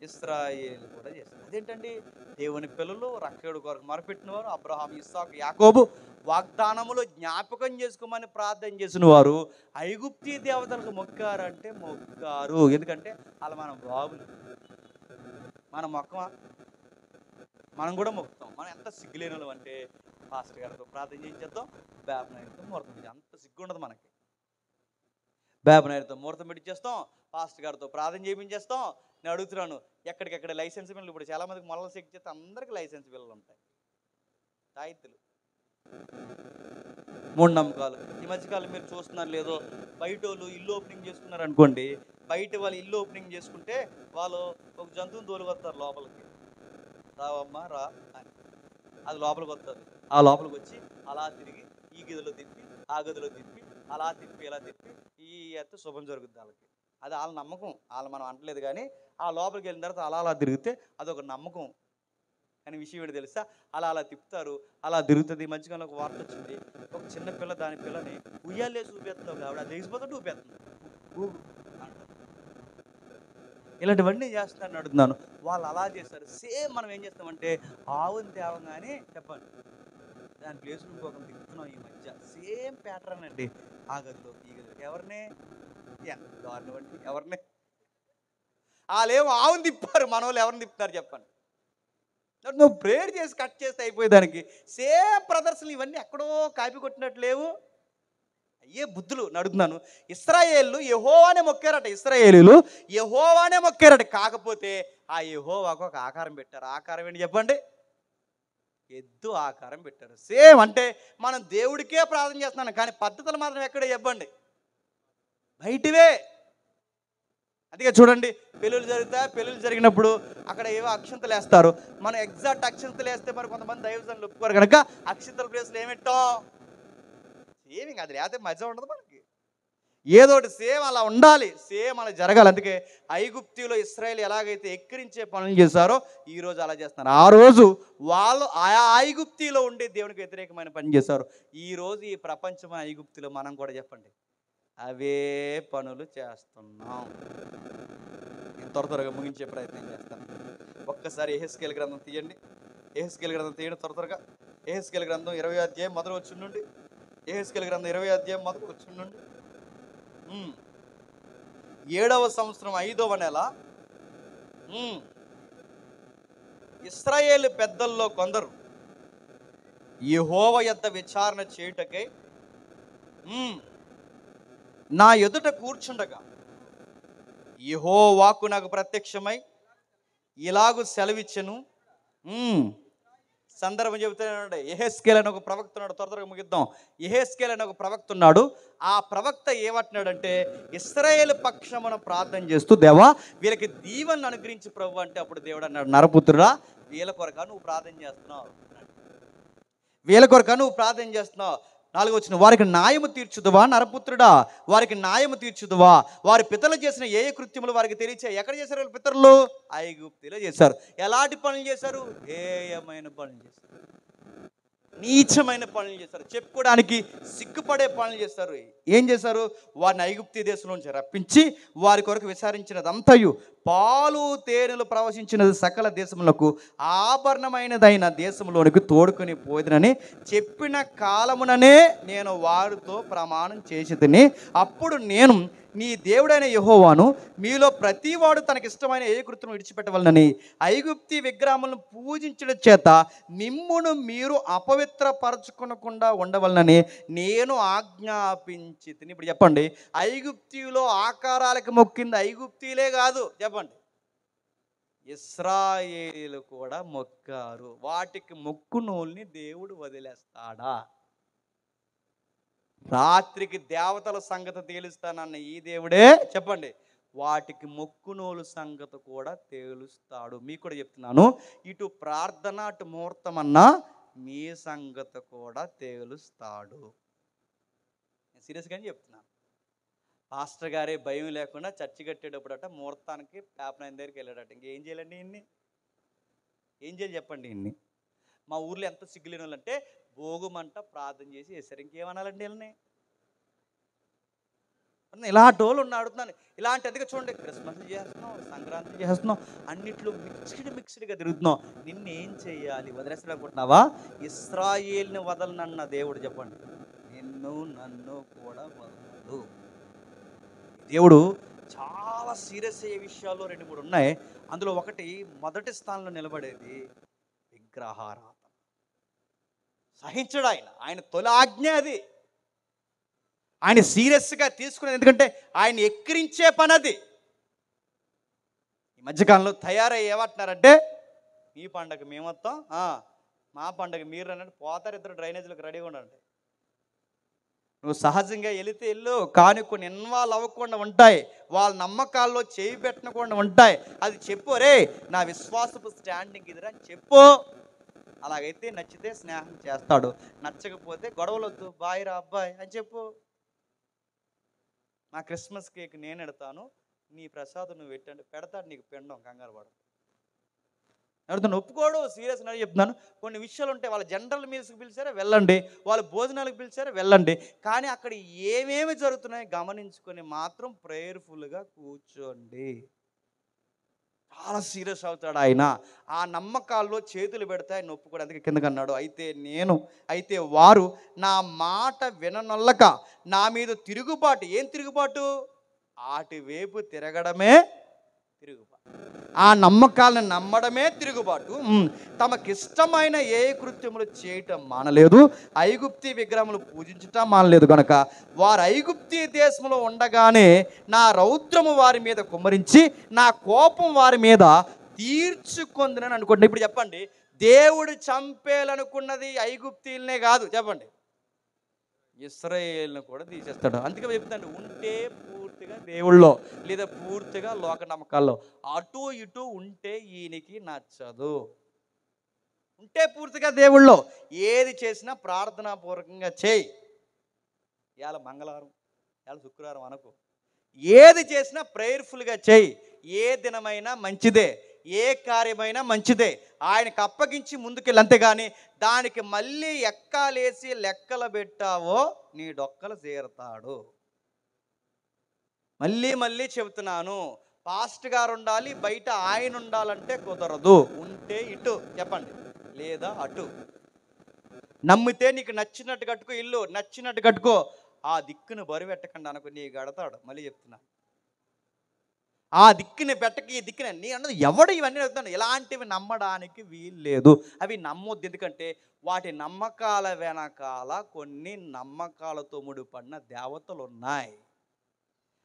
ఇశ్రాయేలు కూడా చేశాడు. అదేంటండి? దేవుని పిల్లలు, రక్షకుడు కొరకు మొరపెట్టిన వారు, అబ్రహాం, ఇస్సాకు, యాకోబు వాగ్దానములు జ్ఞాపకం చేసుకోమని ప్రార్థన చేసిన వారు ఐగుప్తి దేవతలకు మొక్కారంటే మొక్కారు. ఎందుకంటే అలా మనం బాబులు, మనం మొక్కమా? మనం కూడా మొక్కుతాం. మనం ఎంత సిగ్గులేని వాళ్ళం అంటే పాస్టర్ గారితో ప్రార్థన చేయించేద్దాం, బేబనాయుడితో ముహూర్తం పెట్టి, అంత సిగ్గు ఉండదు మనకి. బేబనాయుడితో ముహూర్తం పెట్టించేస్తాం, పాస్టర్ గారితో ప్రార్థన చేయించేస్తాం. నేను అడుగుతున్నాను, ఎక్కడికెక్కడ లైసెన్స్ బిల్లు? ఇప్పుడు చాలామందికి మొలల చెక్ చేస్తే అందరికీ లైసెన్స్ బిల్లులు ఉంటాయి. తాయిత్తులు మూఢనమ్మకాలు. ఈ మధ్యకాలం మీరు చూస్తున్నారు లేదో, బయట వాళ్ళు ఇల్లు ఓపెనింగ్ చేసుకున్నారు అనుకోండి, బయట వాళ్ళు ఇల్లు ఓపెనింగ్ చేసుకుంటే వాళ్ళు ఒక జంతువుని తోలుకొస్తారు లోపలికి, రావమ్మా రా అని. అది లోపలికి వస్తుంది. ఆ లోపలికి వచ్చి అలా తిరిగి ఈ గదిలో తిప్పి ఆ గదిలో తిప్పి అలా తిప్పి ఇలా తిప్పి ఈ ఎత్త శుభం జరుగుద్ది వాళ్ళకి. అది వాళ్ళ నమ్మకం, వాళ్ళు మనం అంటలేదు. కానీ ఆ లోపలికి వెళ్ళిన తర్వాత అలా అలా తిరిగితే అదొక నమ్మకం. కానీ విషయం ఏంటి తెలుసా, అలా అలా తిప్పుతారు, అలా తిరుగుతుంది. ఈ మధ్యకాలంలో ఒక వార్త వచ్చింది, ఒక చిన్న పిల్ల దాని పిల్లని ఉయ్యాలే చూపేస్తావు కాబట్టి అది దిగిపోతుంటే ఊపేస్తుంది. ఇలాంటివన్నీ చేస్తారని అడుగుతున్నాను. వాళ్ళు అలా చేస్తారు. సేమ్ మనం ఏం చేస్తామంటే ఆవుని తేవంగానే చెప్పండి దాని ప్లేస్ ఇంకొకరు తిప్పుతున్నాం ఈ మధ్య. సేమ్ ప్యాటర్న్ అండి. ఆ గదిలో ఈ గదిలో ఎవరినే దారుణం అండి, ఎవరినే వాళ్ళేమో ఆవుని తిప్పారు, మన వాళ్ళు ఎవరిని తిప్పుతారు చెప్పండి. నువ్వు ప్రేయర్ చేసి కట్ చేస్తే అయిపోయేదానికి సేమ్ ప్రదర్శనలు ఇవన్నీ ఎక్కడో కాపీ కొట్టినట్టు లేవు. అయ్యే బుద్ధులు నడుగుతున్నాను. ఇశ్రాయేలు యెహోవానే మొక్కారట. ఇశ్రాయేలీలు యెహోవానే మొక్కారట. కాకపోతే ఆ యెహోవాకు ఒక ఆకారం పెట్టారు. ఆకారం ఏంటి చెప్పండి? ఎద్దు ఆకారం పెట్టారు. సేమ్ అంటే మనం దేవుడికే ప్రార్థన చేస్తున్నాను, కానీ పద్ధతులు మాత్రం ఎక్కడే చెప్పండి? బయటివే. అందుకే చూడండి, పెళ్ళిళ్ళు జరిగినప్పుడు అక్కడ ఏవో అక్షంతలు వేస్తారు. మనం ఎగ్జాక్ట్ అక్షంతలు వేస్తే మరి కొంతమంది దైవజనులు ఒప్పుకోరు కనుక అక్షంతల ప్లేస్లో ఏమిట్టాం? సేమ్ అది లేకపోతే మజా ఉండదు మనకి. ఏదోటి సేమ్ అలా ఉండాలి, సేమ్ అలా జరగాలి. అందుకే ఐగుప్తిలో ఇశ్రాయేలు ఎలాగైతే ఎక్కిరించే పనులు చేశారో ఈరోజు అలా చేస్తున్నారు. ఆ రోజు వాళ్ళు ఆయా ఐగుప్తిలో ఉండి దేవునికి వ్యతిరేకమైన పని చేశారు. ఈరోజు ఈ ప్రపంచమైన ఐగుప్తిలో మనం కూడా చెప్పండి అవే పనులు చేస్తున్నాం. నేను త్వరగా ముగించే ప్రయత్నం చేస్తాను. ఒక్కసారి యెహెజ్కేలు గ్రంథం తీయండి. యెహెజ్కేలు గ్రంథం తీయండి త్వరగా. యెహెజ్కేలు గ్రంథం 20వ అధ్యాయం మొదలు వచ్చి నుండి. యెహెజ్కేలు గ్రంథం 20వ అధ్యాయం మొదలు వచ్చి నుండి 7వ సంవత్సరం 5వ నెల ఇశ్రాయేలు పెద్దల్లో కొందరు యెహోవా యొద్ద విచారణ చేయుటకై నా ఎదుట కూర్చుండగా యెహోవాకు నాకు ప్రత్యక్షమై ఇలాగు సెలవిచ్చెను. సందర్భం చెబుతున్నాడు. యెహెజ్కేలు అని ఒక ప్రవక్త ఉన్నాడు. త్వరగా ముగిద్దాం. యెహెజ్కేలు అని ఒక ప్రవక్త ఉన్నాడు. ఆ ప్రవక్త ఏమంటున్నాడంటే ఇశ్రాయేలు పక్షమున ప్రార్థన చేస్తూ, దేవా వీళ్ళకి దీవెనను అనుగ్రహించి ప్రభు అంటే, అప్పుడు దేవుడు అన్నాడు, నరపుత్రుడా వీళ్ళ కొరక నువ్వు ప్రార్థన చేస్తున్నావు, వీళ్ళ కొరక నువ్వు ప్రార్థన చేస్తున్నావు. 4వ వచనం, వారికి న్యాయము తీర్చుదువా నరపుత్రుడా, వారికి న్యాయము తీర్చుదువా, వారి పితరులు చేసిన ఏ కృత్యములు వారికి తెలియచే. ఎక్కడ చేశారు వాళ్ళ పితరులు? ఐగుప్తిలో చేశారు. ఎలాంటి పనులు చేశారు? హేయమైన పనులు చేశారు, నీచమైన పనులు చేశారు, చెప్పుకోవడానికి సిగ్గుపడే పనులు చేశారు. ఏం చేశారు? వారిని ఐగుప్తి దేశం నుంచి రప్పించి వారి కొరకు విచారించినదంతయు పాలు తేనెలు ప్రవశించినది సకల దేశములకు ఆభరణమైనదైన దేశంలోనికి తోడుకొని పోదునని చెప్పిన కాలముననే నేను వారితో ప్రమాణం చేసేదని. అప్పుడు నేను నీ దేవుడైన యెహోవాను, మీలో ప్రతివాడు తనకిష్టమైన ఏ కృత్యం విడిచిపెట్టవలనని ఐగుప్తి విగ్రహములను పూజించడం చేత మిమ్మును మీరు అపవిత్రపరచుకొనకుండా ఉండవలనని నేను ఆజ్ఞాపించితిని. ఇప్పుడు చెప్పండి, ఐగుప్తిలో ఆకారాలకు మొక్కింది ఐగుప్తిలే కాదు, చెప్పండి ఇశ్రాయేలీలు కూడా మొక్కారు. వాటికి మొక్కునోల్ని దేవుడు వదిలేస్తాడా? రాత్రికి దేవతల సంగతి తేలుస్తానన్న ఈ దేవుడే చెప్పండి వాటికి మొక్కునోలు సంగతి కూడా తేలుస్తాడు. మీకు కూడా చెప్తున్నాను, ఇటు ప్రార్థన అటు ముహూర్తం అన్నా మీ సంగతి కూడా తేలుస్తాడు. నేను సీరియస్గానే చెప్తున్నాను. పాస్టర్ గారే భయం లేకుండా చర్చి కట్టేటప్పుడట ముహూర్తానికి పేపర్ ఆయన దగ్గరికి వెళ్ళాడట. ఇంకేం చేయాలండి ఇన్ని? ఏం చేయాలి చెప్పండి ఇన్ని? మా ఊర్లో ఎంత సిగ్గులేని వాళ్ళు అంటే భోగమంట ప్రార్థన చేసి వేసారు. ఇంకేమనాలండి వీళ్ళని? ఇలాంటి వాళ్ళు ఉన్న అడుగుతున్నాను. ఇలాంటి అదిగా చూడండి, క్రిస్మస్ చేస్తున్నాం, సంక్రాంతి చేస్తున్నాం, అన్నిట్లో మిక్స్డ్గా తిరుగుతున్నాం. నిన్నేం చేయాలి? వదిలేసాడనుకుంటున్నావా? ఇశ్రాయేల్ని వదలనన్న దేవుడు చెప్పండి నిన్ను నన్ను కూడా వదలడు. దేవుడు చాలా సీరియస్ అయ్యే విషయాల్లో 2-3 ఉన్నాయి. అందులో ఒకటి, మొదటి స్థానంలో నిలబడేది విగ్రహారాధన. సహించడు ఆయన తొలి ఆజ్ఞ అది. ఆయన సీరియస్గా తీసుకునేది, ఎందుకంటే ఆయన ఎక్కిరించే పని అది. ఈ మధ్యకాలంలో తయారై ఏమంటున్నారంటే మీ పండగ మేము వస్తాం, మా పండగ మీరు అన్నట్టు పోతారు. ఇద్దరు డ్రైనేజీలకు రెడీగా ఉండండి. నువ్వు సహజంగా వెళితే వెళ్ళు, కానీ కొన్ని ఇన్వాల్వ్ అవ్వకుండా ఉంటాయి, వాళ్ళ నమ్మకాల్లో చేయి పెట్టకుండా ఉంటాయి. అది చెప్పు, రే నా విశ్వాసపు స్టాండింగ్ ఇదిరా అని చెప్పు. అలాగైతే నచ్చితే స్నేహం చేస్తాడు, నచ్చకపోతే గొడవలొద్దు, బాయ్ రా అబ్బాయి అని చెప్పు. నా క్రిస్మస్ కేక్ నేను ఎడతాను, నీ ప్రసాదం నువ్వు పెట్టండి, పెడతాడు నీకు పిండం, కంగారు పడు. ఎవరితో ఒప్పుకోడు, సీరియస్ అని చెప్తున్నాను. కొన్ని విషయాలు ఉంటాయి, వాళ్ళ జనరల్ మీల్స్కి పిలిచారా వెళ్ళండి, వాళ్ళ భోజనాలకు పిలిచారా వెళ్ళండి, కానీ అక్కడ ఏమేమి జరుగుతున్నాయో గమనించుకొని మాత్రం ప్రేయర్ఫుల్గా కూర్చోండి. చాలా సీరియస్ అవుతాడు ఆయన. ఆ నమ్మకాల్లో చేతులు పెడితే ఆయన ఒప్పుకోడు. అందుకే కిందకి అన్నాడు, అయితే వారు నా మాట విననొల్లక నా మీద తిరుగుబాటు. ఏం తిరుగుబాటు? ఆటి వైపు తిరగడమే తిరుగుబాటు. ఆ నమ్మకాలను నమ్మడమే తిరుగుబాటు. తమకిష్టమైన ఏ కృత్యములు చేయటం మానలేదు, ఐగుప్తి విగ్రహములు పూజించటం మానలేదు కనుక వారు ఐగుప్తి దేశంలో ఉండగానే నా రౌద్రము వారి మీద కుమ్మరించి నా కోపం వారి మీద తీర్చుకొందునని అనుకోండి. ఇప్పుడు చెప్పండి, దేవుడు చంపేయాలనుకున్నది ఐగుప్తీలనే కాదు, చెప్పండి, ఇశ్రాయేలును కూడా తీసేస్తాడు. అందుకే చెప్తాను, ఉంటే పూర్తిగా దేవుళ్ళో లేదా పూర్తిగా లోక నమ్మకాల్లో, అటు ఇటు ఉంటే ఈయనకి నచ్చదు. ఉంటే పూర్తిగా దేవుళ్ళో ఏది చేసినా ప్రార్థనాపూర్వకంగా చేయి. ఇవాళ మంగళవారం, ఇవాళ శుక్రవారం అనుకో, ఏది చేసినా ప్రేయర్ఫుల్గా చేయి. ఏ దినమైనా మంచిదే, ఏ కార్యమైనా మంచిదే, ఆయనకు అప్పగించి ముందుకెళ్ళి. అంతేగాని దానికి మళ్ళీ ఎక్కాలేసి లెక్కలు పెట్టావో నీ డొక్కలు చేరుతాడు. మళ్ళీ చెబుతున్నాను, పాస్ట్ గారు ఉండాలి, బయట ఆయన ఉండాలంటే కుదరదు. ఉంటే ఇటు చెప్పండి, లేదా అటు. నమ్మితే నీకు నచ్చినట్టు కట్టుకో, ఇల్లు నచ్చినట్టు కట్టుకో, ఆ దిక్కును బరువు పెట్టకండి అనుకో, నీ గడతాడు. మళ్ళీ చెప్తున్నా, ఆ దిక్కుని పెట్టకి ఈ దిక్కుని నీ అన్నది ఎవడు ఇవన్నీ చెప్తాను. ఇలాంటివి నమ్మడానికి వీలు లేదు, అవి నమ్మొద్దు. ఎందుకంటే వాటి నమ్మకాల వెనకాల కొన్ని నమ్మకాలతో ముడిపడిన దేవతలు ఉన్నాయి.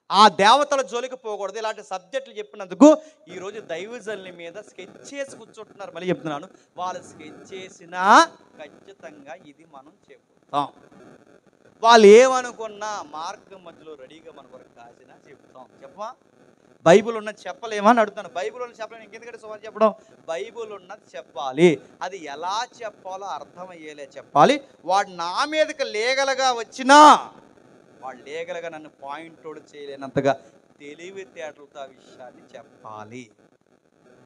ఆ దేవతల జోలికి పోకూడదు. ఇలాంటి సబ్జెక్టులు చెప్పినందుకు ఈరోజు దైవజనుల మీద స్కెచ్ చేసి కూర్చుంటున్నారు. మళ్ళీ చెప్తున్నాను, వాళ్ళు స్కెచ్ చేసినా ఖచ్చితంగా ఇది మనం చెప్తాం. వాళ్ళు ఏమనుకున్నా మార్గం మధ్యలో రెడీగా మన కొరకు కాసినా చెప్తాం. చెప్పమా, బైబుల్ ఉన్నది చెప్పలేమని అడుగుతాను. బైబుల్ ఉన్నది చెప్పలేము, ఇంకెందుకంటే సుమారు చెప్పడం. బైబుల్ ఉన్నది చెప్పాలి, అది ఎలా చెప్పాలో అర్థమయ్యేలే చెప్పాలి. వాడు నా మీదకి లీగల్గా వచ్చినా వాడు లీగల్గా నన్ను పాయింట్ అవుట్ చేయలేనంతగా తెలివితేటలతో ఆ విషయాన్ని చెప్పాలి.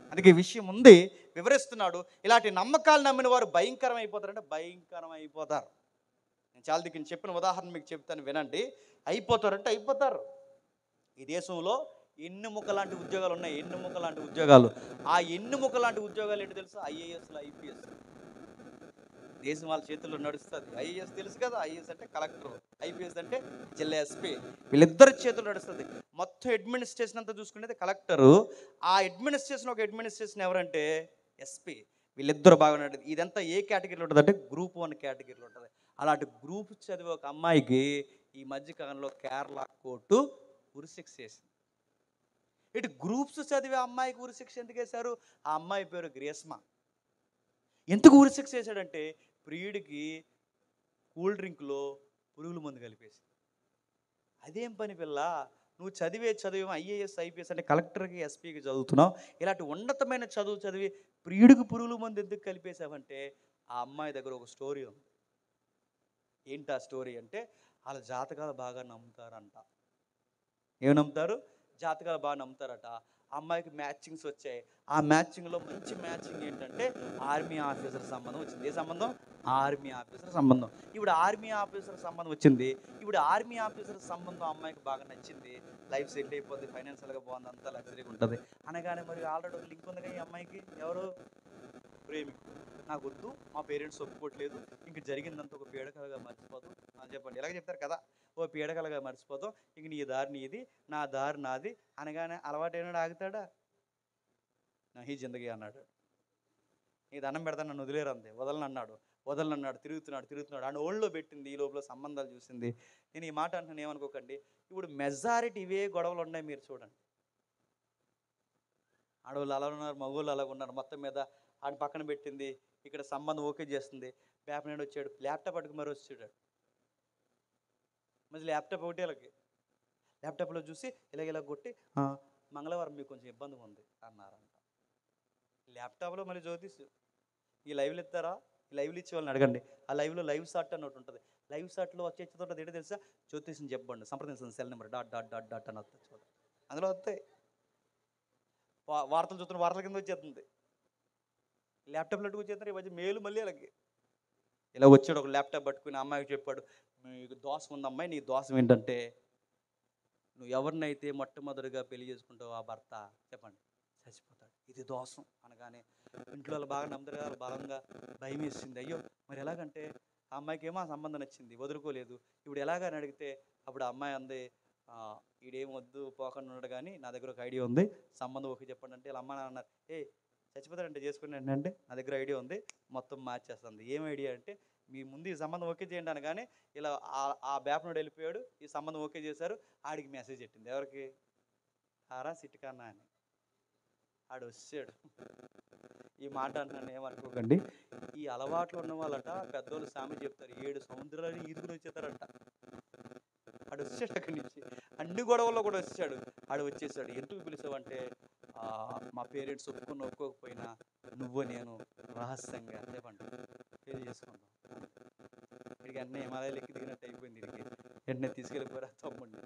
అందుకే ఈ విషయం ఉంది, వివరిస్తున్నాడు. ఇలాంటి నమ్మకాలు నమ్మిన వారు భయంకరం అయిపోతారంటే భయంకరం అయిపోతారు. నేను చాలా దిక్కు చెప్పిన ఉదాహరణ మీకు చెప్తాను, వినండి. అయిపోతారంటే అయిపోతారు. ఈ దేశంలో ఎన్నుముక లాంటి ఉద్యోగాలు ఉన్నాయి, ఎన్నుముక లాంటి ఉద్యోగాలు. ఆ ఎన్నుముక లాంటి ఉద్యోగాలు ఏంటి తెలుసు? ఐఏఎస్లు, ఐపీఎస్. దేశం వాళ్ళ చేతుల్లో నడుస్తుంది. ఐఏఎస్ తెలుసు కదా, ఐఏఎస్ అంటే కలెక్టర్, ఐపీఎస్ అంటే జిల్లా ఎస్పీ. వీళ్ళిద్దరి చేతులు నడుస్తుంది. మొత్తం అడ్మినిస్ట్రేషన్ అంతా చూసుకునేది కలెక్టరు. ఆ అడ్మినిస్ట్రేషన్ ఎవరంటే ఎస్పీ. వీళ్ళిద్దరు బాగా నడుతుంది. ఇదంతా ఏ కేటగిరీలో ఉంటుంది అంటే గ్రూప్ 1 కేటగిరీలో ఉంటుంది. అలాంటి గ్రూప్ చదివే ఒక అమ్మాయికి ఈ మధ్యకాలంలో కేరళ కోర్టు ఉరిశిక్ష వేసింది. ఇటు గ్రూప్స్ చదివే అమ్మాయికి ఉరిశిక్ష ఎందుకు వేశారు? ఆ అమ్మాయి పేరు గ్రీష్మ. ఎందుకు ఉరిశిక్ష వేశాడంటే ప్రియుడికి కూల్ డ్రింక్లో పురుగుల మందు కలిపేసి. అదేం పని పిల్ల, నువ్వు చదివేమో ఐఏఎస్, ఐపీఎస్ అంటే కలెక్టర్కి, ఎస్పీకి చదువుతున్నావు. ఇలాంటి ఉన్నతమైన చదువు చదివి ప్రియుడికి పురుగుల మందు ఎందుకు కలిపేశావంటే ఆ అమ్మాయి దగ్గర ఒక స్టోరీ ఉంది. ఏంటి ఆ స్టోరీ అంటే, వాళ్ళ జాతకాలు బాగా నమ్ముతారంట. ఏమి నమ్ముతారు? జాతకాలు బాగా నమ్ముతారట. అమ్మాయికి మ్యాచింగ్స్ వచ్చాయి. ఆ మ్యాచింగ్లో మంచి మ్యాచింగ్ ఏంటంటే ఆర్మీ ఆఫీసర్ సంబంధం వచ్చింది. ఏ సంబంధం? ఆర్మీ ఆఫీసర్ సంబంధం. ఇప్పుడు ఆర్మీ ఆఫీసర్ సంబంధం వచ్చింది. ఇప్పుడు ఆర్మీ ఆఫీసర్ సంబంధం అమ్మాయికి బాగా నచ్చింది. లైఫ్ సెటిల్ అయిపోద్ది, ఫైనాన్షియల్గా బాగుంది, అంతా లగ్జరీగా ఉంటుంది అనగానే మరి ఆల్రెడీ ఒక లింక్ ఉంది కదా ఈ అమ్మాయికి. ఎవరు? ప్రేమికుడు. నాకు వద్దు, మా పేరెంట్స్ ఒప్పుకోవట్లేదు, ఇంక జరిగిందంతా ఒక పీడకలుగా మర్చిపోతాం అని చెప్పండి. ఇలాగ చెప్తారు కదా, ఓ పీడకలుగా మర్చిపోతాం, ఇంక నీ దారి నీది, నా దారి నాది అనగానే అలవాటైనాడు ఆగుతాడా? నహీ జిందగీ అన్నాడు. నీ దండం పెడతాను, నన్ను వదిలేరు అంతే. వదలనన్నాడు. తిరుగుతున్నాడు. ఆయన ఓళ్ళలో పెట్టింది. ఈ లోపల సంబంధాలు చూసింది. నేను ఈ మాట అంటున్నాను, ఏమనుకోకండి. ఇప్పుడు మెజారిటీ ఇవే గొడవలు ఉన్నాయి, మీరు చూడండి. ఆడవాళ్ళు అలా ఉన్నారు, మగవాళ్ళు అలాగ ఉన్నారు. మొత్తం మీద ఆయన పక్కన పెట్టింది, ఇక్కడ సంబంధం ఓకే చేస్తుంది. పేపర్ వచ్చాడు, ల్యాప్టాప్ పట్టుకు మరి వచ్చాడు. మళ్ళీ ల్యాప్టాప్ ఒకటి ఇలాగే ల్యాప్టాప్లో చూసి ఇలా కొట్టి మంగళవారం మీకు కొంచెం ఇబ్బందిగా ఉంది అన్నారంట. ల్యాప్టాప్లో మళ్ళీ జ్యోతిష్ ఈ లైవ్లు ఇస్తారా, ఈ లైవ్లు ఇచ్చే వాళ్ళని అడగండి. ఆ లైవ్లో లైవ్ షాట్ అని ఒకటి ఉంటుంది. లైవ్ షాట్లో వచ్చేస్తుంది ఏంటో తెలుసా, జ్యోతిష్ని చెప్పండి, సంప్రదించండి, సెల్ నెంబర్ డాట్ అని వస్తుంది. చూడండి అందులో వస్తాయి. వార్తలు చూస్తున్న వార్తల కింద వచ్చేస్తుంది. ల్యాప్టాప్లో వచ్చేస్తారు. ఈ మధ్య మేలు మళ్ళీ అలాగే ఇలా వచ్చాడు ఒక ల్యాప్టాప్ పట్టుకుని అమ్మాయికి చెప్పాడు, మీకు దోషం ఉంది అమ్మాయి, నీ దోషం ఏంటంటే నువ్వు ఎవరినైతే మొట్టమొదటిగా పెళ్లి చేసుకుంటావు ఆ భర్త చెప్పండి చచ్చిపోతాడు, ఇది దోషం అనగానే ఇంట్లో వాళ్ళు బాగా నమ్మదగా బలంగా భయం వేసింది. అయ్యో మరి ఎలాగంటే ఆ అమ్మాయికి ఏమో ఆ సంబంధం నచ్చింది, వదులుకోలేదు. ఇప్పుడు ఎలాగని అడిగితే అప్పుడు ఆ అమ్మాయి అంది, ఈడేం వద్దు పోకుండా ఉన్నాడు కానీ నా దగ్గర ఒక ఐడియా ఉంది, సంబంధం ఓకే చెప్పండి అంటే ఇలా అమ్మ నాన్న అన్నారు, చచ్చిపోతారంటే చేసుకుని ఏంటంటే నా దగ్గర ఐడియా ఉంది, మొత్తం మార్చేస్తుంది. ఏం ఐడియా అంటే మీ ముందు ఈ సంబంధం ఓకే చేయండి అనగానే ఇలా ఆ బ్యాప్నుడు వెళ్ళిపోయాడు, ఈ సంబంధం ఓకే చేశారు. ఆడికి మెసేజ్ పెట్టింది, ఎవరికి, హారా సిట్కన్నా అని. ఆడు వచ్చాడు. ఈ మాట అంటున్నాను ఏమనుకోకండి, ఈ అలవాట్లు ఉన్న వాళ్ళట పెద్దోళ్ళు సామె చెప్తారు, 7 సముద్రాలు ఈదుకుని వచ్చేస్తారంట. ఆడు వచ్చాడు అక్కడి నుంచి, అన్ని గొడవల్లో కూడా వచ్చాడు. ఆడు వచ్చేసాడు. ఎందుకు పిలిచావంటే మా పేరెంట్స్ ఒప్పుకోకపోయినా నువ్వు నేను రహస్యంగా చెప్పండి పెళ్లి చేసుకుందాం. ఇక్కడికి అన్నీ హిమాలయాలు ఎక్కి దిగినట్టు అయిపోయింది. ఇక్కడికి వెంటనే తీసుకెళ్ళిపోయారు తమ్ముడిని.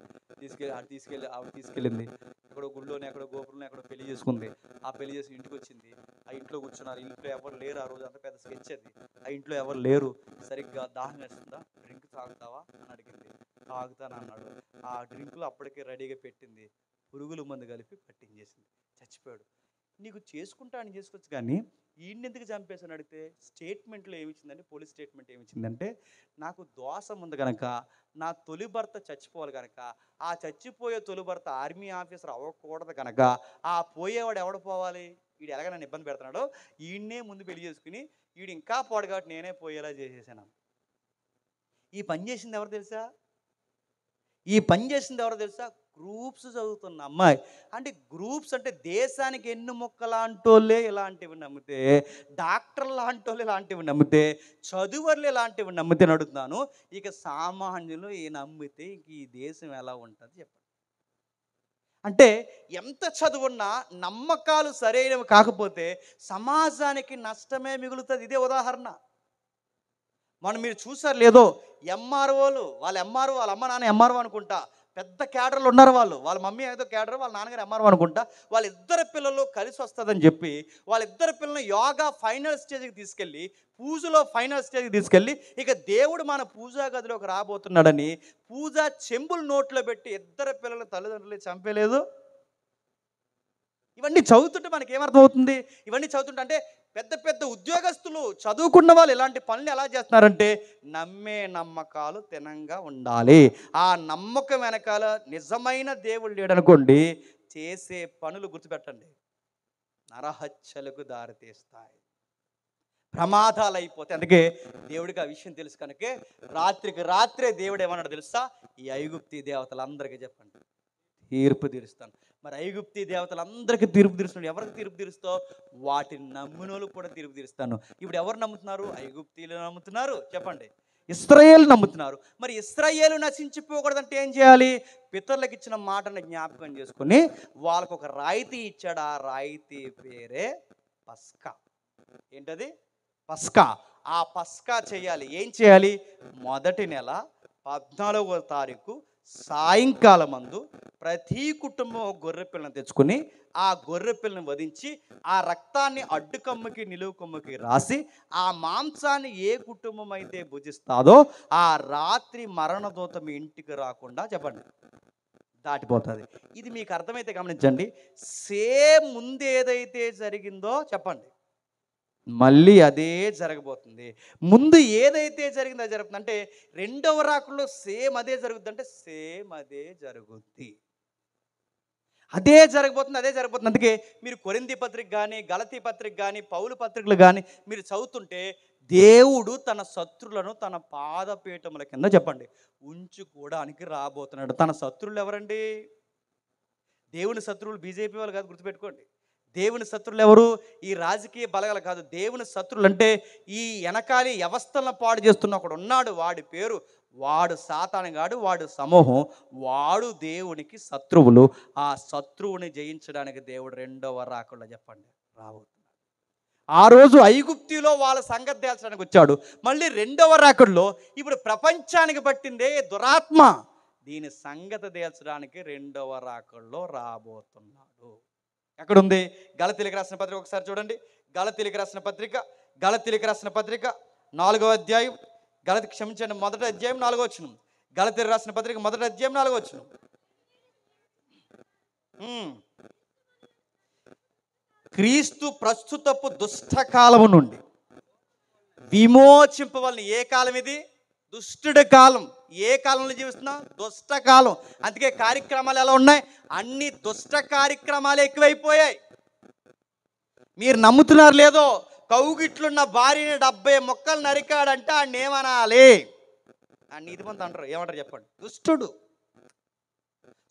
ఆవిడ తీసుకెళ్ళింది. ఎక్కడో గుళ్ళోనే ఎక్కడో గోపురంలో ఎక్కడో పెళ్లి చేసుకుంది. ఆ పెళ్లి చేసి ఇంటికి వచ్చింది. ఆ ఇంట్లో కూర్చున్నారు. ఇంట్లో ఎవరు లేరు. ఆ రోజు అంత పెద్ద స్కెచ్ అది. ఆ ఇంట్లో ఎవరు లేరు. సరిగ్గా దాహం వేస్తుందా, డ్రింక్ తాగుతావా అని అడిగింది. తాగుతాను అన్నాడు. ఆ డ్రింకులు అప్పటికే రెడీగా పెట్టింది. పురుగుల మందు కలిపి పట్టించేసింది. చచ్చిపోయాడు. నీకు చేసుకుంటా అని చేసుకోవచ్చు కానీ ఈయన్ని ఎందుకు చంపేసాను అడిగితే స్టేట్మెంట్లో ఏమిచ్చిందంటే, పోలీస్ స్టేట్మెంట్ ఏమిచ్చిందంటే, నాకు దోషం ఉంది కనుక నా తొలి భర్త చచ్చిపోవాలి కనుక, ఆ చచ్చిపోయే తొలి భర్త ఆర్మీ ఆఫీసర్ అవ్వకూడదు కనుక ఆ పోయేవాడు ఎవడు పోవాలి, వీడు ఎలాగ నన్ను ఇబ్బంది పెడుతున్నాడో ఈయన్నే ముందు పెళ్లి చేసుకుని వీడు ఇంకా పోడు కాబట్టి నేనే పోయేలా చేసేసాను. ఈ పని చేసింది ఎవరు తెలుసా? గ్రూప్స్ చదువుతున్న అమ్మాయి. అంటే గ్రూప్స్ అంటే దేశానికి ఎన్ని మొక్కలాంటోళ్ళే ఇలాంటివి నమ్మితే, డాక్టర్లు లాంటి వాళ్ళు ఇలాంటివి నమ్మితే, చదువర్లు ఇలాంటివి నమ్మితే నడుతున్నాను, ఇక సామాన్యులు ఈ నమ్మితే ఇంక ఈ దేశం ఎలా ఉంటుంది చెప్పండి. అంటే ఎంత చదువున్నా నమ్మకాలు సరైనవి కాకపోతే సమాజానికి నష్టమే మిగులుతుంది. ఇదే ఉదాహరణ. మీరు చూసారు లేదో, ఎంఆర్ఓలు వాళ్ళ అమ్మ నాన్న ఎంఆర్ఓ అనుకుంటా, పెద్ద క్యాడర్లు ఉన్నారు. వాళ్ళ మమ్మీ ఏదో క్యాడర్, వాళ్ళ నాన్నగారు ఎంఆర్ఓ అనుకుంటా. వాళ్ళిద్దరు పిల్లలు కలిసి వస్తుందని చెప్పి వాళ్ళిద్దరు పిల్లలను యోగా ఫైనల్ స్టేజ్కి తీసుకెళ్ళి, పూజలో ఫైనల్ స్టేజ్కి తీసుకెళ్ళి, ఇక దేవుడు మన పూజా గదిలోకి రాబోతున్నాడని పూజా చెంబులు నోట్లో పెట్టి ఇద్దరు పిల్లల తల్లిదండ్రులు చంపేలేదు. ఇవన్నీ చదువుతుంటే మనకి ఏమర్థమవుతుంది? ఇవన్నీ చదువుతుంటే అంటే పెద్ద పెద్ద ఉద్యోగస్తులు చదువుకున్న వాళ్ళు ఇలాంటి పనులు ఎలా చేస్తున్నారంటే, నమ్మే నమ్మకాలు తినంగా ఉండాలి. ఆ నమ్మకం వెనకాల నిజమైన దేవుడు లేడనుకోండి, చేసే పనులు గుర్తుపెట్టండి, నరహత్యలకు దారితీస్తాయి, ప్రమాదాలు అయిపోతాయి. అందుకే దేవుడికి ఆ విషయం తెలుసు కనుకే రాత్రికి రాత్రే దేవుడు ఏమన్నాడు తెలుసా? ఈ ఐగుప్తీ దేవతలందరికీ చెప్పండి తీర్పు తీరుస్తాను. మరి ఐగుప్తీ దేవతలందరికీ తీర్పు తీరుస్తున్నాడు. ఎవరికి తీర్పు తీరుస్తావు? వాటిని నమ్మినోళ్ళు కూడా తీర్పు తీరుస్తాను. ఇప్పుడు ఎవరు నమ్ముతున్నారు? ఐగుప్తీలు నమ్ముతున్నారు చెప్పండి, ఇశ్రాయేలు నమ్ముతున్నారు. మరి ఇశ్రాయేలు నశించిపోకూడదంటే ఏం చేయాలి? పితరులకు ఇచ్చిన మాటను జ్ఞాపకం చేసుకుని వాళ్ళకు ఒక రాయితీ ఇచ్చాడు. ఆ రాయితీ పేరే పస్కా. ఏంటది? పస్కా. ఆ పస్కా చేయాలి. ఏం చేయాలి? మొదటి నెల 14వ తారీఖు సాయంకాలం మందు ప్రతి కుటుంబం గొర్రె పిల్లని తెచ్చుకుని ఆ గొర్రె పిల్లని వధించి ఆ రక్తాన్ని అడ్డు కొమ్మకి నిలువు కొమ్మకి రాసి ఆ మాంసాన్ని ఏ కుటుంబం అయితే భుజిస్తాదో ఆ రాత్రి మరణదూత మీ ఇంటికి రాకుండా చెప్పండి దాటిపోతుంది. ఇది మీకు అర్థమైతే గమనించండి. సేమ్ ముందు ఏదైతే జరిగిందో చెప్పండి, మళ్ళీ అదే జరగబోతుంది. ముందు ఏదైతే జరిగిందో అది జరుగుతుంది. అంటే రెండవ రాకడలో సేమ్ అదే జరుగుతుంది. అంటే సేమ్ అదే జరుగుద్ది, అదే జరగబోతుంది. అందుకే మీరు కొరింథీ పత్రిక కానీ, గలతీ పత్రిక కానీ, పౌలు పత్రికలు కానీ మీరు చదువుతుంటే దేవుడు తన శత్రులను తన పాదపీఠముల కింద చెప్పండి ఉంచుకోవడానికి రాబోతున్నాడు. తన శత్రువులు ఎవరండి? దేవుని శత్రువులు బీజేపీ వాళ్ళు కాదు, గుర్తుపెట్టుకోండి. దేవుని శత్రువులు ఎవరు? ఈ రాజకీయ బలగాలు కాదు. దేవుని శత్రువులు అంటే ఈ వెనకాలి వ్యవస్థలను పాడు చేస్తున్న ఒకడు ఉన్నాడు, వాడి పేరు వాడు సాతానుగాడు, వాడు సమూహం, వాడు దేవునికి శత్రువులు. ఆ శత్రువుని జయించడానికి దేవుడు రెండవ రాకడలో చెప్పండి రాబోతున్నాడు. ఆ రోజు ఐగుప్తిలో వాళ్ళ సంగతి తేల్చడానికి వచ్చాడు. మళ్ళీ రెండవ రాకడలో ఇప్పుడు ప్రపంచానికి పట్టిందే దురాత్మ, దీని సంగతి తేల్చడానికి రెండవ రాకడలో రాబోతున్నాడు. ఎక్కడుంది? గలతీయులకు రాసిన పత్రిక ఒకసారి చూడండి. గలతీయులకు రాసిన పత్రిక 4వ అధ్యాయం, మొదటి అధ్యాయం 4వ వచనం. గలతీయులకు రాసిన పత్రిక మొదటి అధ్యాయం 4వ వచనం. క్రీస్తు ప్రస్తుతపు దుష్టకాలము నుండి విమోచింపవలన. ఏ కాలం ఇది? దుష్టుడి కాలం. ఏ కాలంలో జీవిస్తున్నాం? దుష్టకాలం. అందుకే కార్యక్రమాలు ఎలా ఉన్నాయి? అన్ని దుష్ట కార్యక్రమాలు ఎక్కువైపోయాయి. మీరు నమ్ముతున్నారు లేదో, కౌగిట్లున్న భార్యని 70 ముక్కలు నరికాడంటే ఆయన ఏమనాలి? ఆ నీతిమంతుడు అంటారు, ఏమంటారు చెప్పండి? దుష్టుడు.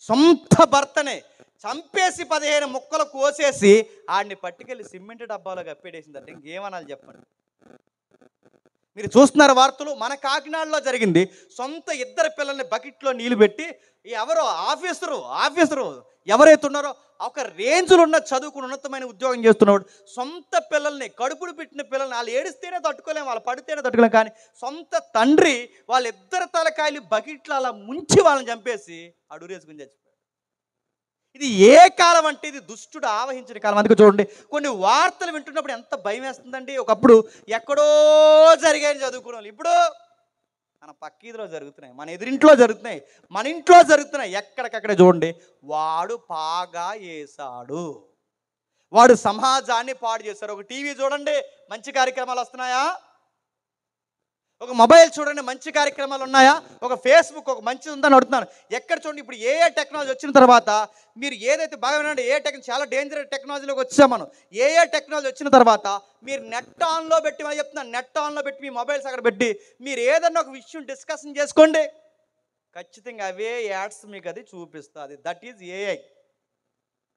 సొంత భర్తనే చంపేసి 15 ముక్కలు కోసేసి ఆడిని పట్టుకెళ్ళి సిమెంట్ డబ్బాలో కప్పేడేసిందంటే ఇంకేమనాలి చెప్పండి? మీరు చూస్తున్నారు వార్తలు. మన కాకినాడలో జరిగింది. సొంత 2 పిల్లల్ని బకెట్లో నీళ్లు పెట్టి, ఎవరో ఆఫీసరు ఎవరైతే ఉన్నారో ఒక రేంజ్లో ఉన్న చదువుకుని ఉన్నతమైన ఉద్యోగం చేస్తున్నాడు, సొంత పిల్లల్ని, కడుపుడు పెట్టిన పిల్లల్ని, వాళ్ళు ఏడిస్తేనే తట్టుకోలేము, వాళ్ళు పడితేనే తట్టుకోలేము, కానీ సొంత తండ్రి వాళ్ళిద్దరు తలకాయలు బకెట్లో అలా ముంచి వాళ్ళని చంపేసి అడురేసుకుని చచ్చిపోయాడు. ఇది ఏ కాలం అంటే ఇది దుష్టుడు ఆవహించిన కాలం. అందుకే చూడండి, కొన్ని వార్తలు వింటున్నప్పుడు ఎంత భయం వేస్తుందండి. ఒకప్పుడు ఎక్కడో జరిగాయని చదువుకునే వాళ్ళు ఇప్పుడు మన పక్కీదిలో జరుగుతున్నాయి, మన ఎదురింట్లో జరుగుతున్నాయి, మన ఇంట్లో జరుగుతున్నాయి. ఎక్కడికక్కడ చూడండి, వాడు పాగా వేశాడు, వాడు సమాజాన్ని పాడు చేశారు. ఒక టీవీ చూడండి, మంచి కార్యక్రమాలు వస్తున్నాయా? ఒక మొబైల్ చూడండి, మంచి కార్యక్రమాలు ఉన్నాయా? ఒక ఫేస్బుక్ ఒక మంచిది ఉందని అడుగుతున్నాను. ఎక్కడ చూడండి, ఇప్పుడు ఏ టెక్నాలజీ వచ్చిన తర్వాత మీరు ఏదైతే బాగా వినండి, చాలా డేంజర్ టెక్నాలజీలోకి వచ్చాం మనం. ఏ టెక్నాలజీ వచ్చిన తర్వాత మీరు నెట్ ఆన్లో పెట్టి, మనం చెప్తున్నాను, నెట్ ఆన్లో పెట్టి మీ మొబైల్స్ అక్కడ పెట్టి మీరు ఏదన్నా ఒక విషయం డిస్కషన్ చేసుకోండి, ఖచ్చితంగా అవే యాడ్స్ మీకు అది చూపిస్తుంది. That is AI.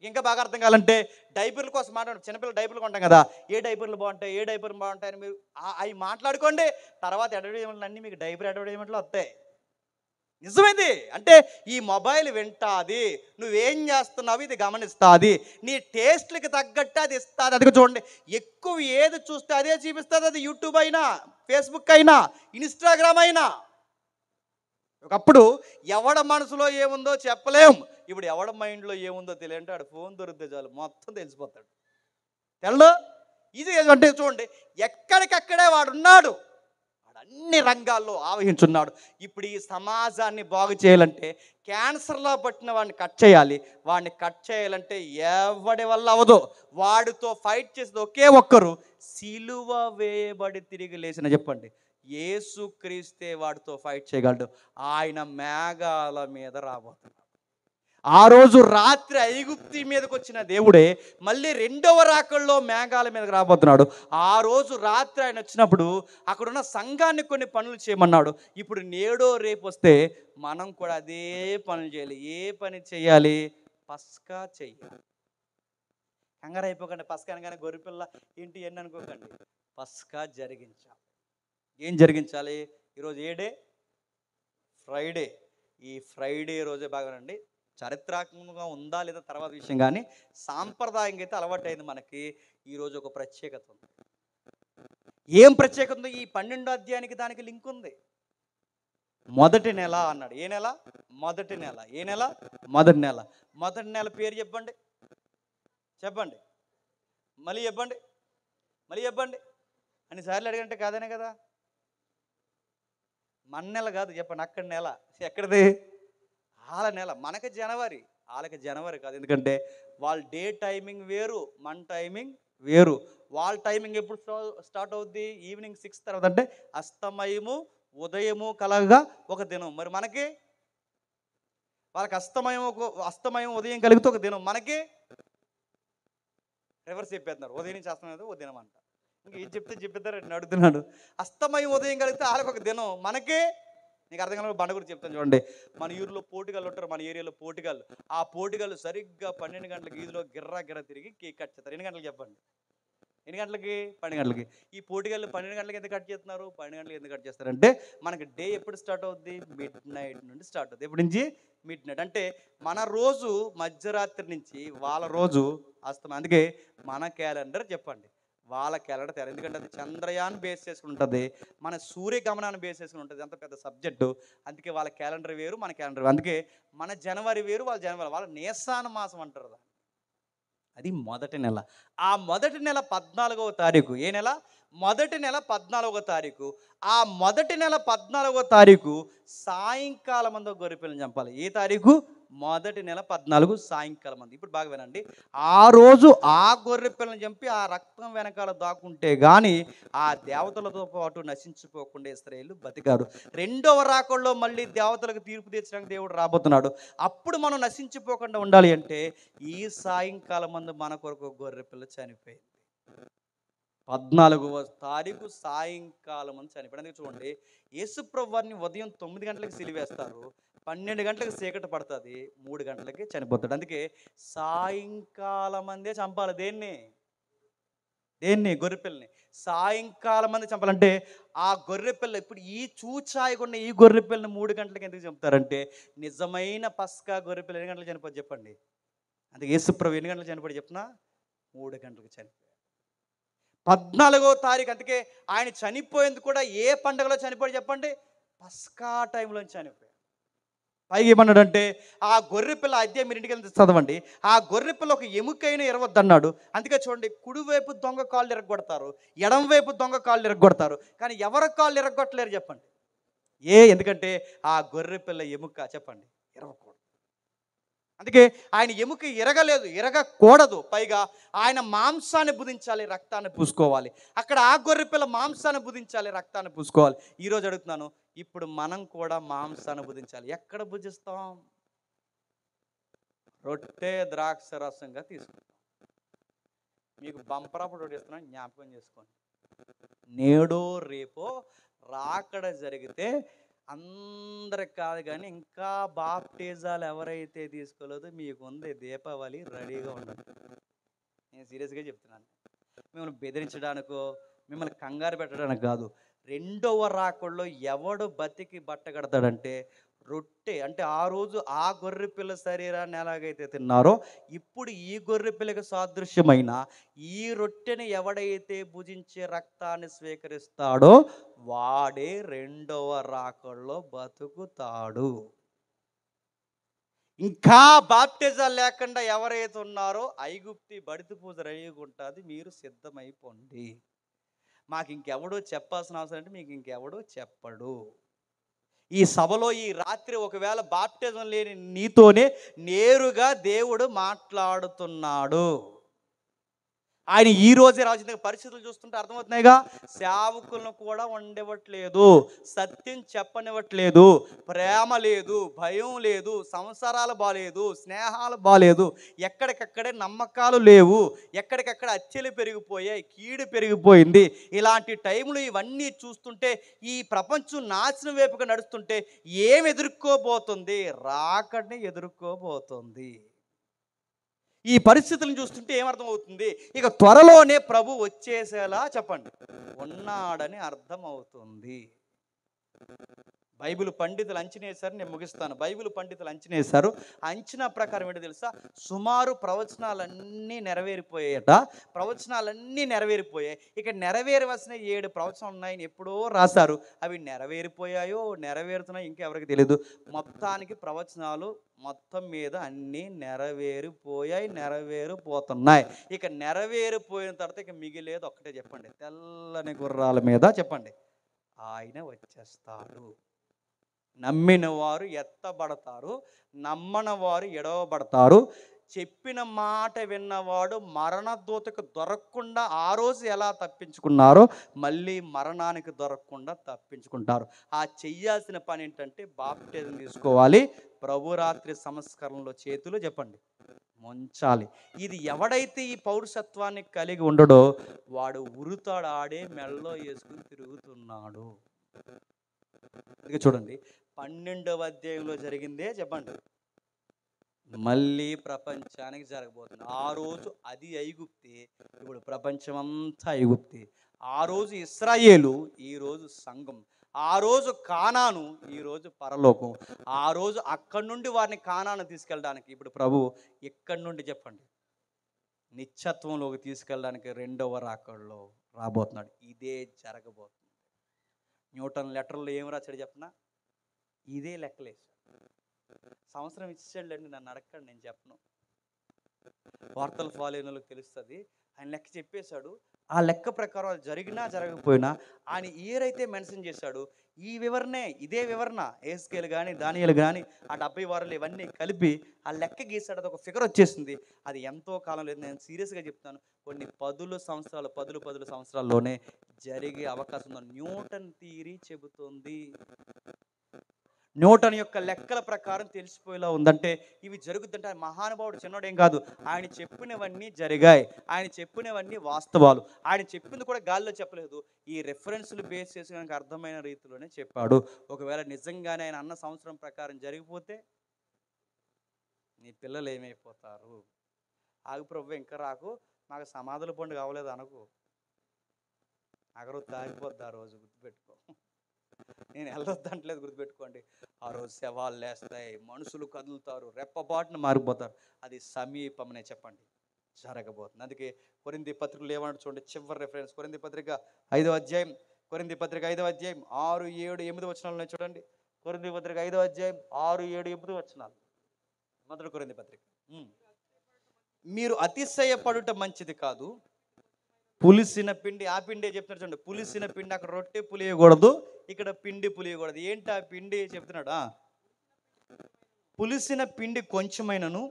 ఇంకా బాగా అర్థం కావాలంటే డైపర్ల కోసం మాట్లాడు, చిన్నపిల్లలు డైపర్లు కొంటాం కదా, ఏ డైపర్లు బాగుంటాయని మీరు అవి మాట్లాడుకోండి. తర్వాత అడ్వర్టైజ్మెంట్లు అన్నీ మీకు డైపర్ అడ్వర్టైజ్మెంట్లు వస్తాయి. నిజమైంది. అంటే ఈ మొబైల్ వింటాది, నువ్వేం చేస్తున్నావు ఇది గమనిస్తుంది, నీ టేస్ట్లకి తగ్గట్టు అది ఇస్తుంది. అది చూడండి, ఎక్కువ ఏది చూస్తే అదే చూపిస్తుంది. అది యూట్యూబ్ అయినా, ఫేస్బుక్ అయినా, ఇన్స్టాగ్రామ్ అయినా. ఒకప్పుడు ఎవడ మనసులో ఏముందో చెప్పలేం, ఇప్పుడు ఎవడ మైండ్లో ఏముందో తెలియంటే ఆడు ఫోన్ దొరికితే చాలు మొత్తం తెలిసిపోతాడు. తెల్లో ఇది అంటే చూడండి, ఎక్కడికక్కడే వాడున్నాడు, వాడు అన్ని రంగాల్లో ఆవహించున్నాడు. ఇప్పుడు ఈ సమాజాన్ని బాగు చేయాలంటే, క్యాన్సర్లో పట్టిన వాడిని కట్ చేయాలి. వాడిని కట్ చేయాలంటే ఎవడి వల్ల అవదో. వాడితో ఫైట్ చేసేది ఒకే ఒక్కరు, సిలువ వేయబడి తిరిగి లేచిన చెప్పండి, యేసుక్రీస్తే వాడితో ఫైట్ చేయగలడు. ఆయన మేఘాల మీద రాబోతున్నాడు. ఆ రోజు రాత్రి ఐగుప్తి మీదకి వచ్చిన దేవుడే మళ్ళీ రెండవ రాకడలో మేఘాల మీదకి రాబోతున్నాడు. ఆ రోజు రాత్రి ఆయన వచ్చినప్పుడు అక్కడున్న సంఘాన్ని కొన్ని పనులు చేయమన్నాడు. ఇప్పుడు నేడో రేపు వస్తే మనం కూడా అదే పనులు చేయాలి. ఏ పని చేయాలి? పస్కా చెయ్యాలి. కంగారు అయిపోకండి. పస్కా అనగానే గొర్రెపిల్ల ఏంటి ఎన్ని అనుకోకండి. పస్కా జరిగించాలి. ఏం జరిగించాలి? ఈరోజు ఏ డే? ఫ్రైడే. ఈ ఫ్రైడే రోజే బాగానండి. చారిత్రాత్మకంగా ఉందా లేదా తర్వాత విషయం, కానీ సాంప్రదాయంగా అయితే అలవాటైంది మనకి. ఈరోజు ఒక ప్రత్యేకత ఉంది. ఏం ప్రత్యేకత ఉంది? ఈ 12వ అధ్యాయానికి దానికి లింక్ ఉంది. మొదటి నెల అన్నాడు. ఏ నెల? మొదటి నెల. ఏ నెల? మొదటి నెల. మొదటి నెల పేరు చెప్పండి, చెప్పండి, మళ్ళీ చెప్పండి, మళ్ళీ చెప్పండి. అన్నిసార్లు అడిగంటే కాదనే కదా. మన నెల కాదు, చెప్పండి. అక్కడ నెల ఎక్కడిది? వాళ్ళ నెల. మనకి జనవరి, వాళ్ళకి జనవరి కాదు. ఎందుకంటే వాళ్ళ డే టైమింగ్ వేరు, మన టైమింగ్ వేరు. వాళ్ళ టైమింగ్ ఎప్పుడు స్టార్ట్ అవుద్ది? ఈవినింగ్ 6 తర్వాత. అంటే అస్తమయము ఉదయము కలగగా ఒక దినం. మరి మనకి వాళ్ళకి అస్తమయం ఉదయం కలిగితే ఒక దినం, మనకి రివర్స్ చెప్పేస్తున్నారు. ఉదయం నుంచి అస్తమయం ఒక దినం అంట. ఇంకా ఏం చెప్పిస్తారు నేను అడుగుతున్నాడు. అస్తమయం ఉదయం కలిగితే వాళ్ళకి ఒక దినం, మనకి నీకు అర్థం కాదు. బండ గురించి చెప్తాను చూడండి. మన ఊరిలో పోటుగాళ్ళు ఉంటారు, మన ఏరియాలో పోటుగాళ్ళు. ఆ పోటుగాళ్ళు సరిగ్గా 12 గంటలకు ఈదులో గిర్రా తిరిగి కేక్ కట్ చేస్తారు. ఎన్ని గంటలకు చెప్పండి? ఎన్ని గంటలకి? 12 గంటలకి. ఈ పోటీగాళ్ళు 12 గంటలకి ఎందుకు కట్ చేస్తున్నారు? 12 గంటలకి ఎందుకు కట్ చేస్తారంటే మనకి డే ఎప్పుడు స్టార్ట్ అవుద్ది? మిడ్ నైట్ నుండి స్టార్ట్ అవుద్ది. ఎప్పటి నుంచి? Mid night. అంటే మన రోజు మధ్యరాత్రి నుంచి వాళ్ళ రోజు అస్తమయం. అందుకే మన క్యాలెండర్ చెప్పండి, వాళ్ళ క్యాలెండర్ తయారు. ఎందుకంటే అది చంద్రయాన్ బేస్ చేసుకుని ఉంటుంది, మన సూర్యగమనాన్ని బేస్ చేసుకుని ఉంటుంది. అంత పెద్ద సబ్జెక్టు. అందుకే వాళ్ళ క్యాలెండర్ వేరు, మన క్యాలెండర్ వేరు. అందుకే మన జనవరి వేరు, వాళ్ళ జనవరి. వాళ్ళ నేసాన మాసం అంటారు దాన్ని. అది మొదటి నెల. ఆ మొదటి నెల 14వ తారీఖు. ఏ నెల? మొదటి నెల 14వ తారీఖు. ఆ మొదటి నెల 14వ తారీఖు సాయంకాలం మందు గొర్రెపిల్లని చంపాలి. ఏ తారీఖు? మొదటి నెల 14 సాయంకాలం మంది. ఇప్పుడు బాగా వినండి. ఆ రోజు ఆ గొర్రెపిల్లని చంపి ఆ రక్తం వెనకాల దాక్కుంటే కానీ ఆ దేవతలతో పాటు నశించిపోకుండా ఇశ్రాయేలు బతికారు. రెండవ రాకడలో మళ్ళీ దేవతలకు తీర్పు తీర్చడానికి దేవుడు రాబోతున్నాడు. అప్పుడు మనం నశించిపోకుండా ఉండాలి అంటే ఈ సాయంకాలం మందు మన కొరకు గొర్రెపిల్ల చనిపోయింది. 14వ తారీఖు సాయంకాలం మంది చనిపోయింది. అందుకే చూడండి, యేసుప్రభు వారిని ఉదయం 9 గంటలకు సిలివేస్తారు, 12 గంటలకు చీకటి పడుతుంది, 3 గంటలకి చనిపోతాడు. అందుకే సాయంకాలం మందే చంపాలి. దేన్ని? గొర్రెపిల్లని సాయంకాలం మంది చంపాలంటే ఆ గొర్రెపిల్ల ఇప్పుడు ఈ చూచాయకున్న ఈ గొర్రెపిల్లని 3 గంటలకు ఎందుకు చంపుతారంటే నిజమైన పస్కా గొర్రెపిల్ల ఎన్ని గంటలకు చనిపోతుంది చెప్పండి? అందుకే యేసుప్రభు ఎన్ని గంటలకు చనిపోయి చెప్తున్నా? 3 గంటలకు చనిపోయాడు. 14వ తారీఖు. అందుకే ఆయన చనిపోయింది కూడా ఏ పండుగలో చనిపోయాడు చెప్పండి? పస్కా టైంలో చనిపోయాడు. పైగా ఏమన్నాడంటే ఆ గొర్రెపిల్ల అధ్యాయం మీరు ఇంటికి వెళ్ళి చదవండి. ఆ గొర్రెపిల్ల ఒక ఎముకైనా ఇరవద్దన్నాడు. అందుకే చూడండి, కుడివైపు దొంగ కాళ్ళు ఇరగొడతారు, ఎడంవైపు దొంగ కాళ్ళు ఇరగొడతారు, కానీ ఎవరి కాళ్ళు ఇరగొట్టలేరు చెప్పండి? ఎందుకంటే ఆ గొర్రెపిల్ల ఎముక చెప్పండి ఇరగకూడదు. అందుకే ఆయన ఎముక ఇరగలేదు, ఇరగకూడదు. పైగా ఆయన మాంసాన్ని భుజించాలి, రక్తాన్ని పూసుకోవాలి. అక్కడ ఆ గొర్రెపిల్ల మాంసాన్ని భుజించాలి, రక్తాన్ని పూసుకోవాలి. ఈరోజు అడుగుతున్నాను, ఇప్పుడు మనం కూడా మాంసాన్ని భుజించాలి. ఎక్కడ భుజిస్తాం? రొట్టె ద్రాక్ష రసంగా తీసుకుంటాం. మీకు బంపరాపు రొట్టె ఇస్తున్నాను, జ్ఞాపకం చేసుకోండి. నేడో రేపో రాకడ జరిగితే అందరికి కాదు కానీ ఇంకా బాప్టిజాలు ఎవరైతే తీసుకోలేదో మీకు ఉంది దీపావళి, రెడీగా ఉండండి. నేను సీరియస్గా చెప్తున్నాను. మిమ్మల్ని బెదిరించడానికో మిమ్మల్ని కంగారు పెట్టడానికి కాదు. రెండవ రాకడలో ఎవడు బతికి బట్ట కడతాడంటే రొట్టె. అంటే ఆ రోజు ఆ గొర్రెపిల్ల శరీరాన్ని ఎలాగైతే తిన్నారో ఇప్పుడు ఈ గొర్రెపిల్లకి సాదృశ్యమైన ఈ రొట్టెని ఎవడైతే భుజించే రక్తాన్ని స్వీకరిస్తాడో వాడే రెండవ రాకడలో బతుకుతాడు. ఇంకా బాప్టిజాలు లేకుండా ఎవరైతే ఉన్నారో ఐగుప్తి బడితి పూజ రెడీగా ఉంటుంది, మీరు సిద్ధమైపోండి. మాకు ఇంకెవడో చెప్పాల్సిన అవసరం అంటే మీకు ఇంకెవడో చెప్పడు. ఈ సభలో ఈ రాత్రి ఒకవేళ బాప్టిజం లేని నీతోనే నేరుగా దేవుడు మాట్లాడుతున్నాడు. ఆయన ఈ రోజే రాజు పరిస్థితులు చూస్తుంటే అర్థమవుతున్నాయిగా. సేవకులను కూడా ఉండవట్లేదు, సత్యం చెప్పనివ్వట్లేదు, ప్రేమ లేదు, భయం లేదు, సంసారాలు బాలేదు, స్నేహాలు బాలేదు, ఎక్కడికక్కడే నమ్మకాలు లేవు, ఎక్కడికక్కడ హత్యలు పెరిగిపోయాయి, కీడు పెరిగిపోయింది. ఇలాంటి టైంలో ఇవన్నీ చూస్తుంటే ఈ ప్రపంచం నాశనం వైపుగా నడుస్తుంటే ఏం ఎదుర్కోబోతుంది? రాకడిని ఎదుర్కోబోతుంది. ఈ పరిస్థితులను చూస్తుంటే ఏమర్థం అవుతుంది? ఇక త్వరలోనే ప్రభు వచ్చేసేలా చెప్పండి ఉన్నాడని అర్థం అవుతుంది. బైబిల్ పండితులు అంచనా వేశారు, నేను ముగిస్తాను. బైబిల్ పండితులు అంచనా వేశారు. అంచనా ప్రకారం ఏంటో తెలుసా? సుమారు ప్రవచనాలన్నీ నెరవేరిపోయాయట. ప్రవచనాలన్నీ నెరవేరిపోయాయి. ఇక నెరవేరవలసిన 7 ప్రవచనాలు ఉన్నాయని ఎప్పుడో రాశారు. అవి నెరవేరిపోయాయో నెరవేరుతున్నాయో ఇంకెవరికి తెలియదు. మొత్తానికి ప్రవచనాలు మొత్తం మీద అన్నీ నెరవేరిపోయాయి, నెరవేరిపోతున్నాయి. ఇక నెరవేరిపోయిన తర్వాత ఇక మిగిలేదు ఒక్కటే చెప్పండి, తెల్లని గుర్రాల మీద చెప్పండి ఆయన వచ్చేస్తాడు. నమ్మిన వారు ఎత్తబడతారు, నమ్మని వారు ఎడవబడతారు. చెప్పిన మాట విన్నవాడు మరణదూతకు దొరకకుండా ఆ రోజు ఎలా తప్పించుకున్నారో మళ్ళీ మరణానికి దొరకకుండా తప్పించుకుంటారు. ఆ చెయ్యాల్సిన పని ఏంటంటే బాప్టిజం తీసుకోవాలి, ప్రభురాత్రి సంస్కరణలో చేతులు చెప్పండి ముంచాలి. ఇది ఎవడైతే ఈ పౌరుషత్వాన్ని కలిగి ఉండడో వాడు ఉరుతాడు, ఆడే మెడలో వేసుకుని తిరుగుతున్నాడు. అందుకే చూడండి 12వ అధ్యాయంలో జరిగిందే చెప్పండి. మళ్ళీ ప్రపంచానికి జరగబోతుంది. ఆ రోజు అది ఐగుప్తి, ఇప్పుడు ప్రపంచమంతా ఐగుప్తి. ఆ రోజు ఇశ్రాయేలు, ఈ రోజు సంఘం. ఆ రోజు కానాను, ఈ రోజు పరలోకం. ఆ రోజు అక్కడి నుండి వారిని కానాను తీసుకెళ్ళడానికి ఇప్పుడు ప్రభు ఇక్కడి నుండి చెప్పండి నిత్యత్వంలోకి తీసుకెళ్ళడానికి రెండవ రాకడలో రాబోతున్నాడు. ఇదే జరగబోతుంది. న్యూటన్ లెటర్లో ఏం రాశాడు చెప్పనా? ఇదే లెక్కలేసాడు. సంవత్సరం ఇచ్చాడులేండి, నన్ను అడగండి, నేను చెప్పను. వార్తలు ఫాలో అయిన వాళ్ళకి తెలుస్తుంది. ఆయన లెక్క చెప్పేశాడు. ఆ లెక్క ప్రకారం అది జరిగినా జరగకపోయినా ఆయన ఏరైతే మెన్షన్ చేశాడు, ఈ వివరణే, ఇదే వివరణ ఏస్కేలు కానీ దానియేలు కానీ ఆ 70 వారాలు ఇవన్నీ కలిపి ఆ లెక్క గీసాడు. అది ఒక ఫిగర్ వచ్చేసింది. అది ఎంతో కాలం లేదు, నేను సీరియస్గా చెప్తాను, కొన్ని పదుల సంవత్సరాల్లోనే జరిగే అవకాశం ఉంది. న్యూటన్ థియరీ చెబుతుంది. న్యూటన్ యొక్క లెక్కల ప్రకారం తెలిసిపోయేలా ఉందంటే ఇవి జరుగుతుంటే మహానుభావుడు చిన్నోడేం కాదు. ఆయన చెప్పినవన్నీ జరిగాయి. ఆయన చెప్పినవన్నీ వాస్తవాలు. ఆయన చెప్పింది కూడా గాలిలో చెప్పలేదు. ఈ రెఫరెన్స్లు బేస్ చేసి కనుక అర్థమైన రీతిలోనే చెప్పాడు. ఒకవేళ నిజంగానే ఆయన అన్న సంవత్సరం ప్రకారం జరిగిపోతే నీ పిల్లలు ఏమైపోతారు? ఆగు ప్రభు, ఇంకా రాకు, మాకు సమాధుల పండుగ అవ్వలేదు అనకు. అగరు తాగిపోద్ది ఆ రోజు, గుర్తుపెట్టుకో. నేను వెళ్ళొద్దంటలేదు, గుర్తుపెట్టుకోండి. ఆ రోజు శవాలు లేస్తాయి, మనుషులు కదులుతారు, రెప్పపాటును మారిపోతారు. అది సమీపమనే చెప్పండి జరగబోతుంది. అందుకే కొరింథీ పత్రికలు ఏమన్నా చూడండి, చివరి రెఫరెన్స్ కొరింథీ పత్రిక 5వ అధ్యాయం, కొరింథీ పత్రిక 5వ అధ్యాయం 6, 7, 8 వచనాలను చూడండి. కొరింథీ పత్రిక 5వ అధ్యాయం 6, 7, 8 వచనాలు. మొదటి కొరింథీ పత్రిక. మీరు అతిశయపడుట మంచిది కాదు. పులిసిన పిండి, ఆ పిండి చెప్తున్నాడు చూడండి. పులిసిన పిండి, అక్కడ రొట్టె పులియకూడదు, ఇక్కడ పిండి పులియకూడదు. ఏంటి ఆ పిండి చెప్తున్నాడా? పులిసిన పిండి కొంచెమైనను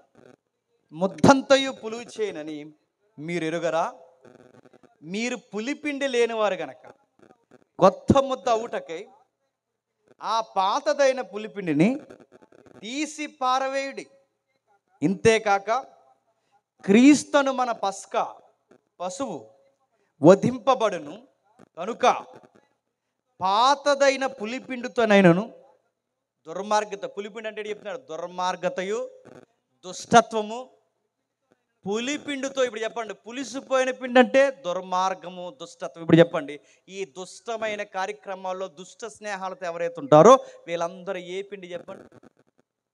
ముద్దంతయు పులుగు చేయనని మీరు ఎరుగరా? మీరు పులిపిండి లేనివారు గనక కొత్త ముద్ద అవుటకై ఆ పాతదైన పులిపిండిని తీసి పారవేయుడి. ఇంతేకాక క్రీస్తును మన పశువు వధింపబడును కనుక పాతదైన పులిపిండితోనైనను పులిపిండి అంటే చెప్తున్నాడు దుర్మార్గతయు దుష్టత్వము. పులిపిండితో, ఇప్పుడు చెప్పండి, పులిసిపోయిన పిండి అంటే దుర్మార్గము దుష్టత్వం. ఇప్పుడు చెప్పండి, ఈ దుష్టమైన కార్యక్రమాల్లో దుష్ట స్నేహాలతో ఎవరైతే ఉంటారో వీళ్ళందరూ ఏ పిండి చెప్పండి?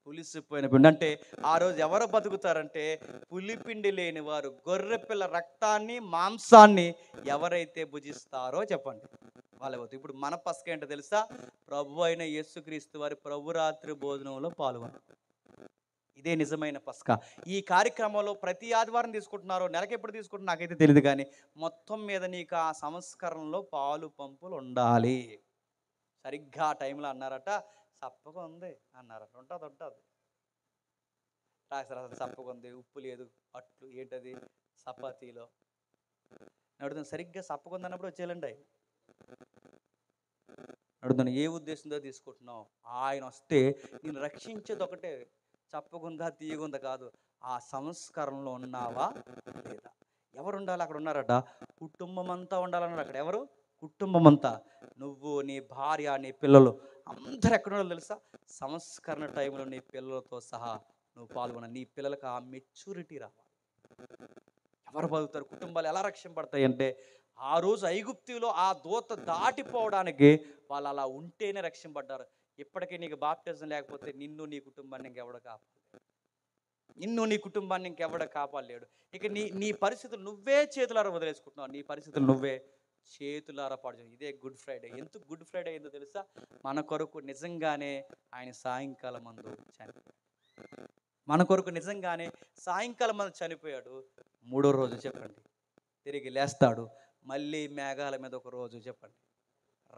పులిసిపోయిన పిండి. అంటే ఆ రోజు ఎవరు బతుకుతారంటే పులిపిండి లేని వారు. గొర్రెపిల్ల రక్తాన్ని మాంసాన్ని ఎవరైతే భుజిస్తారో చెప్పండి వాళ్ళ బతుకు. ఇప్పుడు మన పస్క ఏంటో తెలుసా? ప్రభు అయిన యేసుక్రీస్తు వారి ప్రభురాత్రి భోజనంలో పాల్గొన్నారు. ఇదే నిజమైన పస్క. ఈ కార్యక్రమంలో ప్రతి ఆదివారం తీసుకుంటున్నారో నెలకి ఎప్పుడు తీసుకుంటున్నా నాకైతే తెలియదు, కానీ మొత్తం మీద నీకు ఆ సంస్కరణలో పాలు పంపులు ఉండాలి. సరిగ్గా ఆ టైంలో అన్నారట, చప్పగా ఉంది అన్నారట. ఉంటుంది రాసి చప్పగా ఉంది, ఉప్పు లేదు, అట్లు ఏంటది చపాతీలో నడుతుంది. సరిగ్గా చప్పగా ఉంది అన్నప్పుడు వచ్చేయాలండి. నడుతుంది. ఏ ఉద్దేశంతో తీసుకుంటున్నావు? ఆయన వస్తే నేను రక్షించేది ఒకటే, చప్పగుందా తీయగుందా కాదు, ఆ సంస్కరణలో ఉన్నావా లేదా? ఎవరు ఉండాలి? అక్కడ ఉన్నారట కుటుంబం అంతా ఉండాలన్నారు. అక్కడ ఎవరు? కుటుంబం అంతా. నువ్వు, నీ భార్య, నీ పిల్లలు అందరు ఎక్కడ ఉండాలో తెలుసా? సంస్కరణ టైంలో నీ పిల్లలతో సహా నువ్వు పాల్గొన. నీ పిల్లలకు ఆ మెచ్యూరిటీ రావాలి. ఎవరు బతుకుతారు? కుటుంబాలు ఎలా రక్షింపడతాయి అంటే ఆ రోజు ఐగుప్తులో ఆ దూత దాటిపోవడానికి వాళ్ళు అలా ఉంటేనే రక్షింపడ్డారు. ఇప్పటికీ నీకు బాప్టిజం లేకపోతే నిన్ను నీ కుటుంబాన్ని ఇంకెవడ కాపాడలేడు. నిన్ను నీ కుటుంబాన్ని ఇంకెవడ కాపాడలేడు. ఇక నీ పరిస్థితులు నువ్వే చేతులారా వదిలేసుకుంటున్నావు. నీ పరిస్థితులు నువ్వే చేతులారా పాడు. ఇదే గుడ్ ఫ్రైడే. ఎందుకు గుడ్ ఫ్రైడే అయిందో తెలుసా? మన కొరకు నిజంగానే ఆయన సాయంకాలం మందు చనిపోయాడు. మన కొరకు నిజంగానే సాయంకాలం మందు చనిపోయాడు. మూడో రోజు చెప్పండి తిరిగి లేస్తాడు. మళ్ళీ మేఘాల మీద ఒక రోజు చెప్పండి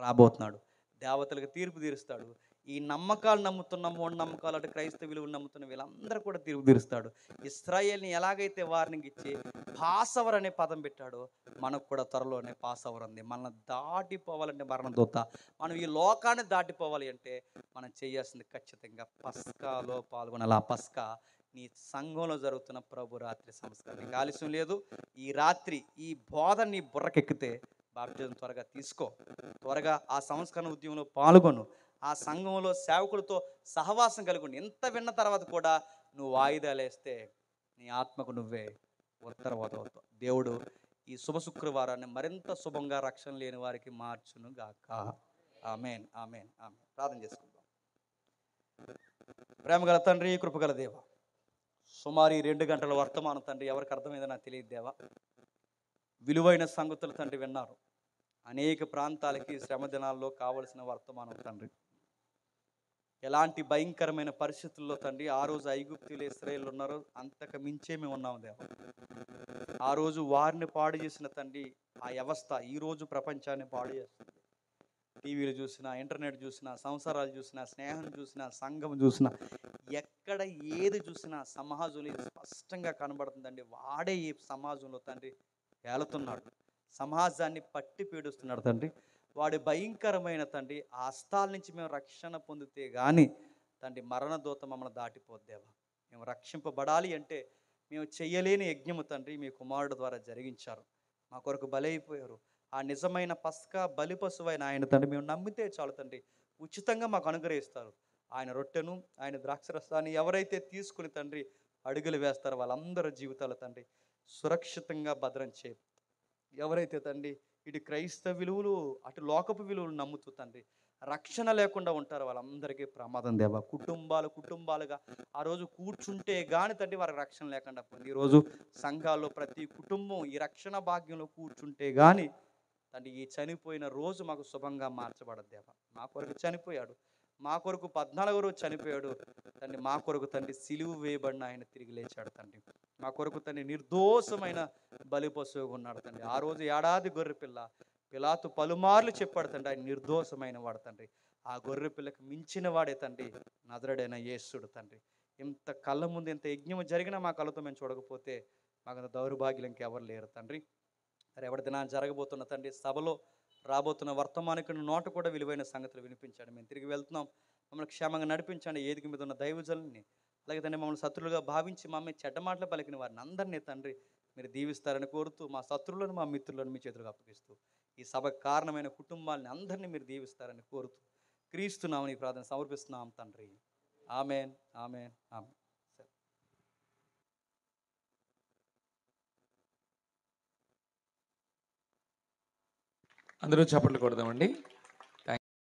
రాబోతున్నాడు. దేవతలకు తీర్పు తీరుస్తాడు. ఈ నమ్మకాలు నమ్ముతున్న మూఢనమ్మకాలు అంటే క్రైస్తవ విలువలు నమ్ముతున్న వీళ్ళందరూ కూడా తీర్పు తీరుస్తాడు. ఇశ్రాయేల్ని ఎలాగైతే వార్నింగ్ ఇచ్చి పాసవర్ అనే పదం పెట్టాడో మనకు కూడా త్వరలోనే పాసవర్ ఉంది. మనల్ని దాటిపోవాలంటే మరణదూత. మనం ఈ లోకాన్ని దాటిపోవాలి అంటే మనం చేయాల్సింది ఖచ్చితంగా పస్కాలో పాల్గొనాలి. ఆ పస్కా నీ సంఘంలో జరుగుతున్న ప్రభు రాత్రి సంస్కరణ. నీకు ఆలస్యం లేదు. ఈ రాత్రి ఈ బోధ నీ బుర్రకెక్కితే బాప్టిజం త్వరగా తీసుకో. త్వరగా ఆ సంస్కరణ ఉద్యమంలో పాల్గొను. ఆ సంఘంలో సేవకులతో సహవాసం కలిగి ఎంత విన్న తర్వాత కూడా నువ్వు వాయిదాలు వేస్తే నీ ఆత్మకు నువ్వే ఉత్తరవదవుతావు. దేవుడు ఈ శుభ శుక్రవారాన్ని మరింత శుభంగా రక్షణ లేని వారికి మార్చును గాక. ఆమేన్, ఆమేన్, ఆమేన్. ప్రార్థన చేసుకుందాం. ప్రేమగల తండ్రి, కృపగల దేవ, సుమారు 2 గంటల వర్తమానం తండ్రి ఎవరికి అర్థమైందో నాకు తెలియదు దేవా. విలువైన సంగతులు తండ్రి విన్నారు. అనేక ప్రాంతాలకి శ్రమ దినాల్లో కావలసిన వర్తమానం తండ్రి. ఎలాంటి భయంకరమైన పరిస్థితుల్లో తండ్రి ఆ రోజు ఐగుప్తీయులు ఇశ్రాయేలు ఉన్నారో అంతకు మించే మేము ఉన్నాము దేవ. ఆ రోజు వారిని పాడు చేసిన తండ్రి ఆ వ్యవస్థ ఈరోజు ప్రపంచాన్ని పాడు చేస్తుంది. టీవీలు చూసినా, ఇంటర్నెట్ చూసినా, సంసారాలు చూసినా, స్నేహం చూసినా, సంఘం చూసినా, ఎక్కడ ఏది చూసినా సమాజంలో ఇది స్పష్టంగా కనబడుతుందండి. వాడే ఈ సమాజంలో తండ్రి ఏలుతున్నాడు, సమాజాన్ని పట్టి పీడిస్తున్నాడు తండ్రి. వాడి భయంకరమైన తండ్రి ఆ హస్తాల నుంచి మేము రక్షణ పొందితే కానీ తండ్రి మరణదూత మమ్మల్ని దాటిపోద్దేవా. మేము రక్షింపబడాలి అంటే మేము చెయ్యలేని యజ్ఞము తండ్రి మీ కుమారుడు ద్వారా జరిగించారు. మా కొరకు బలైపోయారు. ఆ నిజమైన పస్కా బలి పశువైన ఆయన తండ్రి మేము నమ్మితే చాలు తండ్రి ఉచితంగా మాకు అనుగ్రహిస్తారు. ఆయన రొట్టెను, ఆయన ద్రాక్షరసాన్ని ఎవరైతే తీసుకుని తండ్రి అడుగులు వేస్తారో వాళ్ళందరి జీవితాలు తండ్రి సురక్షితంగా భద్రం చేయ. ఎవరైతే తండ్రి ఇటు క్రైస్తవ విలువలు అటు లోకపు విలువలు నమ్ముతూ తండ్రి రక్షణ లేకుండా ఉంటారో వాళ్ళందరికీ ప్రమాదం దేవా. కుటుంబాలుగా ఆ రోజు కూర్చుంటే గాని తండ్రి వారికి రక్షణ లేకుండా పోయింది. ఈరోజు సంఘాల్లో ప్రతి కుటుంబం ఈ రక్షణ భాగ్యంలో కూర్చుంటే కానీ తండ్రి ఈ చనిపోయిన రోజు మాకు శుభంగా మార్చబడదు దేవా. మా కొరకు చనిపోయాడు, మా కొరకు 14వ రోజు చనిపోయాడు తండ్రి. మా కొరకు తండ్రి సిలువ వేయబడిన ఆయన తిరిగి లేచాడు తండ్రి. మా కొరకు తండ్రి నిర్దోషమైన బలి పశువుగా ఉన్నాడు తండ్రి. ఆ రోజు ఏడాది గొర్రె పిల్ల పిలాతు పలుమార్లు చెప్పాడు తండ్రి ఆయన నిర్దోషమైన వాడు తండ్రి. ఆ గొర్రె పిల్లకి మించిన వాడే తండ్రి నజరేయుడైన యేసుడు తండ్రి. ఇంత కళ్ళ ముందు ఇంత యజ్ఞం జరిగినా మా కళ్ళతో మేము చూడకపోతే మాకు అంత దౌర్భాగ్యం ఇంకెవరు లేరు తండ్రి. మరి ఎవరి దినాన్ని జరగబోతున్న తండ్రి సభలో రాబోతున్న వర్తమానికుని నోట కూడా విలువైన సంగతులు వినిపించండి. మేము తిరిగి వెళ్తున్నాం, మమ్మల్ని క్షేమంగా నడిపించండి. ఏదికి మీద ఉన్న దైవజనుల్ని అలాగే తండ్రి మమ్మల్ని శత్రులుగా భావించి మమ్మల్ని చెడ్డ మాటలు పలికిన వారిని అందరినీ తండ్రి మీరు దీవిస్తారని కోరుతూ మా శత్రువులను మా మిత్రులను మీ చేతులకు అప్పగిస్తూ ఈ సభకు కారణమైన కుటుంబాలని అందరినీ మీరు దీవిస్తారని కోరుతూ క్రీస్తున్నామని ఈ ప్రార్థన సమర్పిస్తున్నాం తండ్రి. Amen, amen, amen. అందరూ చప్పట్లు కొడదామండి.